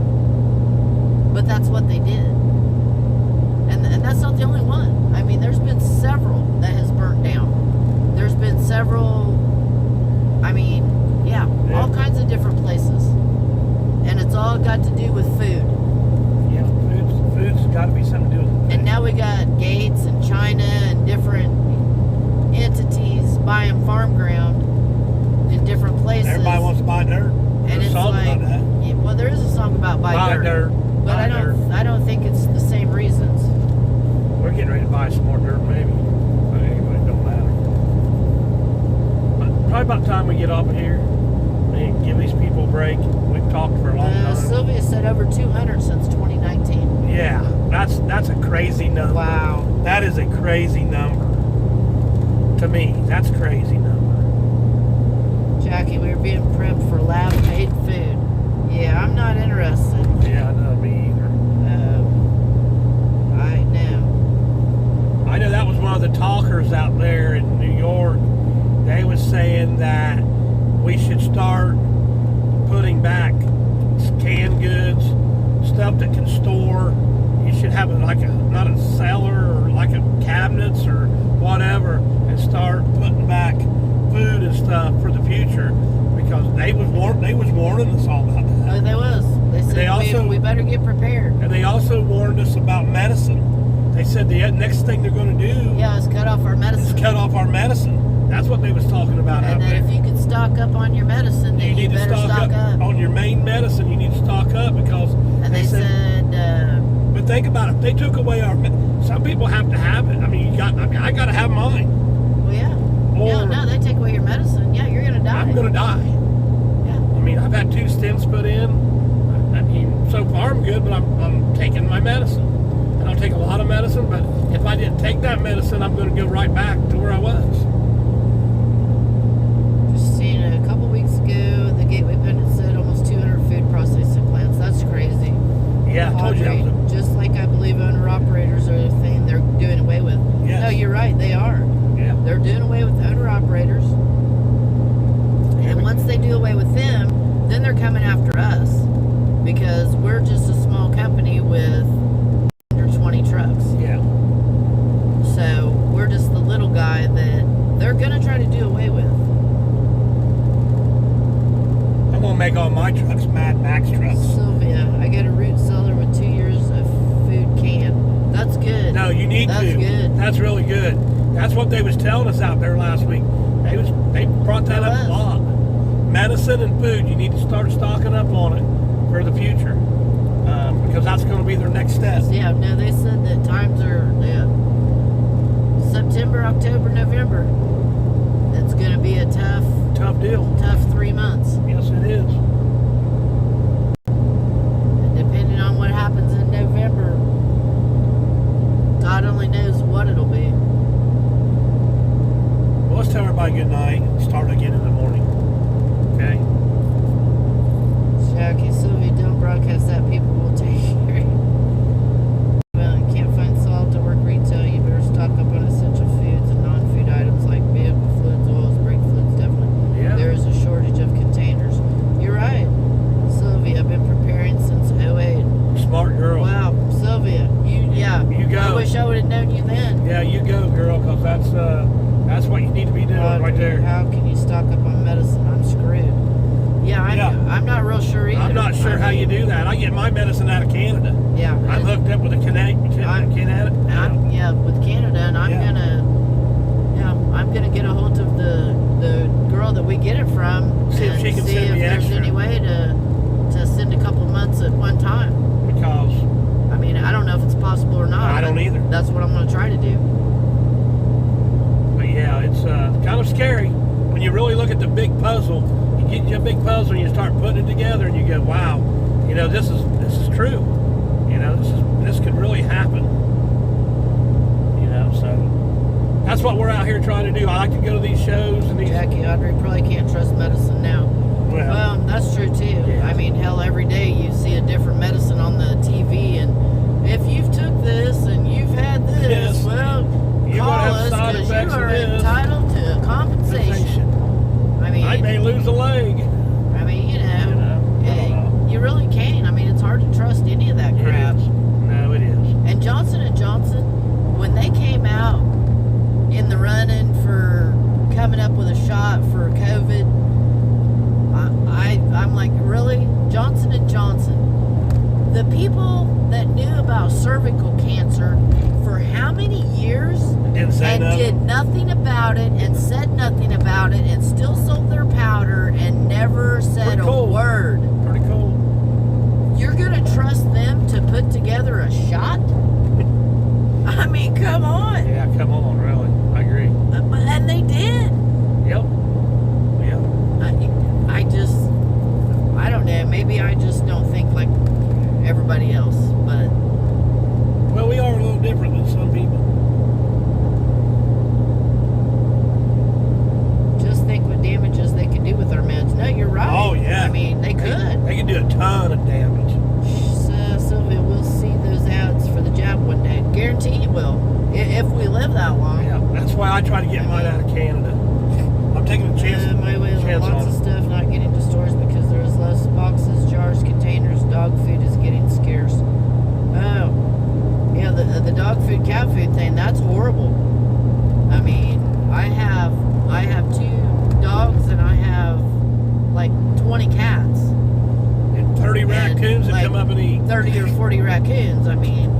But that's what they did. And that's not the only one. I mean, there's been several that has burnt down. There's been several, I mean, yeah, all kinds of different places. And it's all got to do with food. Yeah, food's got to be something to do with it. And now we got Gates and China and different entities buying farm ground in different places. Everybody wants to buy dirt. And There's a it's song like, about that. yeah, well, there is a song about buy dirt. But Buy dirt. I don't think it's the same reasons. We're getting ready to buy some more dirt, maybe. But anyway, it don't matter. But probably about time we get off of here and give these people a break. We've talked for a long time. Sylvia said over 200 since 2019. Yeah, that's a crazy number. Wow. That is a crazy number. To me, that's a crazy number. Jackie, we were being prepped for lab-made food. Yeah, I'm not interested. Yeah, no, me either. I know. I know that was one of the talkers out there in New York. They was saying that we should start putting back canned goods, stuff that can store. You should have not a cellar or like a cabinets or whatever, and start putting back food and stuff for the future, because they was warning us all about that. They was. They said we better get prepared. And they also warned us about medicine. They said the next thing they're going to do is cut off our medicine. is cut off our medicine. That's what they was talking about And out then there. if you could stock up on your medicine, then you need to better stock up. on your main medicine. You need to stock up, because And they said but think about it. If they took away our, some people have to have it. I mean, I got to have mine. well, yeah. Or No, they take away your medicine. Yeah, you're going to die. I'm going to die. Yeah. I mean, I've had 2 stents put in. I mean, so far I'm good, but I'm taking my medicine. I don't take a lot of medicine, but if I didn't take that medicine, I'm going to go right back to where I was. Just seen a couple weeks ago, the Gateway Pundit said almost 200 food processing plants. That's crazy. Yeah, I told you that was Just like I believe owner-operators are the thing they're doing away with. Yes. No, you're right. They are. Yeah. They're doing away with owner-operators. And once they do away with them, then they're coming after us. Because we're just a small company with under 20 trucks. Yeah. So we're just the little guy that they're going to try to do away with. I'm going to make all my trucks Mad Max trucks. Sylvia, I got a root cellar with 2 years of food canned. That's good. No, you need to. That's good. That's really good. That's what they was telling us out there last week. They brought that up a lot. Medicine and food, you need to start stocking up on it for the future, because that's going to be their next step. Yeah, no, they said that times are September, October, November. It's going to be a Tough deal. tough 3 months. Yes, it is. And depending on what happens in November, God only knows what it'll be. Well, let's tell everybody good night and start again in the morning. Okay? Jackie, Sylvia, don't broadcast that. People will take care. Well, you can't find salt to work retail. You better stock up on essential foods and non-food items like vehicle fluids, oils, brake fluids, definitely. Yeah. There is a shortage of containers. You're right. Sylvia, I've been preparing since 08. Smart girl. Wow, Sylvia, You go. I wish I would have known you then. Yeah, you go, girl, because that's what you need to be doing right there. How can you stock up on medicine? I'm screwed. Yeah, I'm not real sure either. I'm not sure how you do that. I get my medicine out of Canada. Yeah. I'm hooked up with a Canada. with Canada, and I'm gonna get a hold of the girl that we get it from. See if and she can see send if me there's extra. any way to send a couple months at one time. Because I mean, I don't know if it's possible or not. I don't either. That's what I'm gonna try to do. But yeah, it's kind of scary when you really look at the big puzzle. You get your big puzzle and you start putting it together, and you go, "Wow, this is true. This could really happen." So that's what we're out here trying to do. I like to go to these shows and these. Jackie, Audrey probably can't trust medicine now. Well, that's true too. Yeah. I mean, hell, every day you see a different medicine on the TV, and if you've took this and you've had this, Yes. well, You're call gonna have us side tax are it is. entitled to compensation. I mean, I may lose a leg. I mean, You know, I don't know. you really can't. I mean, it's hard to trust any of that crap. It is. No, it is. And Johnson & Johnson, when they came out in the running for coming up with a shot for COVID, I'm like, really? Johnson & Johnson. The people that knew about cervical cancer for how many years Didn't say and nothing. did nothing about it and said nothing about it and still sold their powder and never said Pretty a cool. word. Pretty cool. You're gonna trust them to put together a shot? I mean, come on. Yeah, come on, really. I agree. And they did. Yep. Yep. I don't know. Maybe I just don't think like everybody else. But Well, we are a little different than some people. just think what damages they can do with our meds. No, you're right. Oh, yeah. I mean, they could. They can do a ton of damage. So, Sylvia, we'll see those ads for the jab one day. Guarantee you will. If we live that long. Yeah, that's why I try to get mine out of Canada. I'm taking a chance. My way, chance lots on of it. stuff not getting to stores because there's less boxes, jars, containers. Dog food is getting scarce. Oh, yeah, the dog food, cat food thing. That's horrible. I mean, I have 2 dogs and I have like 20 cats, And 30 raccoons that like, come up and eat. 30 or 40 raccoons. I mean,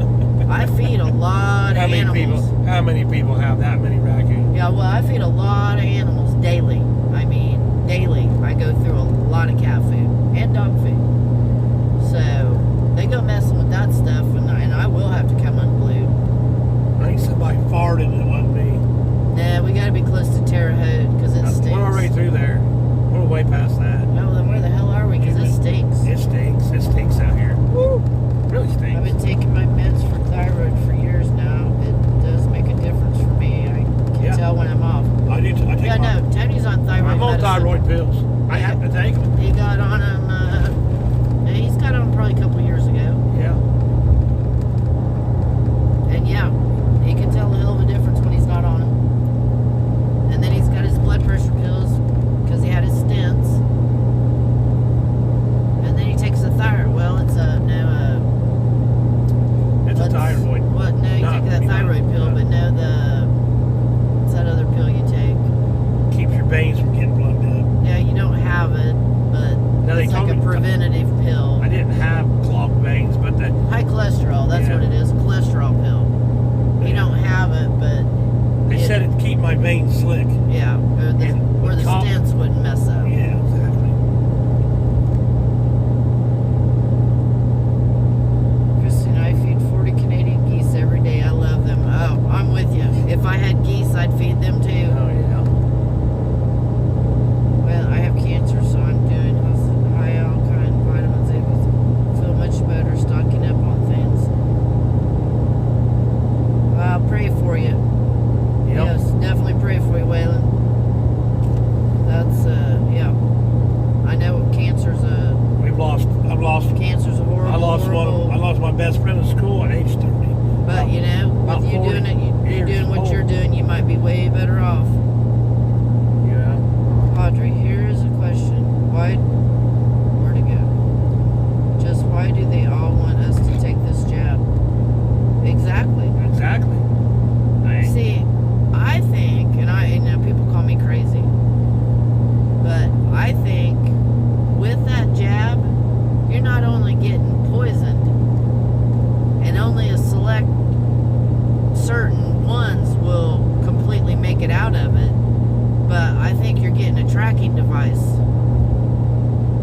I feed a lot How of many animals. people? How many people have that many raccoons? Yeah, well, I feed a lot of animals daily. I mean, daily. I go through a lot of cat food and dog food. So they go messing with that stuff, and I will have to come unglued. I think somebody farted and it wasn't me. Nah, we got to be close to Terre Haute because it stinks. We're already through there. We're way past that. No, then where the hell are we? Because it stinks. It stinks. It stinks out here. Woo! Really stinks. I've been taking my meds for thyroid for years now. It does make a difference for me. I can tell when I'm off. I do. I take Yeah, my, no, Tony's on thyroid I'm on medicine. thyroid pills. I have to take them. He got on him, he's got on probably a couple years ago. Yeah. And yeah, he can tell a hell of a difference when he's not on them. And then he's got his blood pressure pills because he had his stents. And then he takes the thyroid. Well, it's It's a thyroid. What? No, you No, take that you thyroid don't. pill, No. but no, what's that other pill you take? Keeps your veins from getting plugged up. Yeah, you don't have it, but No, they it's like told a me- preventative pill. I didn't have clogged veins, but the High cholesterol, that's Yeah. what it is, a cholesterol pill. You don't have it, but they said it'd keep my veins slick. yeah, or the Cop- stents wouldn't mess up. Yeah, exactly. Kristen, I feed 40 Canadian geese every day. I love them. Oh, I'm with you. If I had geese, I'd feed them too. Oh yeah. Well, I have cancer, so I'm doing high alkaline vitamins. I feel much better stocking up on things. I'll pray for you. Yep. Yes, definitely pray for you, Waylon. That's, yeah. I know cancer's a horrible, I lost horrible. I lost my best friend in school at age 30. But, you know, About with you 40 doing it, you're years doing what old. you're doing, you might be way better off. You know? Audrey, here is a question. Where'd it go? Just why do they all want us to take this jab? Exactly. Exactly. See, I think, and people call me crazy, but I think with that jab, you're not only getting poisoned, and only a select certain ones will completely make it out of it, but I think you're getting a tracking device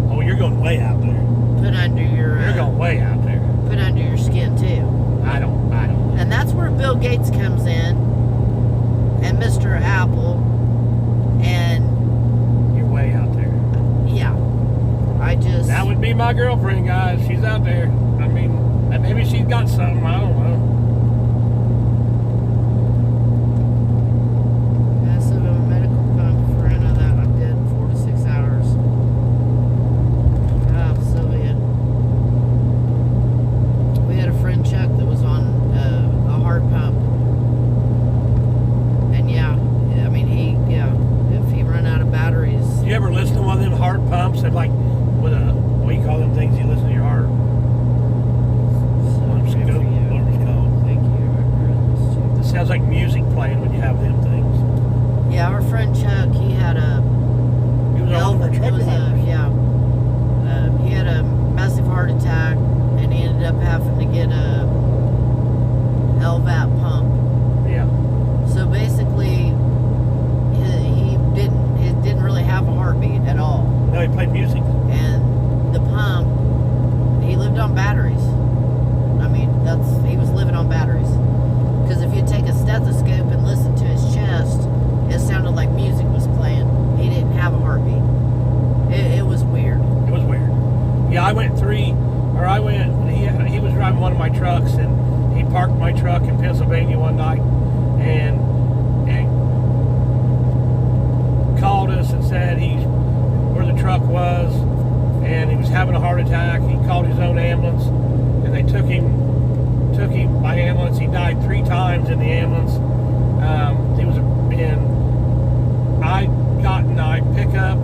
Oh, you're going way out there. put under your You're going way out there. put under your skin too. I don't. And that's where Bill Gates comes in, and Mr. Apple, and You're way out there. yeah, That would be my girlfriend, guys. She's out there. I mean, maybe she's got something. I don't know. massive of a medical pump for any of that. I'm dead in 4 to 6 hours. Sylvia. We had a friend Chuck that was on a heart pump, and yeah, said like with a, what do you call them things you listen to your heart? It sounds like music playing when you have them things. Yeah, our friend Chuck, he had a He was all over he had a massive heart attack, and he ended up having to get a LVAP pump. Yeah. So basically, he didn't really have a heartbeat at all. No, he played music. And the pump, he lived on batteries. I mean, he was living on batteries. Because if you take a stethoscope and listen to his chest, it sounded like music was playing. He didn't have a heartbeat. It was weird. It was weird. Yeah, he was driving one of my trucks, and he parked my truck in Pennsylvania one night and called us and said where the truck was, and he was having a heart attack. He called his own ambulance, and they took him by ambulance. He died 3 times in the ambulance. I got in my pickup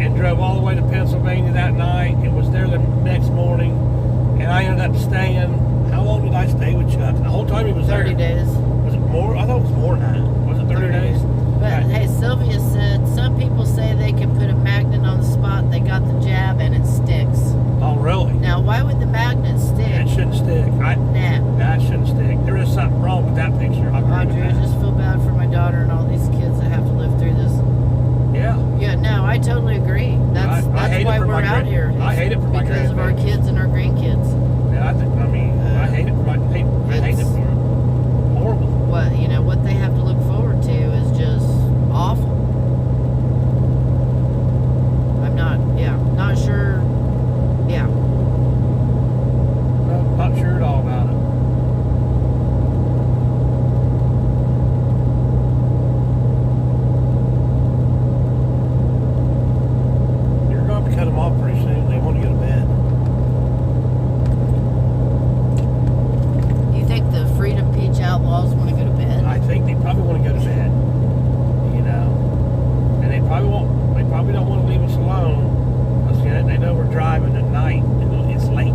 and drove all the way to Pennsylvania that night and was there the next morning, and I ended up staying. How long did I stay with Chuck? The whole time he was there. 30 days. Was it more? I thought it was more than that. Was it 30 days? But hey, Sylvia said some people say they can put a magnet on the spot they got the jab and it sticks. Oh, really? Now, why would the magnet stick? It shouldn't stick. Nah. That shouldn't stick. There is something wrong with that picture. I agree Audrey, with I that. just feel bad for my daughter and all these kids that have to live through this. Yeah. Yeah, no, I totally agree. That's I hate it why for we're my out here. I hate it for my because of our grandbabies. kids and our grandkids. Yeah, I hate it for I hate it for them. Horrible. What they have to look forward to is just awful. I'm not sure. Yeah. No, not sure at all about it. You're going to have to cut them off pretty soon. They want to go to bed. You think the Freedom Peach Outlaws want to go to bed? I think they probably want to go to bed. And they probably don't want to leave us alone. Because they know we're driving at night and it's late.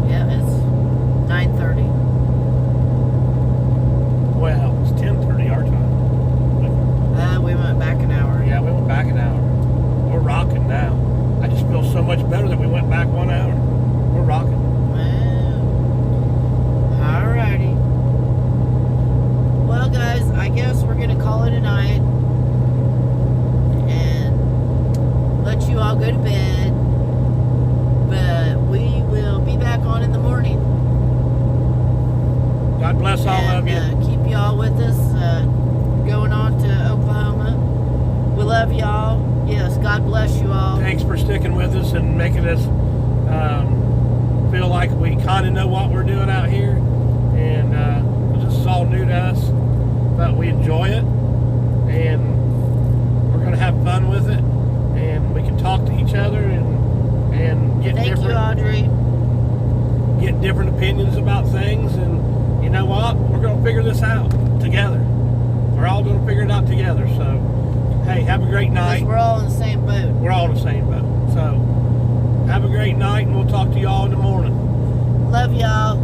Yeah, it's 9:30. Well, it's 10:30 our time. We went back an hour. Yeah, we went back an hour. We're rocking now. I just feel so much better that we went back 1 hour. We're rocking. Well, alrighty. Well, guys, I guess we're gonna call it a night and let you all go to bed. But we will be back on in the morning. God bless all of you. Keep y'all with us going on to Oklahoma. We love y'all. Yes, God bless you all. Thanks for sticking with us and making us feel like we kind of know what we're doing out here. And this is all new to us, but we enjoy it, and we're going to have fun with it, and we can talk to each other and get Thank you, Audrey. get different opinions about things. And you know what? We're going to figure this out together. We're all going to figure it out together. So, hey, have a great night. Because we're all in the same boat. We're all in the same boat. So, have a great night, and we'll talk to you all in the morning. Love y'all.